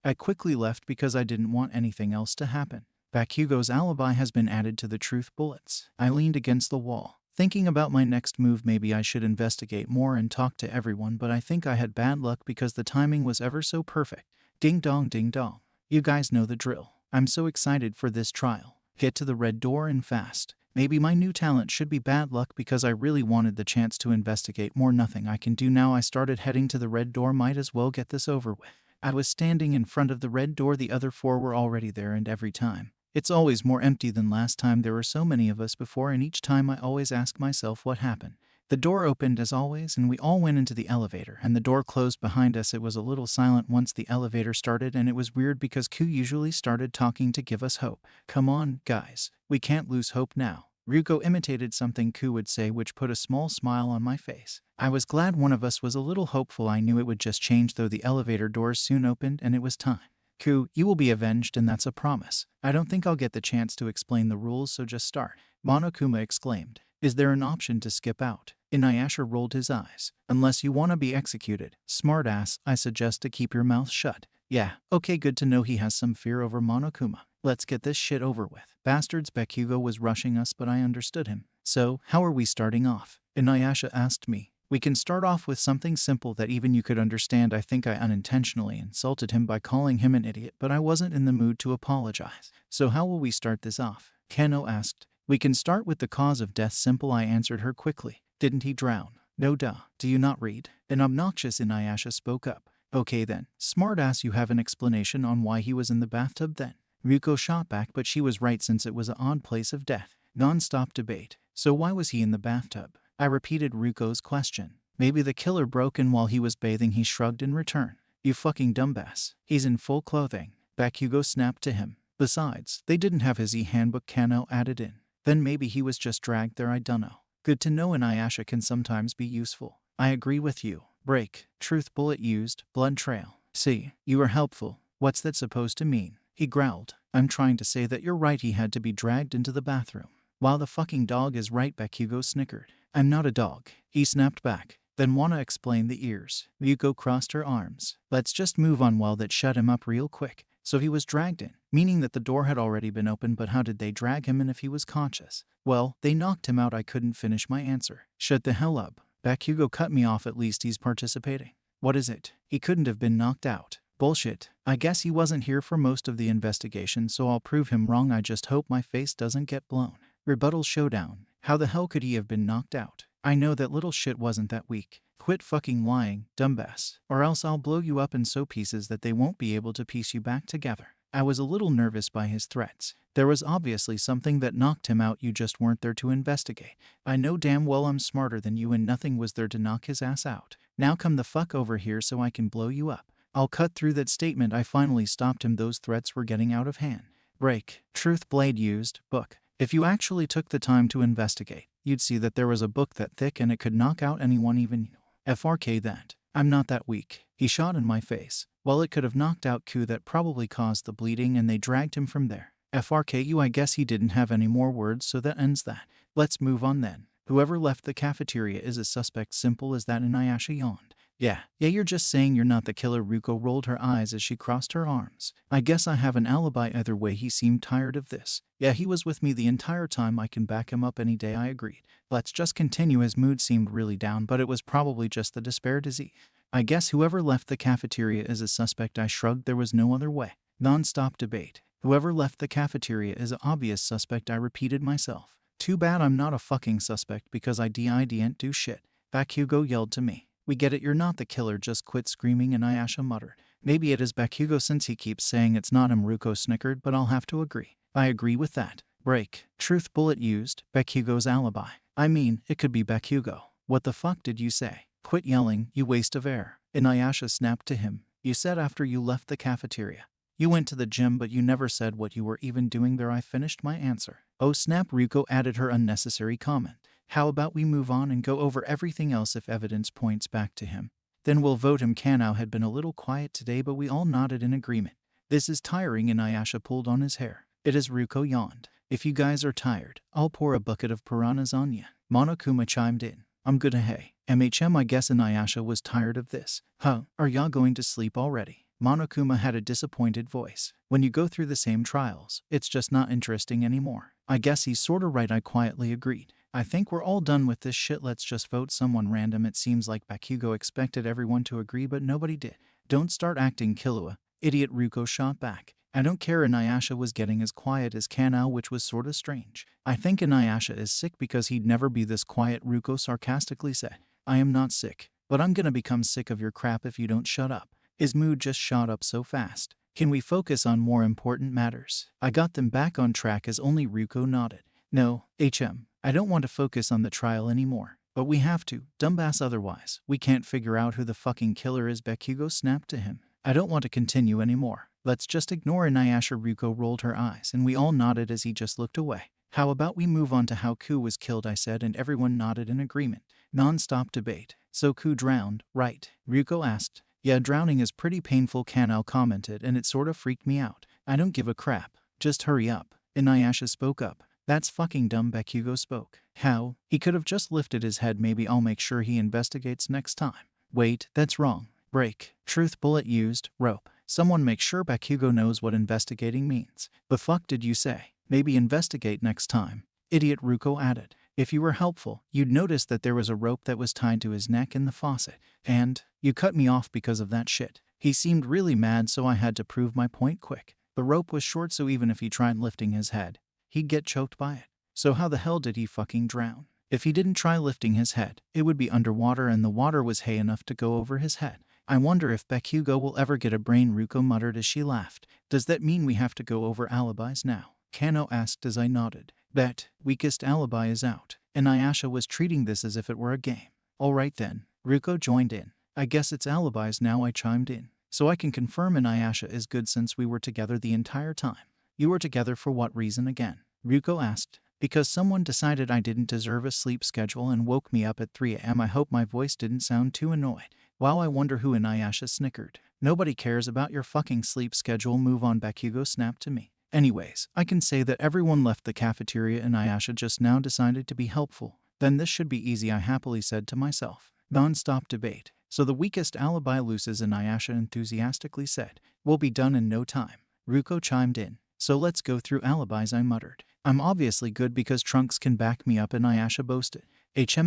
I quickly left because I didn't want anything else to happen. Bakugo's alibi has been added to the truth bullets. I leaned against the wall, thinking about my next move. Maybe I should investigate more and talk to everyone, but I think I had bad luck because the timing was ever so perfect. Ding dong ding dong. You guys know the drill. I'm so excited for this trial. Get to the red door and fast. Maybe my new talent should be bad luck because I really wanted the chance to investigate more. Nothing I can do now. I started heading to the red door. Might as well get this over with. I was standing in front of the red door. The other four were already there, and every time, it's always more empty than last time. There were so many of us before, and each time I always ask myself what happened. The door opened as always, and we all went into the elevator, and the door closed behind us. It was a little silent once the elevator started, and it was weird because Ku usually started talking to give us hope. Come on, guys. We can't lose hope now. Ryuko imitated something Ku would say, which put a small smile on my face. I was glad one of us was a little hopeful. I knew it would just change though. The elevator doors soon opened, and it was time. Ku, you will be avenged, and that's a promise. I don't think I'll get the chance to explain the rules, so just start. Monokuma exclaimed. Is there an option to skip out? Inuyasha rolled his eyes. Unless you want to be executed, smartass, I suggest to keep your mouth shut. Yeah, okay, good to know he has some fear over Monokuma. Let's get this shit over with. Bastards, Bakugo was rushing us, but I understood him. So, how are we starting off? Inuyasha asked me. We can start off with something simple that even you could understand. I think I unintentionally insulted him by calling him an idiot, but I wasn't in the mood to apologize. So how will we start this off? Kano asked. We can start with the cause of death. Simple, I answered her quickly. Didn't he drown? No duh. Do you not read? An obnoxious Inuyasha spoke up. Okay then, smartass, you have an explanation on why he was in the bathtub then? Ryuko shot back, but she was right since it was an odd place of death. Non-stop debate. So why was he in the bathtub? I repeated Ryuko's question. Maybe the killer broke in while he was bathing. He shrugged in return. You fucking dumbass. He's in full clothing. Bakugo snapped to him. Besides, they didn't have his e-handbook, Kano added in. Then maybe he was just dragged there. I dunno. Good to know Inuyasha can sometimes be useful. I agree with you. Break. Truth bullet used. Blood trail. See, you are helpful. What's that supposed to mean? He growled. I'm trying to say that you're right, he had to be dragged into the bathroom. While the fucking dog is right, Bakugo snickered. I'm not a dog. He snapped back. Then wanna explain the ears. Ryuko crossed her arms. Let's just move on. While that shut him up real quick. So he was dragged in, meaning that the door had already been opened, but how did they drag him in if he was conscious? Well, they knocked him out. I couldn't finish my answer. Shut the hell up. Bakugo cut me off. At least he's participating. What is it? He couldn't have been knocked out. Bullshit. I guess he wasn't here for most of the investigation, so I'll prove him wrong. I just hope my face doesn't get blown. Rebuttal showdown. How the hell could he have been knocked out? I know that little shit wasn't that weak. Quit fucking lying, dumbass, or else I'll blow you up in so pieces that they won't be able to piece you back together. I was a little nervous by his threats. There was obviously something that knocked him out. You just weren't there to investigate. I know damn well I'm smarter than you, and nothing was there to knock his ass out. Now come the fuck over here so I can blow you up. I'll cut through that statement. I finally stopped him. Those threats were getting out of hand. Break. Truth blade used. Book. If you actually took the time to investigate, you'd see that there was a book that thick and it could knock out anyone, even you. FRK that. I'm not that weak. He shot in my face. Well, it could have knocked out Ku. That probably caused the bleeding, and they dragged him from there. FRK you. I guess he didn't have any more words, so that ends that. Let's move on then. Whoever left the cafeteria is a suspect. Simple as that. Inuyasha yawned. Yeah, you're just saying you're not the killer. Ryuko rolled her eyes as she crossed her arms. I guess I have an alibi either way. He seemed tired of this. Yeah, he was with me the entire time. I can back him up any day. I agreed. Let's just continue. His mood seemed really down, but it was probably just the despair disease. I guess whoever left the cafeteria is a suspect. I shrugged. There was no other way. Non-stop debate. Whoever left the cafeteria is an obvious suspect. I repeated myself. Too bad I'm not a fucking suspect because I didn't do shit. Bakugo yelled to me. We get it, you're not the killer, just quit screaming. Inuyasha muttered. Maybe it is Bakugo since he keeps saying it's not him. Ryuko snickered, but I'll have to agree. I agree with that. Break. Truth bullet used. Bakugo's alibi. I mean, it could be Bakugo. What the fuck did you say? Quit yelling, you waste of air. Inuyasha snapped to him. You said after you left the cafeteria. You went to the gym, but you never said what you were even doing there. I finished my answer. Oh snap, Ryuko added her unnecessary comment. How about we move on and go over everything else if evidence points back to him? Then we'll vote him. Kanao had been a little quiet today, but we all nodded in agreement. This is tiring. Inuyasha pulled on his hair. It is. Ryuko yawned. If you guys are tired, I'll pour a bucket of piranhas on ya. Monokuma chimed in. I'm good. Hey. I guess Inuyasha was tired of this. Huh, are y'all going to sleep already? Monokuma had a disappointed voice. When you go through the same trials, it's just not interesting anymore. I guess he's sorta right. I quietly agreed. I think we're all done with this shit. Let's just vote someone random. It seems like Bakugo expected everyone to agree, but nobody did. Don't start acting, Killua. Idiot, Ryuko shot back. I don't care. Inuyasha was getting as quiet as Kanao, which was sorta strange. I think Inuyasha is sick because he'd never be this quiet, Ryuko sarcastically said. I am not sick, but I'm gonna become sick of your crap if you don't shut up. His mood just shot up so fast. Can we focus on more important matters? I got them back on track as only Ryuko nodded. No, I don't want to focus on the trial anymore. But we have to, dumbass, otherwise we can't figure out who the fucking killer is. Bakugo snapped to him. I don't want to continue anymore. Let's just ignore Inuyasha. Ryuko rolled her eyes and we all nodded as he just looked away. How about we move on to how Ku was killed, I said, and everyone nodded in agreement. Non-stop debate. So Ku drowned, right? Ryuko asked. Yeah, drowning is pretty painful, Kanao commented, and it sort of freaked me out. I don't give a crap. Just hurry up. Inuyasha spoke up. That's fucking dumb, Bakugo spoke. How? He could have just lifted his head. Maybe I'll make sure he investigates next time. Wait, that's wrong. Break. Truth bullet used. Rope. Someone make sure Bakugo knows what investigating means. The fuck did you say? Maybe investigate next time. Idiot, Ryuko added. If you were helpful, you'd notice that there was a rope that was tied to his neck in the faucet. And you cut me off because of that shit. He seemed really mad, so I had to prove my point quick. The rope was short, so even if he tried lifting his head, he'd get choked by it. So how the hell did he fucking drown? If he didn't try lifting his head, it would be underwater and the water was high enough to go over his head. I wonder if Bakugo will ever get a brain, Ryuko muttered as she laughed. Does that mean we have to go over alibis now? Kanao asked as I nodded. Bet. Weakest alibi is out. Inuyasha was treating this as if it were a game. Alright then. Ryuko joined in. I guess it's alibis now, I chimed in. So I can confirm Inuyasha is good since we were together the entire time. You were together for what reason again? Ryuko asked. Because someone decided I didn't deserve a sleep schedule and woke me up at 3 a.m. I hope my voice didn't sound too annoyed. Wow, I wonder who. Inuyasha snickered. Nobody cares about your fucking sleep schedule. Move on, Bakugo snapped to me. Anyways, I can say that everyone left the cafeteria and Ayasha just now decided to be helpful. Then this should be easy, I happily said to myself. Non-stop debate. So the weakest alibi loses, and Ayasha enthusiastically said, "We'll be done in no time." Ruko chimed in. "So let's go through alibis," I muttered. "I'm obviously good because Trunks can back me up," and Ayasha boasted. It's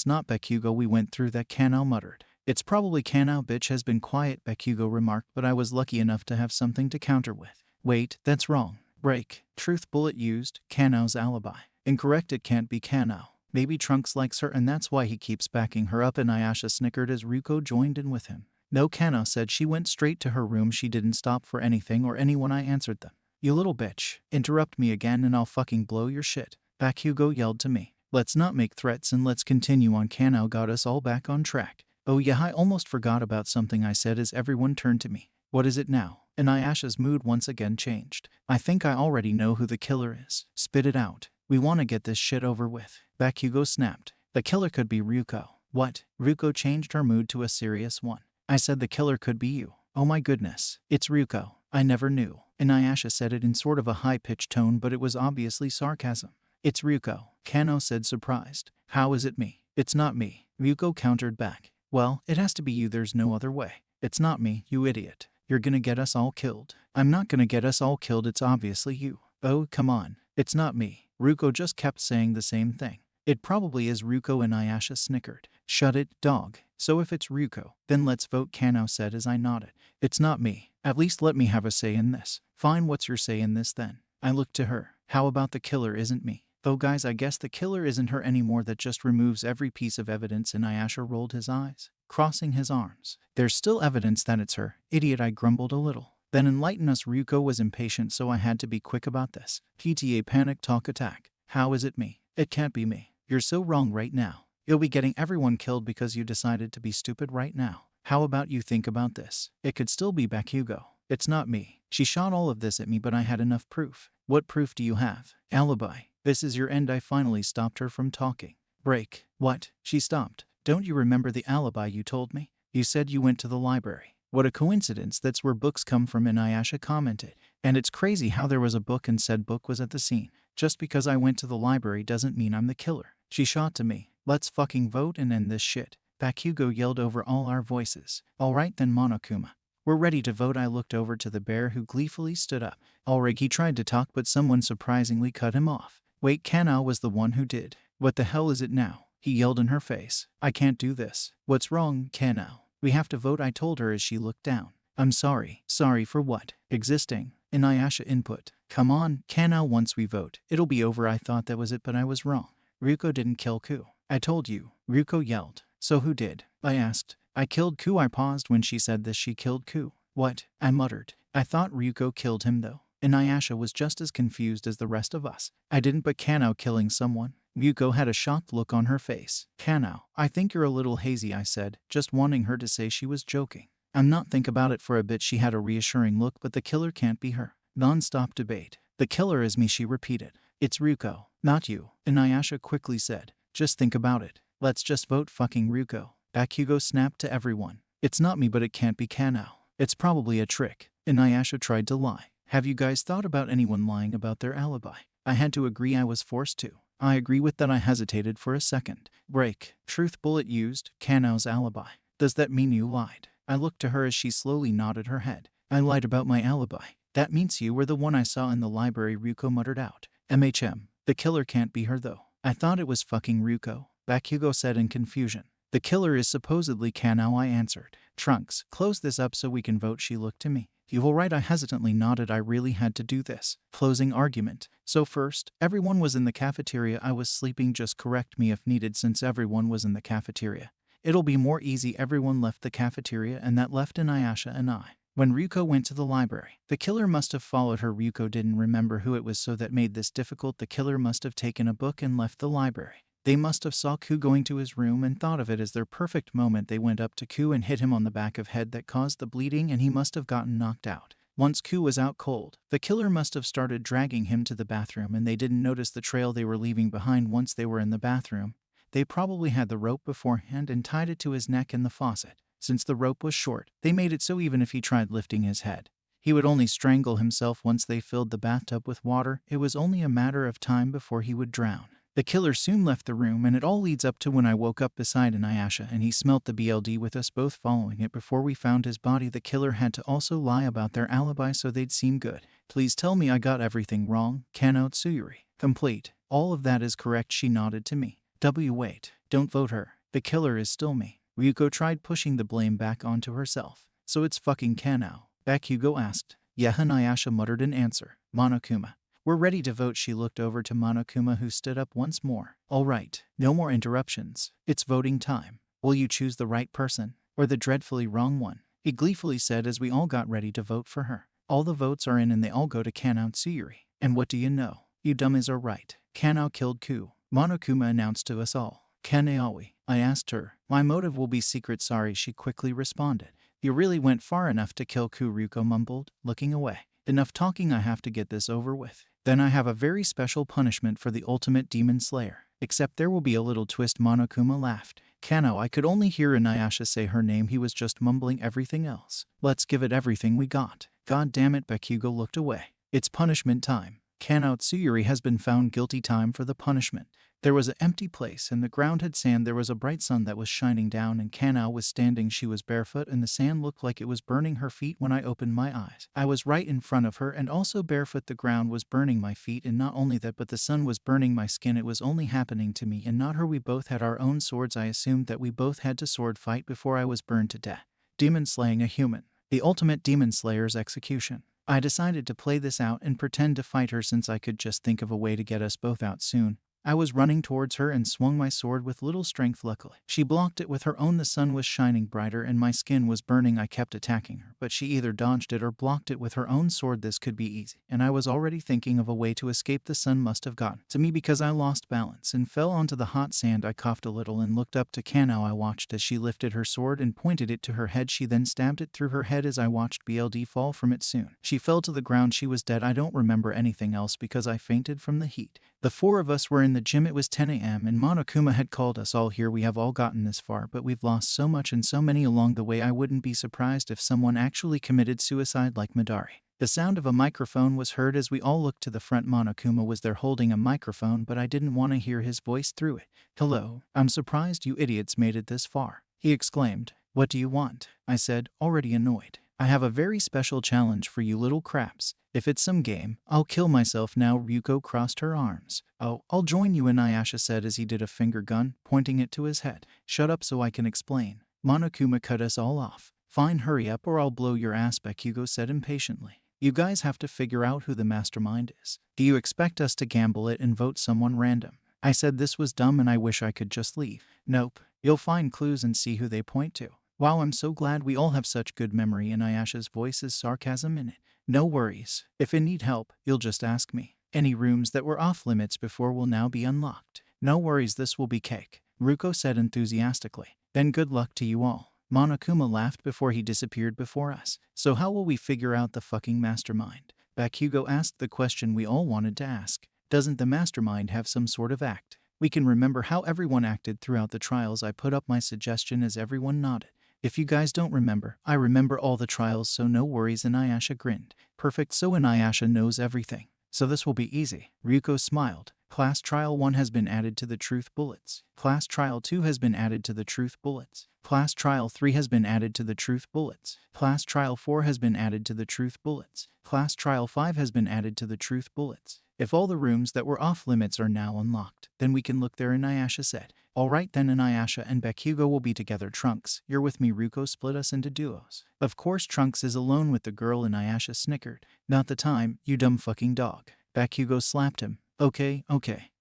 not, Bakugo, we went through that," Kanao muttered. "It's probably Kanao, bitch has been quiet," Bakugo remarked, but I was lucky enough to have something to counter with. "Wait, that's wrong. Break. Truth bullet used, Kanao's alibi. Incorrect, it can't be Kanao. Maybe Trunks likes her and that's why he keeps backing her up," and Ayasha snickered as Ruko joined in with him. "No," Kanao said. "She went straight to her room. She didn't stop for anything or anyone," I answered them. "You little bitch. Interrupt me again and I'll fucking blow your shit," Bakugo yelled to me. "Let's not make threats and let's continue on." Kanao got us all back on track. "Oh yeah, I almost forgot about something," I said as everyone turned to me. "What is it now?" And Ayasha's mood once again changed. "I think I already know who the killer is." "Spit it out. We want to get this shit over with," Bakugo snapped. "The killer could be Ryuko." "What?" Ruko changed her mood to a serious one. "I said the killer could be you." "Oh my goodness. It's Ryuko. I never knew." And Ayasha said it in sort of a high-pitched tone, but it was obviously sarcasm. "It's Ryuko," Kanao said, surprised. "How is it me?" "It's not me," Ryuko countered back. "Well, it has to be you, there's no other way." "It's not me, you idiot. You're gonna get us all killed." "I'm not gonna get us all killed, it's obviously you." "Oh, come on. It's not me." Ruko just kept saying the same thing. "It probably is Ryuko," and Ayasha snickered. "Shut it, dog." "So if it's Ryuko, then let's vote," Kanao said as I nodded. "It's not me. At least let me have a say in this." "Fine, what's your say in this then?" I looked to her. "How about the killer isn't me?" "Though guys, I guess the killer isn't her anymore. That just removes every piece of evidence," and Ayasha rolled his eyes, crossing his arms. "There's still evidence that it's her." "Idiot," I grumbled a little. "Then enlighten us." Ryuko was impatient, so I had to be quick about this. PTA panic talk attack. "How is it me?" "It can't be me. You're so wrong right now. You'll be getting everyone killed because you decided to be stupid right now. How about you think about this? It could still be Bakugo." "It's not me. She shot all of this at me, but I had enough proof." "What proof do you have?" "Alibi. This is your end." I finally stopped her from talking. "Break." "What?" She stopped. "Don't you remember the alibi you told me? You said you went to the library." "What a coincidence, that's where books come from," and Ayasha commented. "And it's crazy how there was a book and said book was at the scene. Just because I went to the library doesn't mean I'm the killer." She shot to me. "Let's fucking vote and end this shit," Bakugo yelled over all our voices. "Alright then, Monokuma. We're ready to vote." I looked over to the bear, who gleefully stood up. Ulrich, he tried to talk, but someone surprisingly cut him off. "Wait, Kanao was the one who did." "What the hell is it now?" he yelled in her face. "I can't do this." "What's wrong, Kanao?" "We have to vote," I told her as she looked down. "I'm sorry." "Sorry for what?" "Existing." And Ayasha input. "Come on, Kanao, once we vote, it'll be over." I thought that was it, but I was wrong. "Ryuko didn't kill Ku." "I told you." Ryuko yelled. "So who did?" I asked. "I killed Ku." I paused when she said this. "She killed Ku." "What?" I muttered. "I thought Ryuko killed him though." And Ayasha was just as confused as the rest of us. "I didn't, but Kanao killing someone?" Ryuko had a shocked look on her face. "Kanao, I think you're a little hazy," I said, just wanting her to say she was joking. "I'm not. Think about it for a bit." She had a reassuring look. "But the killer can't be her." Non-stop debate. "The killer is me," she repeated. "It's Ryuko, not you." And Ayasha quickly said, "Just think about it. Let's just vote fucking Ryuko." Bakugo snapped to everyone. "It's not me, but it can't be Kanao. It's probably a trick." And Ayasha tried to lie. "Have you guys thought about anyone lying about their alibi?" I had to agree. I was forced to. "I agree with that." I hesitated for a second. "Break. Truth bullet used, Kanao's alibi." "Does that mean you lied?" I looked to her as she slowly nodded her head. "I lied about my alibi." "That means you were the one I saw in the library," Ryuko muttered out. The killer can't be her though." "I thought it was fucking Ryuko," Bakugo said in confusion. "The killer is supposedly Kanao," I answered. "Trunks, close this up so we can vote." She looked to me. "You all right?" I hesitantly nodded. I really had to do this. Closing argument. "So first, everyone was in the cafeteria. I was sleeping. Just correct me if needed." "Since everyone was in the cafeteria, it'll be more easy. Everyone left the cafeteria, and that left in Ayasha and I. When Ryuko went to the library, the killer must have followed her. Ryuko didn't remember who it was, so that made this difficult. The killer must have taken a book and left the library. They must have saw Ku going to his room and thought of it as their perfect moment. They went up to Ku and hit him on the back of head. That caused the bleeding, and he must have gotten knocked out. Once Ku was out cold, the killer must have started dragging him to the bathroom, and they didn't notice the trail they were leaving behind. Once they were in the bathroom, they probably had the rope beforehand and tied it to his neck in the faucet. Since the rope was short, they made it so even if he tried lifting his head, he would only strangle himself. Once they filled the bathtub with water, it was only a matter of time before he would drown. The killer soon left the room, and it all leads up to when I woke up beside Inuyasha and he smelt the BLD with us both following it. Before we found his body, the killer had to also lie about their alibi so they'd seem good. Please tell me I got everything wrong, Kano Tsuyuri. Complete. All of that is correct, she nodded to me. Wait, don't vote her. The killer is still me. Ryuko tried pushing the blame back onto herself. So it's fucking Kano? Bakugo asked. Yeah, Inuyasha muttered in answer. Monokuma. We're ready to vote. She looked over to Monokuma, who stood up once more. All right, no more interruptions. It's voting time. Will you choose the right person, or the dreadfully wrong one? He gleefully said as we all got ready to vote for her. All the votes are in and they all go to Kano Tsuyuri. And what do you know? You dummies are right. Kano killed Ku. Monokuma announced to us all. Kaneawi. I asked her. My motive will be secret, sorry, she quickly responded. You really went far enough to kill Ku, Ryuko mumbled, looking away. Enough talking, I have to get this over with. Then I have a very special punishment for the ultimate demon slayer. Except there will be a little twist, Monokuma laughed. Kano, I could only hear Inuyasha say her name, he was just mumbling everything else. Let's give it everything we got. God damn it, Bakugo looked away. It's punishment time. Kano Tsuyuri has been found guilty. Time for the punishment. There was an empty place and the ground had sand. There was a bright sun that was shining down and Kano was standing. She was barefoot and the sand looked like it was burning her feet. When I opened my eyes, I was right in front of her and also barefoot. The ground was burning my feet, and not only that, but the sun was burning my skin. It was only happening to me and not her. We both had our own swords. I assumed that we both had to sword fight before I was burned to death. Demon slaying a human. The ultimate demon slayer's execution. I decided to play this out and pretend to fight her since I could just think of a way to get us both out soon. I was running towards her and swung my sword with little strength. Luckily, she blocked it with her own. The sun was shining brighter and my skin was burning. I kept attacking her, but she either dodged it or blocked it with her own sword. This could be easy, and I was already thinking of a way to escape. The sun must have gotten to me because I lost balance and fell onto the hot sand. I coughed a little and looked up to Kano. I watched as she lifted her sword and pointed it to her head. She then stabbed it through her head as I watched BLD fall from it. Soon, she fell to the ground. She was dead. I don't remember anything else because I fainted from the heat. The four of us were in the gym. It was 10 a.m. and Monokuma had called us all here. We have all gotten this far, but we've lost so much and so many along the way. I wouldn't be surprised if someone actually committed suicide like Midoriya. The sound of a microphone was heard as we all looked to the front. Monokuma was there holding a microphone, but I didn't want to hear his voice through it. Hello, I'm surprised you idiots made it this far, he exclaimed. What do you want? I said, already annoyed. I have a very special challenge for you little craps. If it's some game, I'll kill myself now. Ryuko crossed her arms. Oh, I'll join you, Inuyasha said as he did a finger gun, pointing it to his head. Shut up so I can explain. Monokuma cut us all off. Fine, hurry up or I'll blow your ass, Bakugo said impatiently. You guys have to figure out who the mastermind is. Do you expect us to gamble it and vote someone random? I said this was dumb and I wish I could just leave. Nope. You'll find clues and see who they point to. Wow, I'm so glad we all have such good memory. Inuyasha's voice is sarcasm in it. No worries. If you need help, you'll just ask me. Any rooms that were off limits before will now be unlocked. No worries, this will be cake, Ryuko said enthusiastically. Then good luck to you all. Monokuma laughed before he disappeared before us. So how will we figure out the fucking mastermind? Bakugo asked the question we all wanted to ask. Doesn't the mastermind have some sort of act? We can remember how everyone acted throughout the trials. I put up my suggestion as everyone nodded. If you guys don't remember, I remember all the trials, so no worries. Inuyasha grinned. Perfect, so Inuyasha knows everything. So this will be easy. Ryuko smiled. Class Trial 1 has been added to the Truth Bullets. Class Trial 2 has been added to the Truth Bullets. Class Trial 3 has been added to the Truth Bullets. Class Trial 4 has been added to the Truth Bullets. Class Trial 5 has been added to the Truth Bullets. If all the rooms that were off limits are now unlocked, then we can look there, Inuyasha said. Alright then, Inuyasha and Bakugo will be together. Trunks, you're with me. Ryuko split us into duos. Of course Trunks is alone with the girl, Inuyasha snickered. Not the time, you dumb fucking dog. Bakugo slapped him. Okay,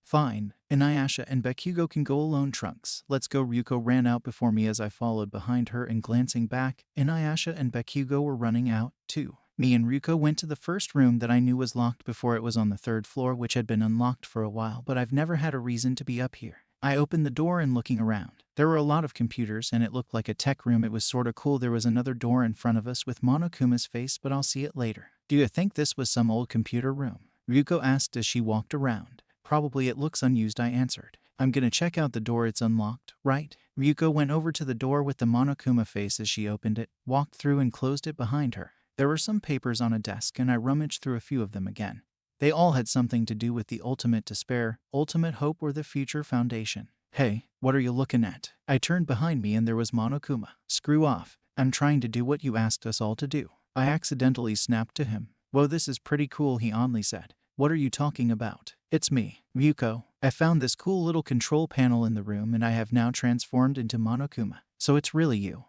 fine. Inuyasha and Bakugo can go alone. Trunks, let's go. Ryuko ran out before me as I followed behind her, and glancing back, Inuyasha and Bakugo were running out, too. Me and Ryuko went to the first room that I knew was locked before. It was on the 3rd floor, which had been unlocked for a while, but I've never had a reason to be up here. I opened the door and looking around. There were a lot of computers and it looked like a tech room. It was sorta cool. There was another door in front of us with Monokuma's face, but I'll see it later. Do you think this was some old computer room? Ryuko asked as she walked around. Probably, it looks unused, I answered. I'm gonna check out the door, it's unlocked, right? Ryuko went over to the door with the Monokuma face as she opened it, walked through and closed it behind her. There were some papers on a desk and I rummaged through a few of them again. They all had something to do with the ultimate despair, ultimate hope, or the future foundation. Hey, what are you looking at? I turned behind me and there was Monokuma. Screw off. I'm trying to do what you asked us all to do. I accidentally snapped to him. Whoa, this is pretty cool, he only said. What are you talking about? It's me, Ryuko. I found this cool little control panel in the room and I have now transformed into Monokuma. So it's really you.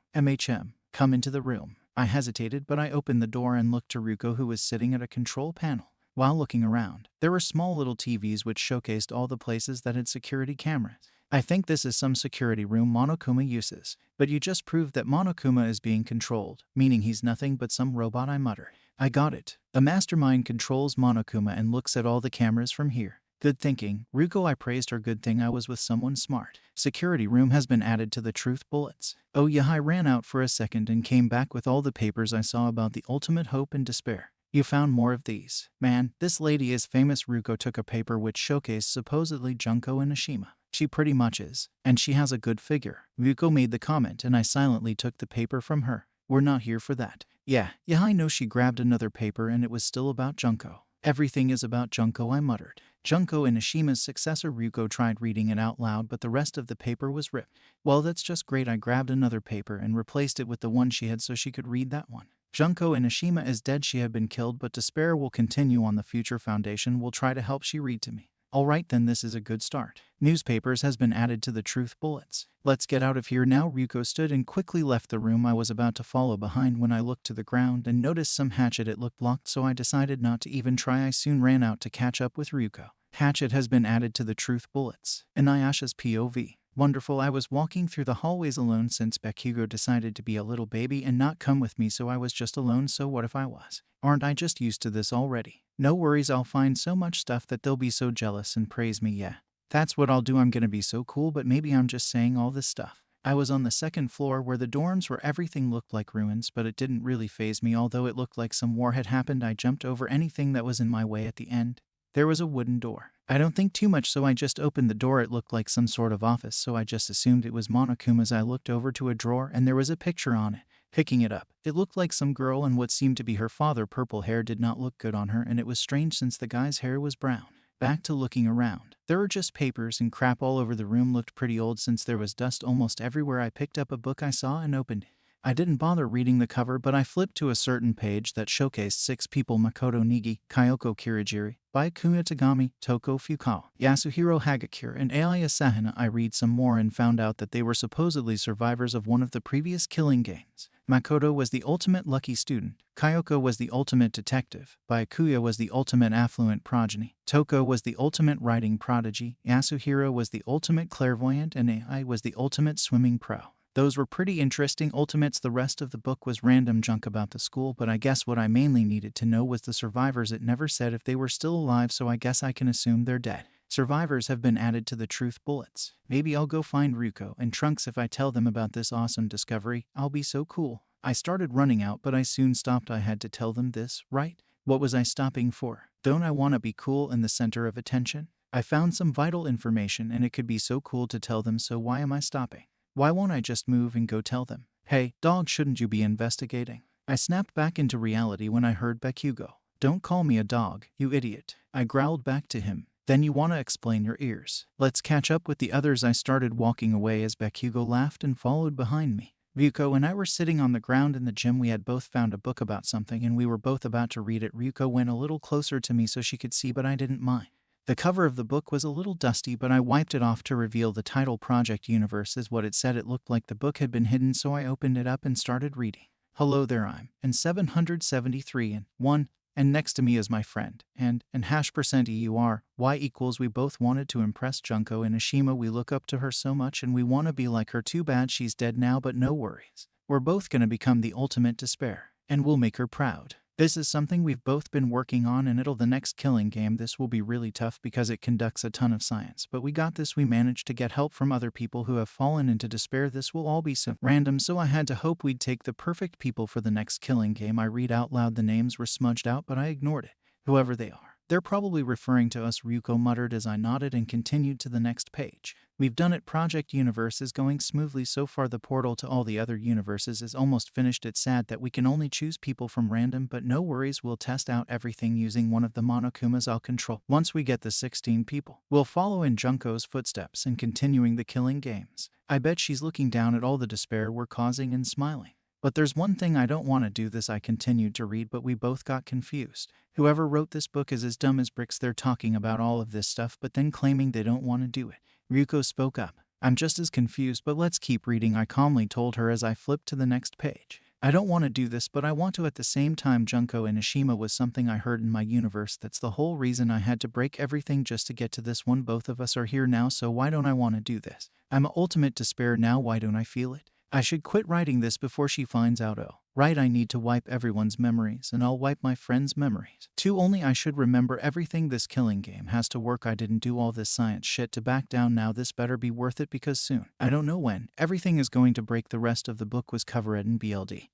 Come into the room. I hesitated, but I opened the door and looked to Ryuko, who was sitting at a control panel. While looking around, there were small little TVs which showcased all the places that had security cameras. I think this is some security room Monokuma uses. But you just proved that Monokuma is being controlled, meaning he's nothing but some robot, I muttered. I got it. A mastermind controls Monokuma and looks at all the cameras from here. Good thinking, Ryuko, I praised her. Good thing I was with someone smart. Security room has been added to the truth bullets. Oh yeah, I ran out for a second and came back with all the papers I saw about the ultimate hope and despair. You found more of these? Man, this lady is famous. Ryuko took a paper which showcased supposedly Junko and Ashima. She pretty much is, and she has a good figure. Ryuko made the comment and I silently took the paper from her. We're not here for that. Yeah, I know. She grabbed another paper and it was still about Junko. Everything is about Junko, I muttered. Junko and Ashima's successor. Ryuko tried reading it out loud, but the rest of the paper was ripped. Well, that's just great. I grabbed another paper and replaced it with the one she had so she could read that one. Junko and Ashima is dead. She had been killed, but despair will continue on. The future foundation will try to help. She read to me. Alright then, this is a good start. Newspapers has been added to the truth bullets. Let's get out of here now. Ryuko stood and quickly left the room. I was about to follow behind when I looked to the ground and noticed some hatchet. It looked locked, so I decided not to even try. I soon ran out to catch up with Ryuko. Hatchet has been added to the truth bullets. Inuyasha's POV. Wonderful. I was walking through the hallways alone since Bakugo decided to be a little baby and not come with me, so I was just alone. So what if I was? Aren't I just used to this already? No worries, I'll find so much stuff that they'll be so jealous and praise me. Yeah, that's what I'll do. I'm gonna be so cool, but maybe I'm just saying all this stuff. I was on the second floor where the dorms were. Everything looked like ruins, but it didn't really faze me. Although it looked like some war had happened, I jumped over anything that was in my way. At the end, there was a wooden door. I don't think too much, so I just opened the door. It looked like some sort of office, so I just assumed it was Monokuma's. I looked over to a drawer and there was a picture on it. Picking it up, it looked like some girl and what seemed to be her father. Purple hair did not look good on her, and it was strange since the guy's hair was brown. Back to looking around. There were just papers and crap all over. The room looked pretty old since there was dust almost everywhere. I picked up a book I saw and opened it. I didn't bother reading the cover, but I flipped to a certain page that showcased 6 people: Makoto Nigi, Kyoko Kirigiri, Byakuya Tagami, Toko Fukawa, Yasuhiro Hagakure, and Ai Asahina. I read some more and found out that they were supposedly survivors of one of the previous killing games. Makoto was the ultimate lucky student, Kyoko was the ultimate detective, Byakuya was the ultimate affluent progeny, Toko was the ultimate writing prodigy, Yasuhiro was the ultimate clairvoyant, and Ai was the ultimate swimming pro. Those were pretty interesting ultimates. The rest of the book was random junk about the school, but I guess what I mainly needed to know was the survivors. It never said if they were still alive, so I guess I can assume they're dead. Survivors have been added to the truth bullets. Maybe I'll go find Ryuko and Trunks. If I tell them about this awesome discovery, I'll be so cool. I started running out, but I soon stopped. I had to tell them this, right? What was I stopping for? Don't I want to be cool and the center of attention? I found some vital information and it could be so cool to tell them, so why am I stopping? Why won't I just move and go tell them? Hey, dog, shouldn't you be investigating? I snapped back into reality when I heard Bakugo. Don't call me a dog, you idiot. I growled back to him. Then you want to explain your ears. Let's catch up with the others. I started walking away as Bakugo laughed and followed behind me. Ryuko and I were sitting on the ground in the gym. We had both found a book about something and we were both about to read it. Ryuko went a little closer to me so she could see, but I didn't mind. The cover of the book was a little dusty, but I wiped it off to reveal the title. Project Universe is what it said. It looked like the book had been hidden, so I opened it up and started reading. Hello there, I'm and 773 and 1, and next to me is my friend, and %EUR, Y equals we both wanted to impress Junko and Ashima. We look up to her so much and we want to be like her. Too bad she's dead now, but no worries. We're both gonna become the ultimate despair, and we'll make her proud. This is something we've both been working on, and it'll the next killing game. This will be really tough because it conducts a ton of science, but we got this. We managed to get help from other people who have fallen into despair. This will all be so random, so I had to hope we'd take the perfect people for the next killing game. I read out loud. The names were smudged out, but I ignored it. Whoever they are, They're probably referring to us, Ryuko muttered as I nodded and continued to the next page. We've done it. Project Universe is going smoothly so far. The portal to all the other universes is almost finished. It's sad that we can only choose people from random, but no worries, we'll test out everything using one of the Monokumas I'll control. Once we get the 16 people, we'll follow in Junko's footsteps and continuing the killing games. I bet she's looking down at all the despair we're causing and smiling. But there's one thing I don't want to do this. I continued to read, but we both got confused. Whoever wrote this book is as dumb as bricks. They're talking about all of this stuff, but then claiming they don't want to do it. Ryuko spoke up. I'm just as confused, but let's keep reading, I calmly told her as I flipped to the next page. I don't want to do this, but I want to at the same time. Junko and Ishima was something I heard in my universe. That's the whole reason I had to break everything just to get to this one. Both of us are here now, so why don't I want to do this? I'm ultimate despair now. Why don't I feel it? I should quit writing this before she finds out. Oh, right, I need to wipe everyone's memories, and I'll wipe my friends' memories too. Only I should remember everything. This killing game has to work. I didn't do all this science shit to back down now. This better be worth it, because soon, I don't know when, everything is going to break. The rest of the book was covered in BLD.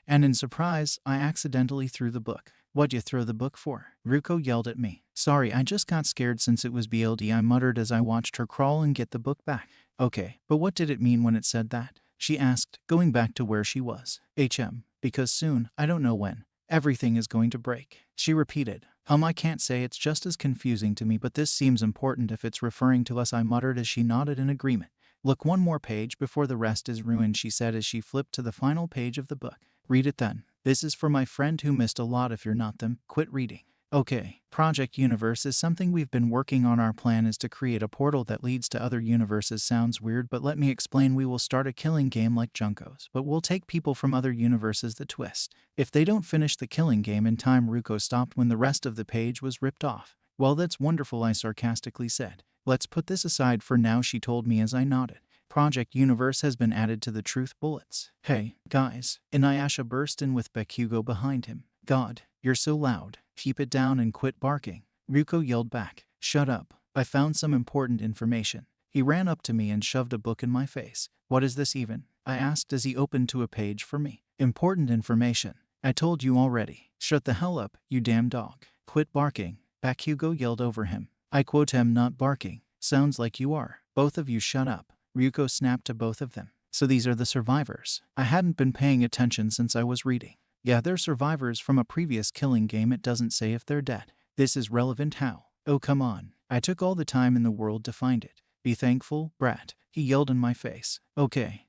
And in surprise, I accidentally threw the book. What'd you throw the book for? Ryuko yelled at me. Sorry, I just got scared since it was BLD, I muttered as I watched her crawl and get the book back. Okay, but what did it mean when it said that? She asked, going back to where she was. Because soon, I don't know when, everything is going to break. She repeated. I can't say. It's just as confusing to me, but this seems important if it's referring to us, I muttered as she nodded in agreement. Look, one more page before the rest is ruined, she said as she flipped to the final page of the book. Read it then. This is for my friend who missed a lot. If you're not them, quit reading. Okay, Project Universe is something we've been working on. Our plan is to create a portal that leads to other universes. Sounds weird, but let me explain. We will start a killing game like Junko's, but we'll take people from other universes. The twist: if they don't finish the killing game in time. Ryuko stopped when the rest of the page was ripped off. Well, that's wonderful, I sarcastically said. Let's put this aside for now, she told me as I nodded. Project Universe has been added to the truth bullets. Hey, guys. Inuyasha burst in with Bakugo behind him. God, you're so loud. Keep it down and quit barking. Ryuko yelled back. Shut up. I found some important information. He ran up to me and shoved a book in my face. What is this even? I asked as he opened to a page for me. Important information. I told you already. Shut the hell up, you damn dog. Quit barking. Bakugo yelled over him. I quote, am not barking. Sounds like you are. Both of you shut up. Ryuko snapped to both of them. So these are the survivors. I hadn't been paying attention since I was reading. Yeah, they're survivors from a previous killing game. It doesn't say if they're dead. This is relevant how? Oh, come on. I took all the time in the world to find it. Be thankful, brat. He yelled in my face. Okay,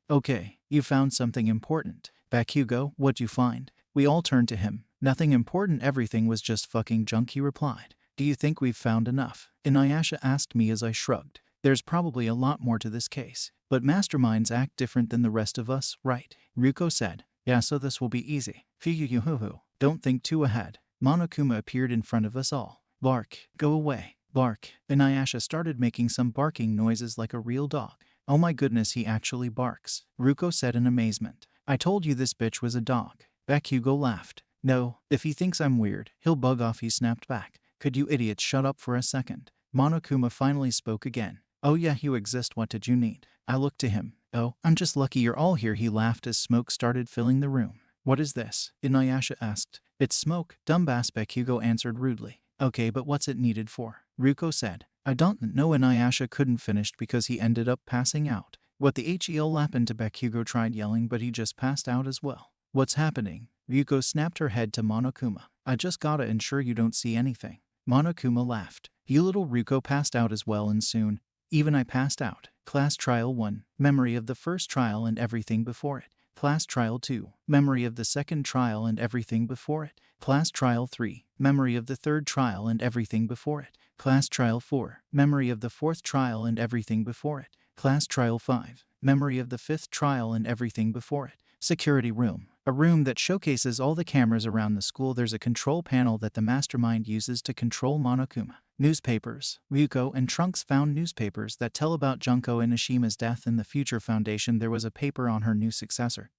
you found something important. Bakugo, what'd you find? We all turned to him. Nothing important, everything was just fucking junk, he replied. Do you think we've found enough? Inuyasha asked me as I shrugged. There's probably a lot more to this case. But masterminds act different than the rest of us, right? Ryuko said. Yeah, so this will be easy. Fuyuhuhu. Don't think too ahead. Monokuma appeared in front of us all. Bark. Go away. Bark. Inuyasha started making some barking noises like a real dog. Oh my goodness, he actually barks. Ryuko said in amazement. I told you this bitch was a dog. Bakugo laughed. No, if he thinks I'm weird, he'll bug off, he snapped back. Could you idiots shut up for a second? Monokuma finally spoke again. Oh yeah, you exist, what did you need? I looked to him. Oh, I'm just lucky you're all here, he laughed as smoke started filling the room. What is this? Inuyasha asked. It's smoke, dumbass, Bakugo answered rudely. Okay, but what's it needed for? Ryuko said. I don't know. Inuyasha couldn't finish because he ended up passing out. What the hell happened to Bakugo? Tried yelling, but he just passed out as well. What's happening? Ryuko snapped her head to Monokuma. I just gotta ensure you don't see anything. Monokuma laughed. You little. Ryuko passed out as well, and soon, even I passed out. Class Trial 1. Memory of the first trial and everything before it. Class Trial 2. Memory of the second trial and everything before it. Class Trial 3. Memory of the third trial and everything before it. Class Trial 4. Memory of the fourth trial and everything before it. Class Trial 5. Memory of the fifth trial and everything before it. Security room. A room that showcases all the cameras around the school. There's a control panel that the mastermind uses to control Monokuma. Newspapers. Ryuko and Trunks found newspapers that tell about Junko and Ishima's death in the Future Foundation. There was a paper on her new successor,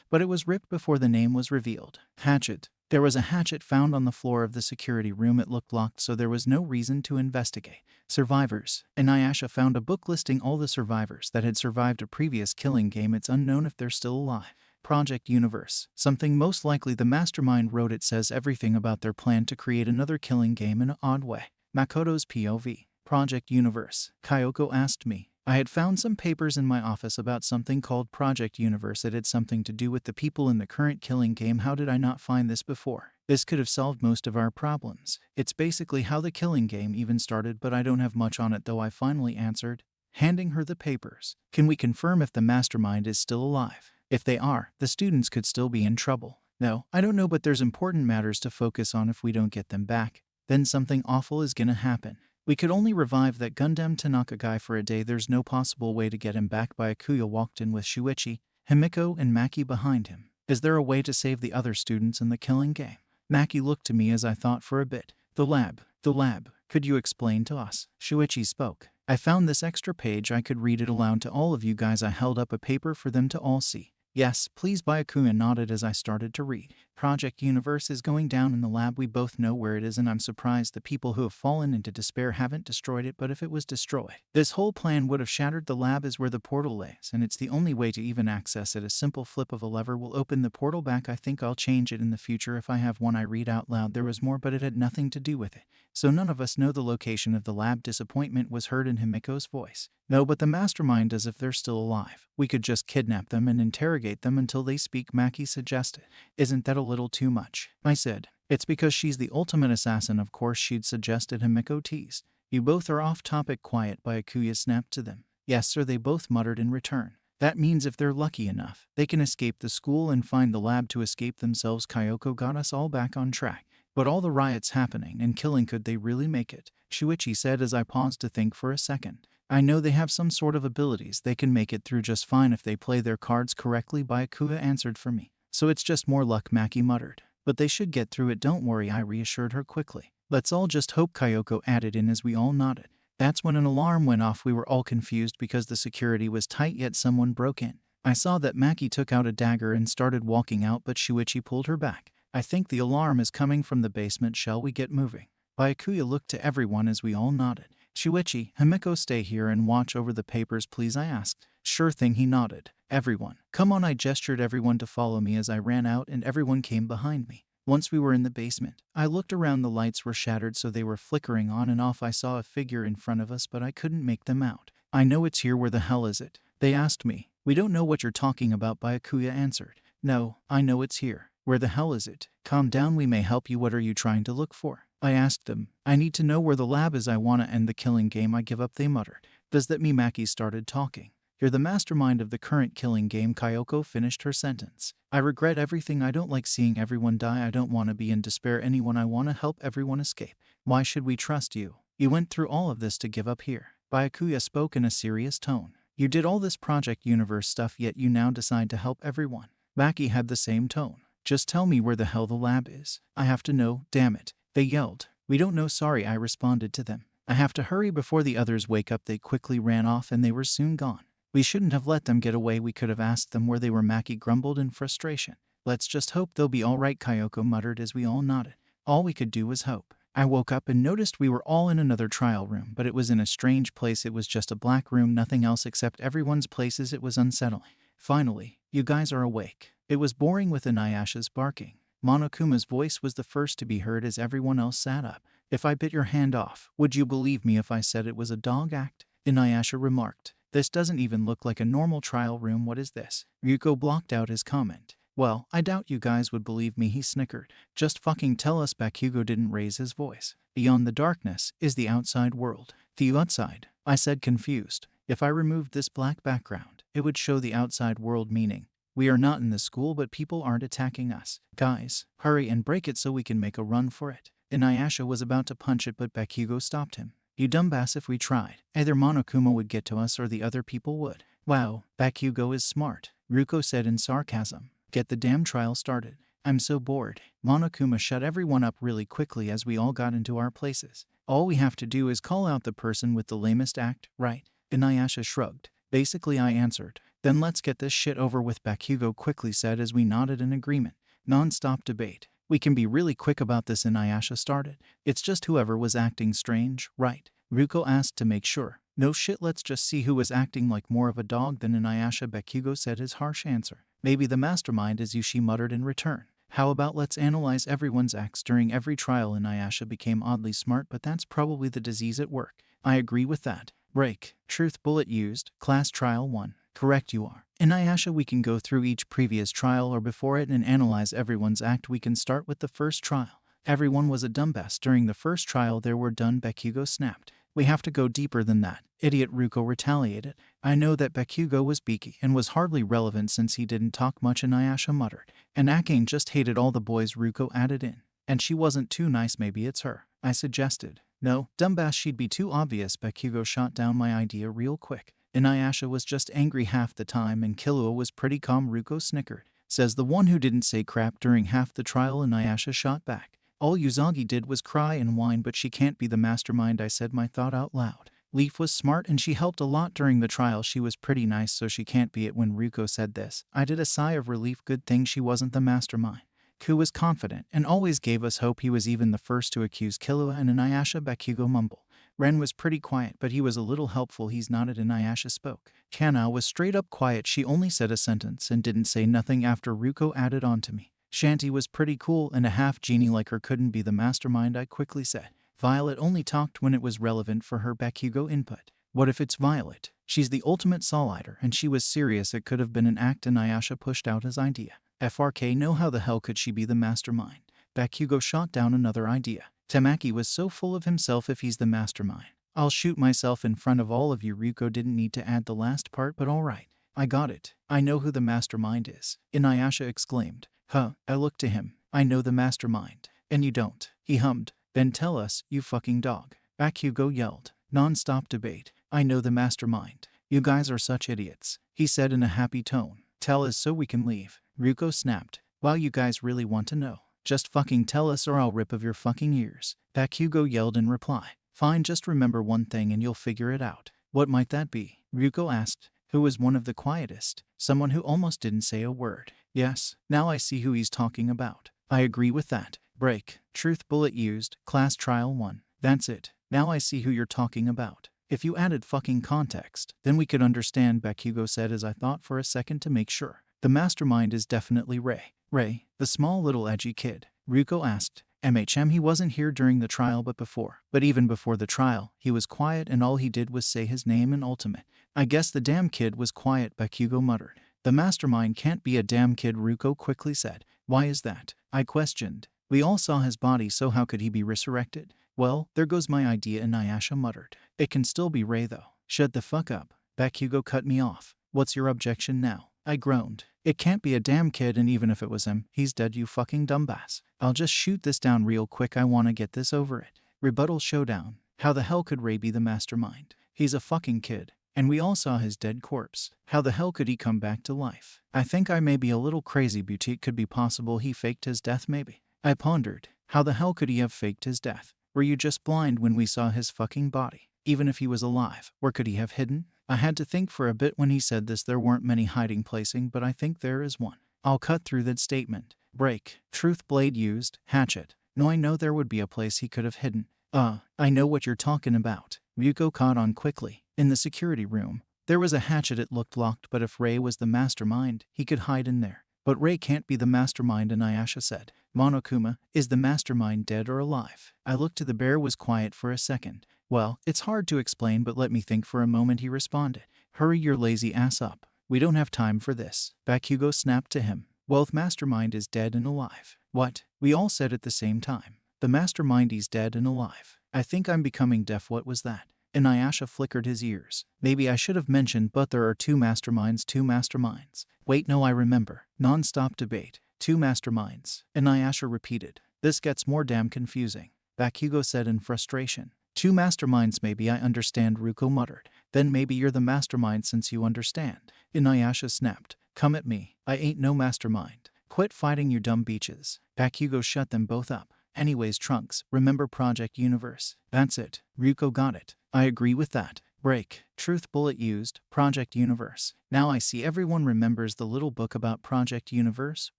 but it was ripped before the name was revealed. Hatchet. There was a hatchet found on the floor of the security room. It looked locked, so there was no reason to investigate. Survivors. Inuyasha found a book listing all the survivors that had survived a previous killing game. It's unknown if they're still alive. Project Universe. Something most likely the mastermind wrote. It says everything about their plan to create another killing game in an odd way. Makoto's POV. Project Universe. Kyoko asked me. I had found some papers in my office about something called Project Universe. It had something to do with the people in the current killing game. How did I not find this before? This could have solved most of our problems. It's basically how the killing game even started, but I don't have much on it though, I finally answered, handing her the papers. Can we confirm if the mastermind is still alive? If they are, the students could still be in trouble. No, I don't know, but there's important matters to focus on. If we don't get them back, then something awful is gonna happen. We could only revive that Gundam Tanaka guy for a day. There's no possible way to get him back. Byakuya walked in with Shuichi, Himiko, and Maki behind him. Is there a way to save the other students in the killing game? Maki looked to me as I thought for a bit. The lab. Could you explain to us? Shuichi spoke. I found this extra page. I could read it aloud to all of you guys. I held up a paper for them to all see. Yes, please. Byakuya nodded as I started to read. Project Universe is going down in the lab. We both know where it is, and I'm surprised the people who have fallen into despair haven't destroyed it. But if it was destroyed, this whole plan would have shattered. The lab is where the portal lays, and it's the only way to even access it. A simple flip of a lever will open the portal back. I think I'll change it in the future if I have one. I read out loud. There was more, but it had nothing to do with it. So none of us know the location of the lab. Disappointment was heard in Himiko's voice. No, but the mastermind does. If they're still alive, we could just kidnap them and interrogate them until they speak, Maki suggested. Isn't that a little too much? I said. It's because she's the ultimate assassin. Of course she'd suggested, Himiko teased. You both are off topic. Quiet. Byakuya snapped to them. Yes sir, they both muttered in return. That means if they're lucky enough, they can escape the school and find the lab to escape themselves. Kyoko got us all back on track. But all the riots happening and killing, could they really make it? Shuichi said as I paused to think for a second. I know they have some sort of abilities. They can make it through just fine if they play their cards correctly. Byakuya answered for me. So it's just more luck, Maki muttered. But they should get through it. Don't worry, I reassured her quickly. Let's all just hope, Kyoko added in as we all nodded. That's when an alarm went off. We were all confused because the security was tight, yet someone broke in. I saw that Maki took out a dagger and started walking out, but Shuichi pulled her back. I think the alarm is coming from the basement. Shall we get moving? Byakuya looked to everyone as we all nodded. Shuichi, Himiko, stay here and watch over the papers, please, I asked. Sure thing, he nodded. Everyone, come on. I gestured everyone to follow me as I ran out, and everyone came behind me. Once we were in the basement, I looked around. The lights were shattered, so they were flickering on and off. I saw a figure in front of us, but I couldn't make them out. I know it's here. Where the hell is it? They asked me. We don't know what you're talking about, Byakuya answered. No, I know it's here. Where the hell is it? Calm down, we may help you. What are you trying to look for? I asked them. I need to know where the lab is. I want to end the killing game. I give up, they muttered. Does that mean? Maki started talking. You're the mastermind of the current killing game. Kyoko finished her sentence. I regret everything. I don't like seeing everyone die. I don't want to be in despair. Anyone, I want to help everyone escape. Why should we trust you? You went through all of this to give up here. Byakuya spoke in a serious tone. You did all this Project Universe stuff, yet you now decide to help everyone. Maki had the same tone. Just tell me where the hell the lab is. I have to know, damn it. They yelled. We don't know. Sorry, I responded to them. I have to hurry before the others wake up. They quickly ran off and they were soon gone. We shouldn't have let them get away. We could have asked them where they were. Maki grumbled in frustration. Let's just hope they'll be all right, Kyoko muttered as we all nodded. All we could do was hope. I woke up and noticed we were all in another trial room, but it was in a strange place. It was just a black room, nothing else except everyone's places. It was unsettling. Finally, you guys are awake. It was boring with Inuyasha's barking. Monokuma's voice was the first to be heard as everyone else sat up. If I bit your hand off, would you believe me if I said it was a dog act? Inuyasha remarked. This doesn't even look like a normal trial room. What is this? Ryuko blocked out his comment. Well, I doubt you guys would believe me, he snickered. Just fucking tell us. Bakugo didn't raise his voice. Beyond the darkness is the outside world. The outside? I said, confused. If I removed this black background, it would show the outside world, meaning we are not in the school, but people aren't attacking us. Guys, hurry and break it so we can make a run for it. Inuyasha was about to punch it, but Bakugo stopped him. You dumbass, if we tried, either Monokuma would get to us or the other people would. Wow, Bakugo is smart, Ryuko said in sarcasm. Get the damn trial started. I'm so bored. Monokuma shut everyone up really quickly as we all got into our places. All we have to do is call out the person with the lamest act, right? Inuyasha shrugged. Basically, I answered. Then let's get this shit over with, Bakugo quickly said as we nodded in agreement. Non-stop debate. We can be really quick about this, Inuyasha started. It's just whoever was acting strange, right? Ryuko asked to make sure. No shit, let's just see who was acting like more of a dog than Inuyasha, Bakugo said his harsh answer. Maybe the mastermind is you, she muttered in return. How about let's analyze everyone's acts during every trial? Inuyasha became oddly smart, but that's probably the disease at work. I agree with that. Break. Truth bullet used. Class trial 1. Correct you are. Inuyasha, we can go through each previous trial or before it and analyze everyone's act. We can start with the first trial. Everyone was a dumbass during the first trial. They were done. Bakugo snapped. We have to go deeper than that. Idiot, Ruko retaliated. I know that Bakugo was beaky and was hardly relevant since he didn't talk much, Inuyasha muttered. And Akane just hated all the boys, Ruko added in. And she wasn't too nice. Maybe it's her, I suggested. No, dumbass, she'd be too obvious. Bakugo shot down my idea real quick. Inuyasha was just angry half the time and Killua was pretty calm, Ruko snickered. Says the one who didn't say crap during half the trial, Inuyasha shot back. All Usagi did was cry and whine, but she can't be the mastermind. I said my thought out loud. Leaf was smart and she helped a lot during the trial. She was pretty nice, so she can't be it. When Ruko said this, I did a sigh of relief. Good thing she wasn't the mastermind. Ku was confident and always gave us hope. He was even the first to accuse Killua and Inuyasha. Bakugo mumbled. Ren was pretty quiet, but he was a little helpful. He's nodded. Inuyasha spoke. Kana was straight up quiet. She only said a sentence and didn't say nothing after Ruko added on to me. Shanty was pretty cool and a half genie like her. Couldn't be the mastermind, I quickly said. Violet only talked when it was relevant for her. Bakugo input. What if it's Violet? She's the ultimate Soul-Eater and she was serious. It could have been an act. Inuyasha pushed out his idea. FRK, no, how the hell could she be the mastermind? Bakugo shot down another idea. Tamaki was so full of himself. If he's the mastermind, I'll shoot myself in front of all of you. Ruko didn't need to add the last part, but alright. I got it. I know who the mastermind is, Inuyasha exclaimed. Huh, I looked to him. I know the mastermind. And you don't, he hummed. Then tell us, you fucking dog. Bakugo yelled. Non-stop debate. I know the mastermind. You guys are such idiots, he said in a happy tone. Tell us so we can leave. Ruko snapped. Wow, you guys really want to know? Just fucking tell us or I'll rip of your fucking ears. Bakugo yelled in reply. Fine, just remember one thing and you'll figure it out. What might that be? Ruko asked. Who was one of the quietest? Someone who almost didn't say a word. Yes, now I see who he's talking about. I agree with that. Break. Truth bullet used. Class trial 1. That's it. Now I see who you're talking about. If you added fucking context, then we could understand, Bakugo said as I thought for a second to make sure. The mastermind is definitely Ray. Ray, the small little edgy kid. Ruko asked. He wasn't here during the trial but before. But even before the trial, he was quiet and all he did was say his name and ultimate. I guess the damn kid was quiet, Bakugo muttered. The mastermind can't be a damn kid, Ruko quickly said. Why is that? I questioned. We all saw his body, so how could he be resurrected? Well, there goes my idea, Inuyasha muttered. It can still be Ray though. Shut the fuck up. Bakugo cut me off. What's your objection now? I groaned. It can't be a damn kid, and even if it was him, he's dead, you fucking dumbass. I'll just shoot this down real quick. I wanna get this over it. Rebuttal showdown. How the hell could Ray be the mastermind? He's a fucking kid. And we all saw his dead corpse. How the hell could he come back to life? I think I may be a little crazy. Boutique could be possible. He faked his death maybe. I pondered. How the hell could he have faked his death? Were you just blind when we saw his fucking body? Even if he was alive, where could he have hidden? I had to think for a bit when he said this. There weren't many hiding placing, but I think there is one. I'll cut through that statement. Break. Truth blade used. Hatchet. No, I know there would be a place he could have hidden. I know what you're talking about. Ryuko caught on quickly. In the security room, there was a hatchet. It looked locked, but if Ray was the mastermind, he could hide in there. But Ray can't be the mastermind, Inuyasha said. Monokuma, is the mastermind dead or alive? I looked to the bear. Was quiet for a second. Well, it's hard to explain, but let me think for a moment, he responded. Hurry your lazy ass up. We don't have time for this. Bakugo snapped to him. Well, if mastermind is dead and alive. What? We all said at the same time. The mastermind is dead and alive. I think I'm becoming deaf. What was that? Inuyasha flickered his ears. Maybe I should have mentioned, but there are two masterminds. Two masterminds. Wait, no, I remember. Non-stop debate. Two masterminds. Inuyasha repeated. This gets more damn confusing, Bakugo said in frustration. Two masterminds maybe. I understand, Ruko muttered. Then maybe you're the mastermind since you understand. Inuyasha snapped. Come at me. I ain't no mastermind. Quit fighting, you dumb beaches. Bakugo shut them both up. Anyways, Trunks, remember Project Universe? That's it. Ruko got it. I agree with that. Break. Truth bullet used. Project Universe. Now I see everyone remembers the little book about Project Universe,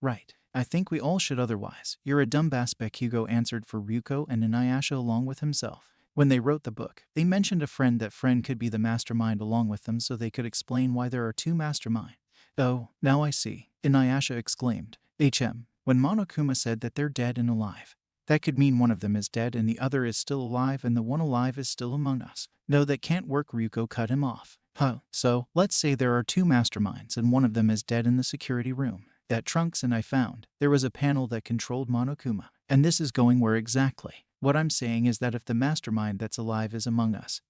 right? I think we all should, otherwise you're a dumbass, Bakugo answered for Ruko and Inuyasha along with himself. When they wrote the book, they mentioned a friend. That friend could be the mastermind along with them, so they could explain why there are two masterminds. Oh, now I see. Inuyasha exclaimed. When Monokuma said that they're dead and alive. That could mean one of them is dead and the other is still alive and the one alive is still among us. No, that can't work, Ryuko cut him off. So, let's say there are two masterminds and one of them is dead in the security room. At Trunks and I found, there was a panel that controlled Monokuma. And this is going where exactly? What I'm saying is that if the mastermind that's alive is among us,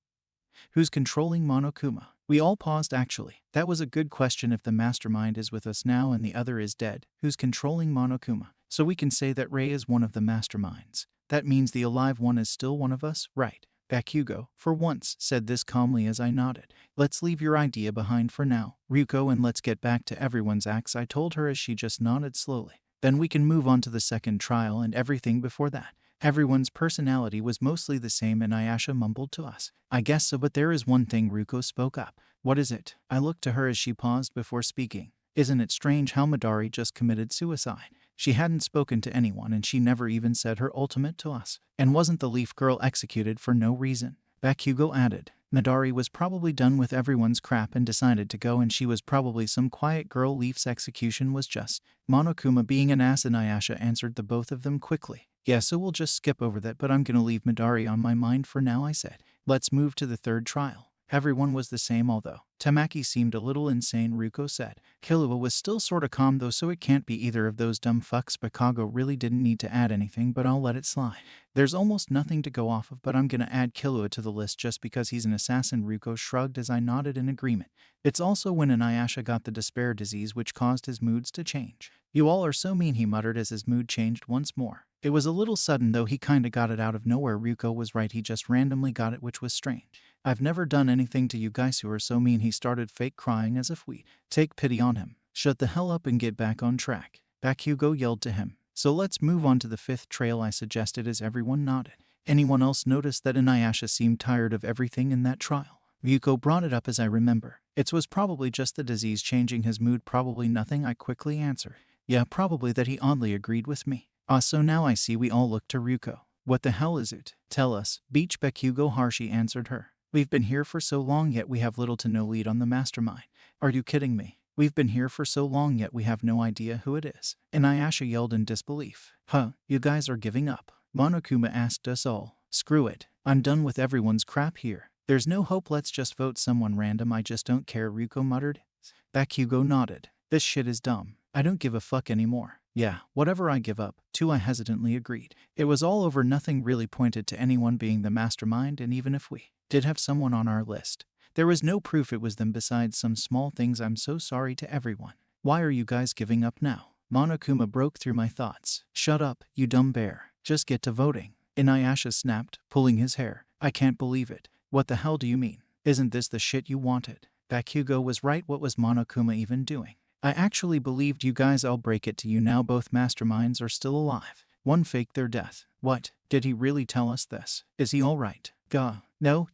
who's controlling Monokuma? We all paused actually. That was a good question. If the mastermind is with us now and the other is dead, who's controlling Monokuma? So we can say that Rei is one of the masterminds. That means the alive one is still one of us, right? Bakugo, for once, said this calmly as I nodded. Let's leave your idea behind for now, Ryuko, and let's get back to everyone's acts, I told her as she just nodded slowly. Then we can move on to the second trial and everything before that. Everyone's personality was mostly the same, and Inuyasha mumbled to us. I guess so, but there is one thing, Ryuko spoke up. What is it? I looked to her as she paused before speaking. Isn't it strange how Midori just committed suicide? She hadn't spoken to anyone and she never even said her ultimate to us. And wasn't the Leaf Girl executed for no reason? Bakugo added. Midori was probably done with everyone's crap and decided to go, and she was probably some quiet girl. Leaf's execution was just Monokuma being an ass. Inuyasha answered the both of them quickly. Yeah, so we'll just skip over that, but I'm gonna leave Midori on my mind for now, I said. Let's move to the third trial. Everyone was the same, although Tamaki seemed a little insane, Ryuko said. Killua was still sorta calm though, so it can't be either of those dumb fucks. Bakago really didn't need to add anything, but I'll let it slide. There's almost nothing to go off of, but I'm gonna add Killua to the list just because he's an assassin, Ryuko shrugged as I nodded in agreement. It's also when Inuyasha got the despair disease which caused his moods to change. You all are so mean, he muttered as his mood changed once more. It was a little sudden though, he kinda got it out of nowhere. Ryuko was right, he just randomly got it, which was strange. I've never done anything to you guys who are so mean. He started fake crying as if we take pity on him. Shut the hell up and get back on track, Bakugo yelled to him. So let's move on to the fifth trail, I suggested as everyone nodded. Anyone else notice that Inuyasha seemed tired of everything in that trial? Ryuko brought it up as I remember. It was probably just the disease changing his mood, probably nothing, I quickly answered. Yeah, probably that, he oddly agreed with me. So now I see. We all looked to Ryuko. What the hell is it? Tell us, Beach. Bakugo harshly answered her. We've been here for so long yet we have little to no lead on the mastermind. Are you kidding me? We've been here for so long yet we have no idea who it is. Inuyasha yelled in disbelief. You guys are giving up? Monokuma asked us all. Screw it. I'm done with everyone's crap here. There's no hope, let's just vote someone random. I just don't care, Ryuko muttered. Bakugo nodded. This shit is dumb. I don't give a fuck anymore. Yeah, whatever, I give up, too, I hesitantly agreed. It was all over, nothing really pointed to anyone being the mastermind, and even if we did have someone on our list, there was no proof it was them besides some small things. I'm so sorry to everyone. Why are you guys giving up now? Monokuma broke through my thoughts. Shut up, you dumb bear. Just get to voting. Inuyasha snapped, pulling his hair. I can't believe it. What the hell do you mean? Isn't this the shit you wanted? Bakugo was right. What was Monokuma even doing? I actually believed you guys. I'll break it to you now, both masterminds are still alive. One faked their death. What? Did he really tell us this? Is he alright? Gah. No.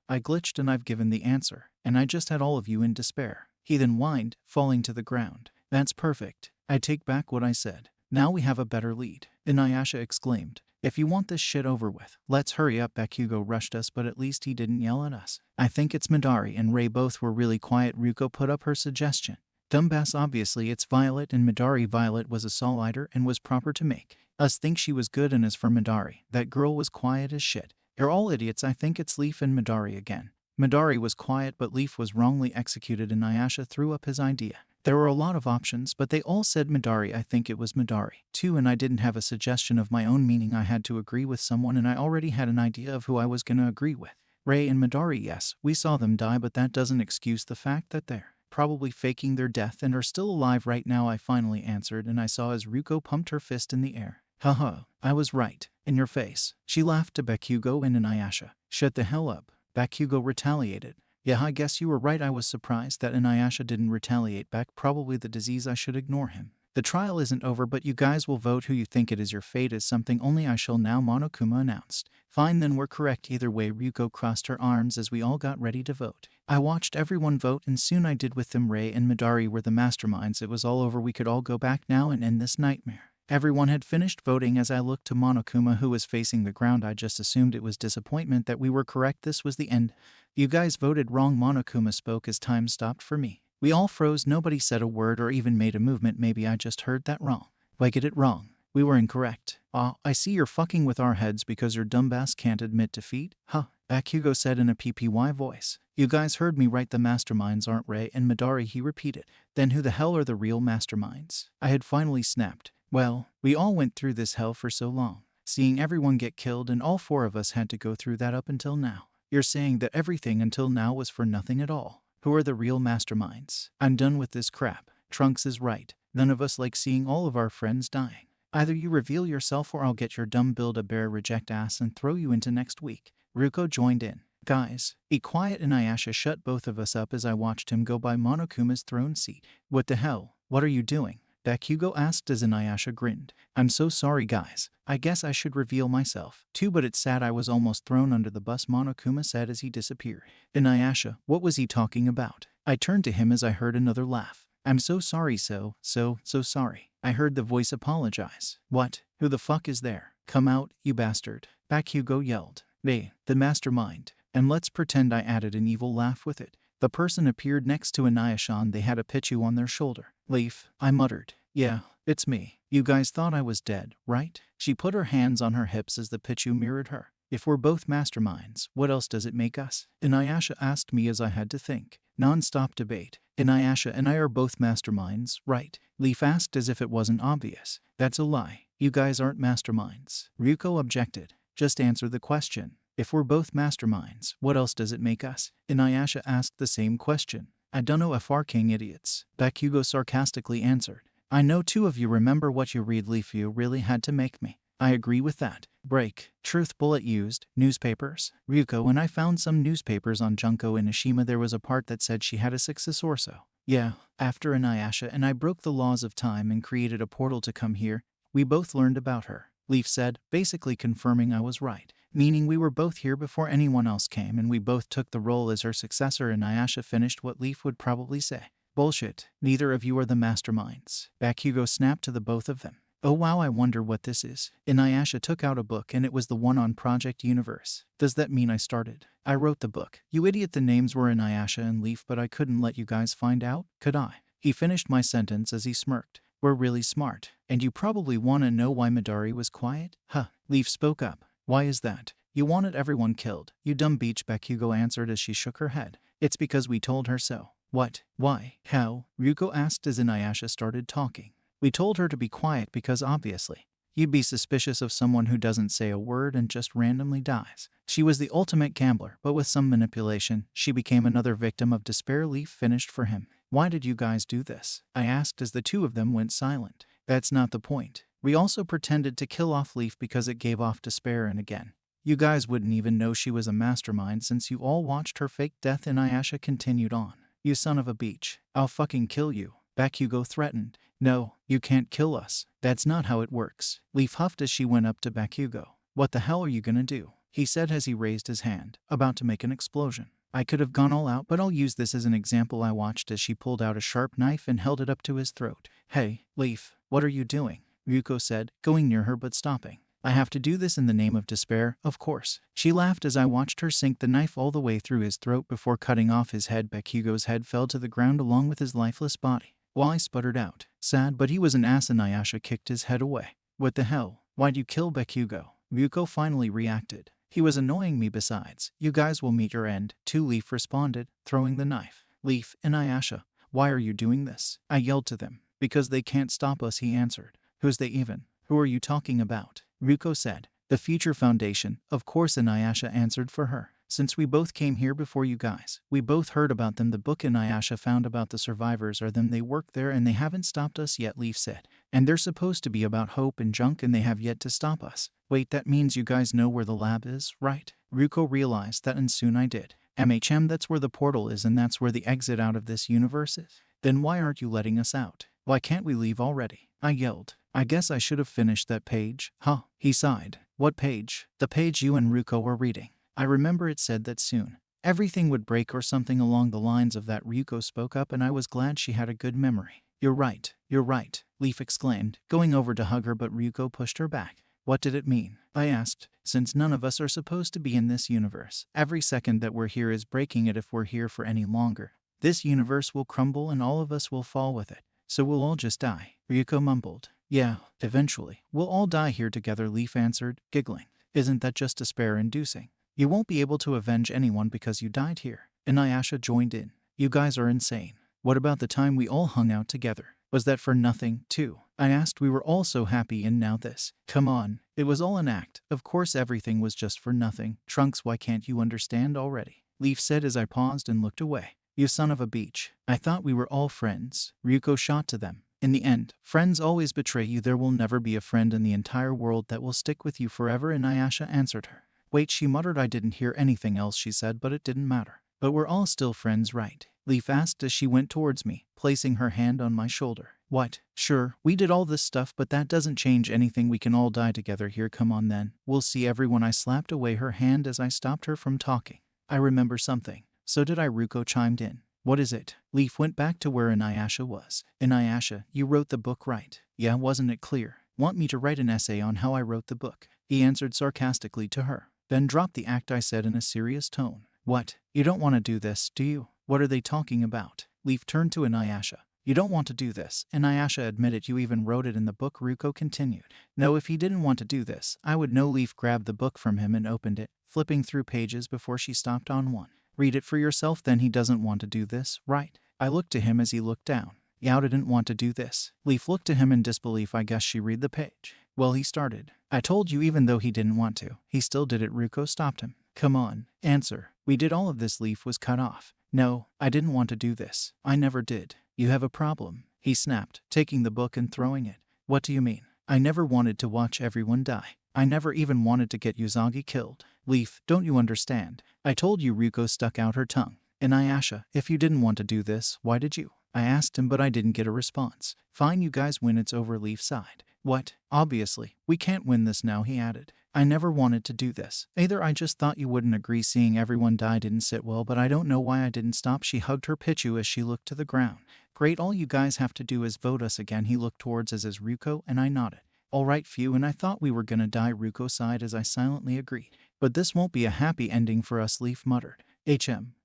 I glitched and I've given the answer, and I just had all of you in despair. He then whined, falling to the ground. That's perfect. I take back what I said. Now we have a better lead, Inuyasha exclaimed. If you want this shit over with, let's hurry up. Bakugo rushed us, but at least he didn't yell at us. I think it's Midori and Rei both were really quiet. Ryuko put up her suggestion. Dumbass, obviously it's Violet and Midori. Violet was a solider and was proper to make us think she was good, and as for Midori, that girl was quiet as shit. You're all idiots. I think it's Leaf and Midori again. Midori was quiet, but Leaf was wrongly executed. Inuyasha threw up his idea. There were a lot of options, but they all said Midori. I think it was Midori, too, and I didn't have a suggestion of my own, meaning I had to agree with someone, and I already had an idea of who I was gonna agree with. Rei and Midori, yes, we saw them die, but that doesn't excuse the fact that they're probably faking their death and are still alive right now, I finally answered, and I saw as Ryuko pumped her fist in the air. Haha, I was right. In your face. She laughed to Bakugo and Inuyasha. Shut the hell up. Bakugo retaliated. Yeah, I guess you were right. I was surprised that Inuyasha didn't retaliate back. Probably the disease. I should ignore him. The trial isn't over, but you guys will vote who you think it is. Your fate is something only I shall now, Monokuma announced. Fine, then we're correct either way. Ryuko crossed her arms as we all got ready to vote. I watched everyone vote, and soon I did with them. Rei and Midori were the masterminds. It was all over. We could all go back now and end this nightmare. Everyone had finished voting. As I looked to Monokuma, who was facing the ground, I just assumed it was disappointment that we were correct. This was the end. You guys voted wrong, Monokuma spoke as time stopped for me. We all froze. Nobody said a word or even made a movement. Maybe I just heard that wrong. I get it wrong. We were incorrect. I see you're fucking with our heads because your dumbass can't admit defeat. Huh. Bakugo said in a PPY voice. You guys heard me right. The masterminds aren't Rei and Midoriya, he repeated. Then who the hell are the real masterminds? I had finally snapped. Well, we all went through this hell for so long, seeing everyone get killed, and all four of us had to go through that up until now. You're saying that everything until now was for nothing at all. Who are the real masterminds? I'm done with this crap. Trunks is right. None of us like seeing all of our friends dying. Either you reveal yourself or I'll get your dumb Build-A-Bear reject ass and throw you into next week. Ryuko joined in. Guys, be quiet. Inuyasha shut both of us up as I watched him go by Monokuma's throne seat. What the hell? What are you doing? Bakugo asked as Inuyasha grinned. I'm so sorry guys. I guess I should reveal myself too, but it's sad I was almost thrown under the bus, Monokuma said as he disappeared. Inuyasha, what was he talking about? I turned to him as I heard another laugh. I'm so sorry. So sorry. I heard the voice apologize. What? Who the fuck is there? Come out, you bastard. Bakugo yelled. They, the mastermind. And let's pretend I added an evil laugh with it. The person appeared next to Inuyasha and they had a Pichu on their shoulder. Leaf, I muttered. Yeah, it's me. You guys thought I was dead, right? She put her hands on her hips as the Pichu mirrored her. If we're both masterminds, what else does it make us? Inuyasha asked me as I had to think. Non-stop debate. Inuyasha and I are both masterminds, right? Leaf asked as if it wasn't obvious. That's a lie. You guys aren't masterminds. Ryuko objected. Just answer the question. If we're both masterminds, what else does it make us? Inuyasha asked the same question. I dunno if our king idiots. Bakugo sarcastically answered. I know two of you remember what you read. Leaf, you really had to make me. I agree with that. Break. Truth bullet used. Newspapers. Ryuko and I found some newspapers on Junko Inoshima. There was a part that said she had a success or so. Yeah, after Inuyasha and I broke the laws of time and created a portal to come here, we both learned about her. Leaf said, basically confirming I was right. Meaning we were both here before anyone else came and we both took the role as her successor. Inuyasha finished what Leaf would probably say. Bullshit. Neither of you are the masterminds. Bakugo snapped to the both of them. Oh wow, I wonder what this is. Inuyasha took out a book and it was the one on Project Universe. Does that mean I started? I wrote the book. You idiot, the names were Inuyasha and Leaf, but I couldn't let you guys find out, could I? He finished my sentence as he smirked. We're really smart. And you probably want to know why Midoriya was quiet? Huh. Leaf spoke up. Why is that? You wanted everyone killed. You dumb beach, Bakugo answered as she shook her head. It's because we told her so. What? Why? How? Ryuko asked as Inuyasha started talking. We told her to be quiet because obviously, you'd be suspicious of someone who doesn't say a word and just randomly dies. She was the ultimate gambler, but with some manipulation, she became another victim of despair. Leaf finished for him. Why did you guys do this? I asked as the two of them went silent. That's not the point. We also pretended to kill off Leaf because it gave off despair, and again, you guys wouldn't even know she was a mastermind since you all watched her fake death. Inuyasha continued on. You son of a beach. I'll fucking kill you. Bakugo threatened. No, you can't kill us. That's not how it works. Leaf huffed as she went up to Bakugo. What the hell are you gonna do? He said as he raised his hand, about to make an explosion. I could have gone all out, but I'll use this as an example. I watched as she pulled out a sharp knife and held it up to his throat. Hey, Leaf, what are you doing? Ryuko said, going near her but stopping. I have to do this in the name of despair, of course. She laughed as I watched her sink the knife all the way through his throat before cutting off his head. Bakugo's head fell to the ground along with his lifeless body. While I sputtered out, sad, but he was an ass. Inuyasha kicked his head away. What the hell? Why'd you kill Bakugo? Ryuko finally reacted. He was annoying me. Besides, you guys will meet your end, too. Leaf responded, throwing the knife. Leaf, Inuyasha, why are you doing this? I yelled to them. Because they can't stop us, he answered. Who's they even? Who are you talking about? Ryuko said. The Future Foundation, of course. Inuyasha answered for her. Since we both came here before you guys, we both heard about them. The book Inuyasha found about the survivors are them. They work there and they haven't stopped us yet, Leaf said. And they're supposed to be about hope and junk and they have yet to stop us. Wait, that means you guys know where the lab is, right? Ryuko realized that and soon I did. That's where the portal is and that's where the exit out of this universe is. Then why aren't you letting us out? Why can't we leave already? I yelled. I guess I should have finished that page. Huh? He sighed. What page? The page you and Ryuko were reading. I remember it said that soon everything would break or something along the lines of that. Ryuko spoke up and I was glad she had a good memory. You're right, Leaf exclaimed, going over to hug her, but Ryuko pushed her back. What did it mean? I asked. Since none of us are supposed to be in this universe, every second that we're here is breaking it if we're here for any longer. This universe will crumble and all of us will fall with it. So we'll all just die. Ryuko mumbled. Yeah, eventually. We'll all die here together, Leaf answered, giggling. Isn't that just despair-inducing? You won't be able to avenge anyone because you died here. Inuyasha joined in. You guys are insane. What about the time we all hung out together? Was that for nothing, too? I asked. We were all so happy and now this. Come on. It was all an act. Of course everything was just for nothing. Trunks, why can't you understand already? Leaf said as I paused and looked away. You son of a beach. I thought we were all friends. Ryuko shot to them. In the end, friends always betray you. There will never be a friend in the entire world that will stick with you forever, Inuyasha answered her. Wait, she muttered. I didn't hear anything else she said, but it didn't matter. But we're all still friends, right? Leaf asked as she went towards me, placing her hand on my shoulder. What? Sure, we did all this stuff, but that doesn't change anything. We can all die together here. Come on then. We'll see everyone. I slapped away her hand as I stopped her from talking. I remember something. So did I, Ryuko chimed in. What is it? Leaf went back to where Inuyasha was. Inuyasha, you wrote the book, right? Yeah, wasn't it clear? Want me to write an essay on how I wrote the book? He answered sarcastically to her. Then drop the act, I said in a serious tone. What? You don't want to do this, do you? What are they talking about? Leaf turned to Inuyasha. You don't want to do this. Inuyasha admitted. You even wrote it in the book, Ryuko continued. No, if he didn't want to do this, I would know. Leaf grabbed the book from him and opened it, flipping through pages before she stopped on one. Read it for yourself. Then he doesn't want to do this, right? I looked to him as he looked down. Yao didn't want to do this. Leaf looked to him in disbelief. I guess she read the page. Well, he started. I told you, even though he didn't want to, he still did it. Ryuko stopped him. Come on, answer. We did all of this. Leaf was cut off. No, I didn't want to do this. I never did. You have a problem, he snapped, taking the book and throwing it. What do you mean? I never wanted to watch everyone die. I never even wanted to get Usagi killed. Leaf, don't you understand? I told you. Ryuko stuck out her tongue. Inuyasha, if you didn't want to do this, why did you? I asked him, but I didn't get a response. Fine, you guys win. It's over. Leaf sighed. What? Obviously, we can't win this now, he added. I never wanted to do this. Either I just thought you wouldn't agree. Seeing everyone die didn't sit well, but I don't know why I didn't stop. She hugged her Pichu as she looked to the ground. Great, all you guys have to do is vote us again. He looked towards us as Ryuko and I nodded. All right, phew, and I thought we were gonna die. Ryuko sighed as I silently agreed. But this won't be a happy ending for us, Leaf muttered.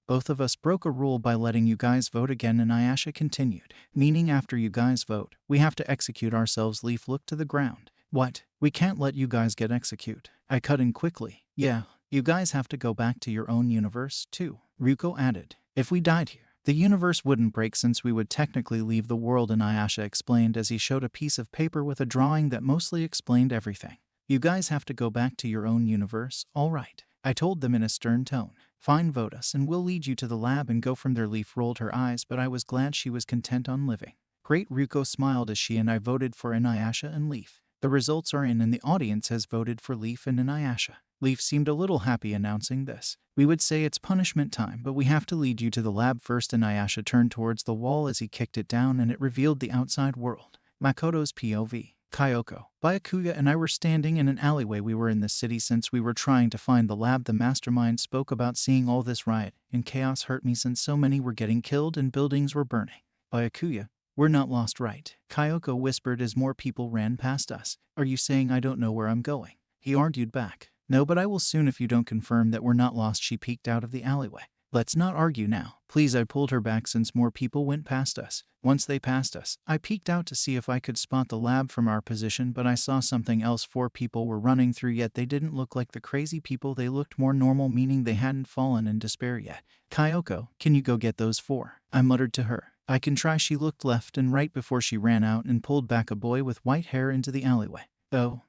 Both of us broke a rule by letting you guys vote again, Inuyasha continued. Meaning after you guys vote, we have to execute ourselves. Leaf looked to the ground. What? We can't let you guys get executed. I cut in quickly. Yeah, you guys have to go back to your own universe, too, Ryuko added. If we died here, the universe wouldn't break since we would technically leave the world, Inuyasha explained as he showed a piece of paper with a drawing that mostly explained everything. You guys have to go back to your own universe, all right, I told them in a stern tone. Fine, vote us and we'll lead you to the lab and go from there. Leaf rolled her eyes, but I was glad she was content on living. Great, Ryuko smiled as she and I voted for Inuyasha and Leaf. The results are in and the audience has voted for Leaf and Inuyasha. Leaf seemed a little happy announcing this. We would say it's punishment time, but we have to lead you to the lab first. Inuyasha turned towards the wall as he kicked it down and it revealed the outside world. Makoto's POV. Kyoko, Byakuya and I were standing in an alleyway. We were in the city since we were trying to find the lab. The mastermind spoke about seeing all this riot and chaos hurt me since so many were getting killed and buildings were burning. Byakuya, we're not lost, right? Kyoko whispered as more people ran past us. Are you saying I don't know where I'm going? He argued back. No, but I will soon if you don't confirm that we're not lost. She peeked out of the alleyway. Let's not argue now, please. I pulled her back since more people went past us. Once they passed us, I peeked out to see if I could spot the lab from our position, but I saw something else. 4 people were running through, yet they didn't look like the crazy people. They looked more normal, meaning they hadn't fallen in despair yet. Kyoko, can you go get those 4? I muttered to her. I can try. She looked left and right before she ran out and pulled back a boy with white hair into the alleyway. Oh,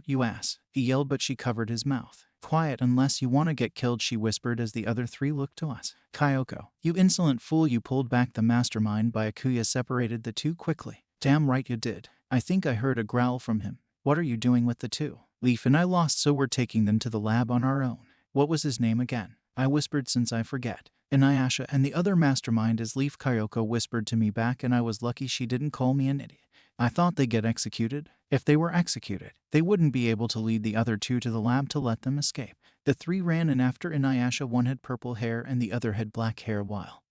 you ass, he yelled, but she covered his mouth. Quiet unless you want to get killed, she whispered as the other 3 looked to us. Kyoko, you insolent fool, you pulled back the mastermind. Byakuya separated the 2 quickly. Damn right you did. I think I heard a growl from him. What are you doing with the 2? Leaf and I lost, so we're taking them to the lab on our own. What was his name again? I whispered since I forget. Inuyasha and the other mastermind is Leaf. Kyoko whispered to me back, and I was lucky she didn't call me an idiot. I thought they'd get executed. If they were executed, they wouldn't be able to lead the other 2 to the lab to let them escape. The 3 ran in after Inuyasha. One had purple hair and the other had black hair, while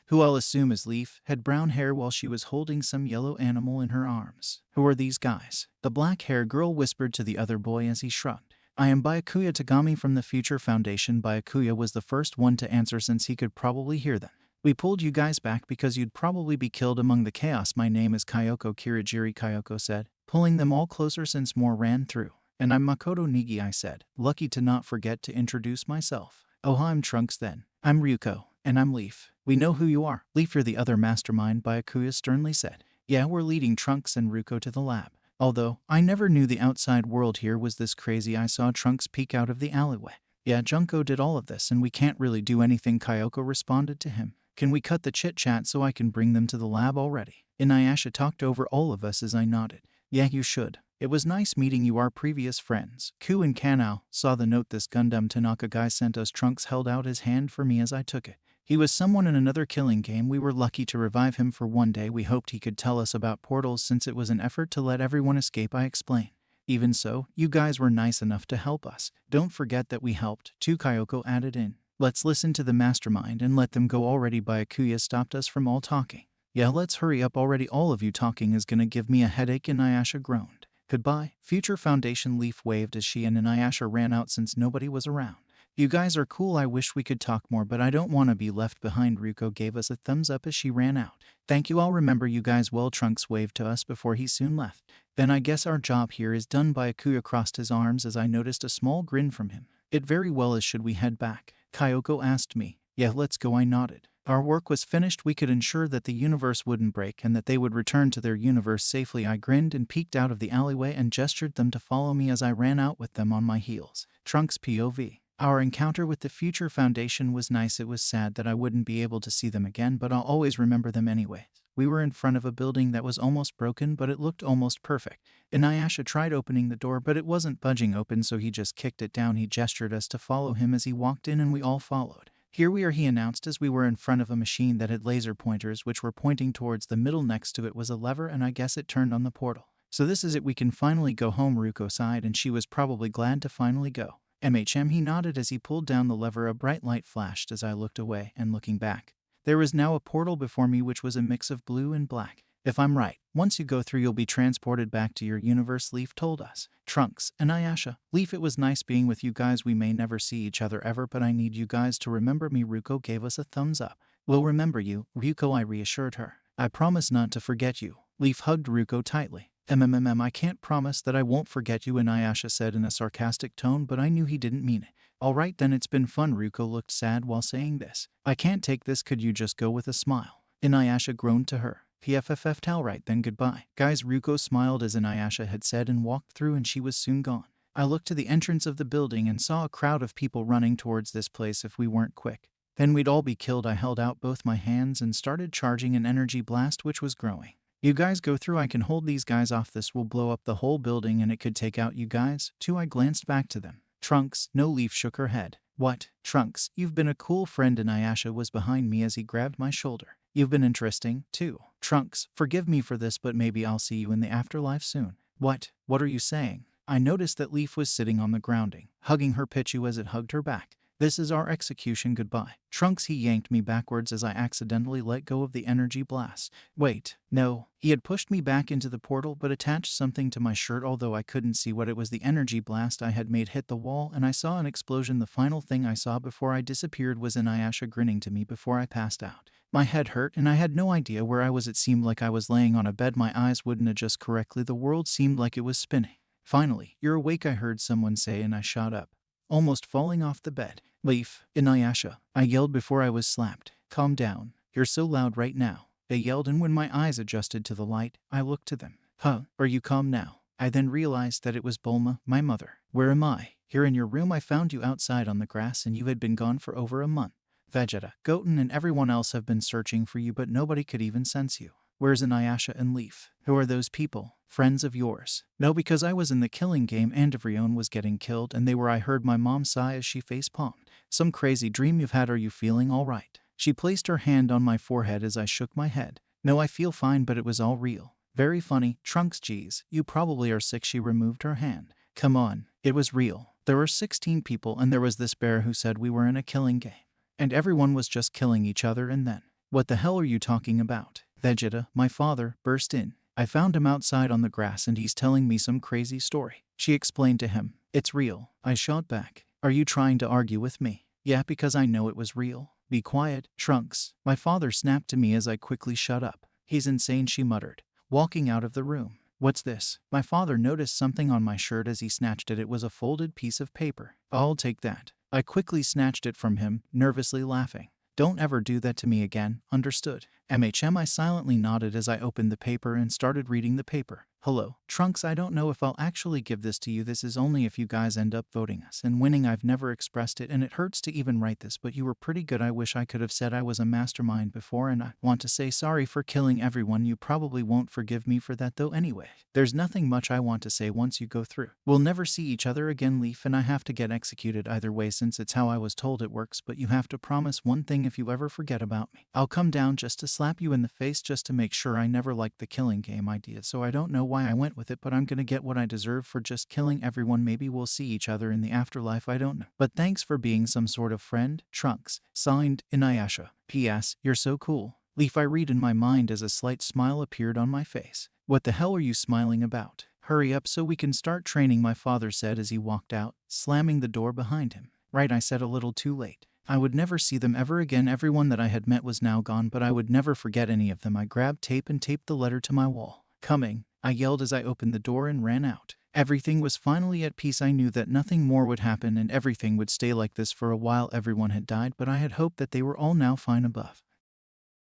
who I'll assume is Leaf had brown hair while she was holding some yellow animal in her arms. Who are these guys? The black-haired girl whispered to the other boy as he shrugged. I am Byakuya Tagami from the Future Foundation. Byakuya was the first one to answer since he could probably hear them. We pulled you guys back because you'd probably be killed among the chaos. My name is Kyoko Kirijiri, Kyoko said, pulling them all closer since more ran through. And I'm Makoto Nigi, I said, lucky to not forget to introduce myself. Oh, I'm Trunks then. I'm Ryuko. And I'm Leaf. We know who you are. Leaf, you're the other mastermind, Byakuya sternly said. Yeah, we're leading Trunks and Ryuko to the lab. Although, I never knew the outside world here was this crazy. I saw Trunks peek out of the alleyway. Yeah, Junko did all of this and we can't really do anything, Kyoko responded to him. Can we cut the chit-chat so I can bring them to the lab already? Inuyasha talked over all of us as I nodded. Yeah, you should. It was nice meeting you, our previous friends. Ku and Kanao saw the note this Gundam Tanaka guy sent us. Trunks held out his hand for me as I took it. He was someone in another killing game. We were lucky to revive him for one day. We hoped he could tell us about portals since it was an effort to let everyone escape, I explained. Even so, you guys were nice enough to help us. Don't forget that we helped, too, Kyoko added in. Let's listen to the mastermind and let them go already. Byakuya stopped us from all talking. Yeah, let's hurry up already. All of you talking is gonna give me a headache, Inuyasha groaned. Goodbye, Future Foundation. Leaf waved as she and Inuyasha ran out since nobody was around. You guys are cool. I wish we could talk more, but I don't want to be left behind. Ryuko gave us a thumbs up as she ran out. Thank you, I'll remember you guys well. Trunks waved to us before he soon left. Then I guess our job here is done. Byakuya crossed his arms as I noticed a small grin from him. It very well is. Should we head back? Kyoko asked me. Yeah, let's go, I nodded. Our work was finished. We could ensure that the universe wouldn't break and that they would return to their universe safely. I grinned and peeked out of the alleyway and gestured them to follow me as I ran out with them on my heels. Trunks POV. Our encounter with the Future Foundation was nice. It was sad that I wouldn't be able to see them again, but I'll always remember them anyway. We were in front of a building that was almost broken, but it looked almost perfect. Inuyasha tried opening the door, but it wasn't budging open, so he just kicked it down. He gestured us to follow him as he walked in, and we all followed. Here we are, he announced as we were in front of a machine that had laser pointers which were pointing towards the middle. Next to it was a lever, and I guess it turned on the portal. So this is it, we can finally go home. Ryuko sighed, and she was probably glad to finally go. He nodded as he pulled down the lever. A bright light flashed as I looked away, and looking back, there was now a portal before me which was a mix of blue and black. If I'm right, once you go through you'll be transported back to your universe, Leaf told us. Trunks, Inuyasha, Leaf, it was nice being with you guys. We may never see each other ever, but I need you guys to remember me. Ryuko gave us a thumbs up. We'll remember you, Ryuko, I reassured her. I promise not to forget you. Leaf hugged Ryuko tightly. I can't promise that I won't forget you, Inuyasha said in a sarcastic tone, but I knew he didn't mean it. Alright then, it's been fun. Ryuko looked sad while saying this. I can't take this, could you just go with a smile? Inuyasha groaned to her. PFFF, alright then, goodbye. Guys, Ryuko smiled as Inuyasha had said and walked through, and she was soon gone. I looked to the entrance of the building and saw a crowd of people running towards this place. If we weren't quick, then we'd all be killed. I held out both my hands and started charging an energy blast which was growing. You guys go through, I can hold these guys off. This will blow up the whole building and it could take out you guys too. I glanced back to them. Trunks, no. Leaf shook her head. What? Trunks, you've been a cool friend. Inuyasha was behind me as he grabbed my shoulder. You've been interesting, too. Trunks, forgive me for this, but maybe I'll see you in the afterlife soon. What? What are you saying? I noticed that Leaf was sitting on the grounding, hugging her Pichu as it hugged her back. This is our execution, goodbye. Trunks, he yanked me backwards as I accidentally let go of the energy blast. Wait, no. He had pushed me back into the portal but attached something to my shirt. Although I couldn't see what it was, the energy blast I had made hit the wall and I saw an explosion. The final thing I saw before I disappeared was Inuyasha grinning to me before I passed out. My head hurt and I had no idea where I was. It seemed like I was laying on a bed. My eyes wouldn't adjust correctly. The world seemed like it was spinning. Finally, you're awake, I heard someone say, and I shot up, almost falling off the bed. Leaf, Inuyasha, I yelled before I was slapped. Calm down. You're so loud right now, they yelled, and when my eyes adjusted to the light, I looked to them. Huh, are you calm now? I then realized that it was Bulma, my mother. Where am I? Here in your room. I found you outside on the grass and you had been gone for over a month. Vegeta, Goten, and everyone else have been searching for you, but nobody could even sense you. Where's Inuyasha and Leaf? Who are those people? Friends of yours? No, because I was in the killing game and Evrione was getting killed and they were. I heard my mom sigh as she face-palmed. Some crazy dream you've had. Are you feeling all right? She placed her hand on my forehead as I shook my head. No, I feel fine, but it was all real. Very funny. Trunks, geez, you probably are sick. She removed her hand. Come on, it was real. There were 16 people and there was this bear who said we were in a killing game. And everyone was just killing each other and then. What the hell are you talking about? Vegeta, my father, burst in. I found him outside on the grass and he's telling me some crazy story. She explained to him. It's real. I shot back. Are you trying to argue with me? Yeah, because I know it was real. Be quiet, Trunks. My father snapped to me as I quickly shut up. He's insane, she muttered, walking out of the room. What's this? My father noticed something on my shirt as he snatched it. It was a folded piece of paper. I'll take that. I quickly snatched it from him, nervously laughing. Don't ever do that to me again, understood? I silently nodded as I opened the paper and started reading the paper. Hello, Trunks, I don't know if I'll actually give this to you. This is only if you guys end up voting us and winning. I've never expressed it and it hurts to even write this, but you were pretty good. I wish I could have said I was a mastermind before, and I want to say sorry for killing everyone. You probably won't forgive me for that though anyway. There's nothing much I want to say once you go through. We'll never see each other again, Leaf, and I have to get executed either way since it's how I was told it works, but you have to promise one thing: if you ever forget about me, I'll come down just to slap you in the face just to make sure. I never liked the killing game idea, so I don't know why I went with it, but I'm gonna get what I deserve for just killing everyone. Maybe we'll see each other in the afterlife, I don't know. But thanks for being some sort of friend, Trunks. Signed, Inuyasha. P.S. You're so cool, Leaf, I read in my mind as a slight smile appeared on my face. What the hell are you smiling about? Hurry up so we can start training, my father said as he walked out, slamming the door behind him. Right, I said, a little too late. I would never see them ever again. Everyone that I had met was now gone, but I would never forget any of them. I grabbed tape and taped the letter to my wall. Coming, I yelled as I opened the door and ran out. Everything was finally at peace. I knew that nothing more would happen and everything would stay like this for a while. Everyone had died, but I had hoped that they were all now fine above.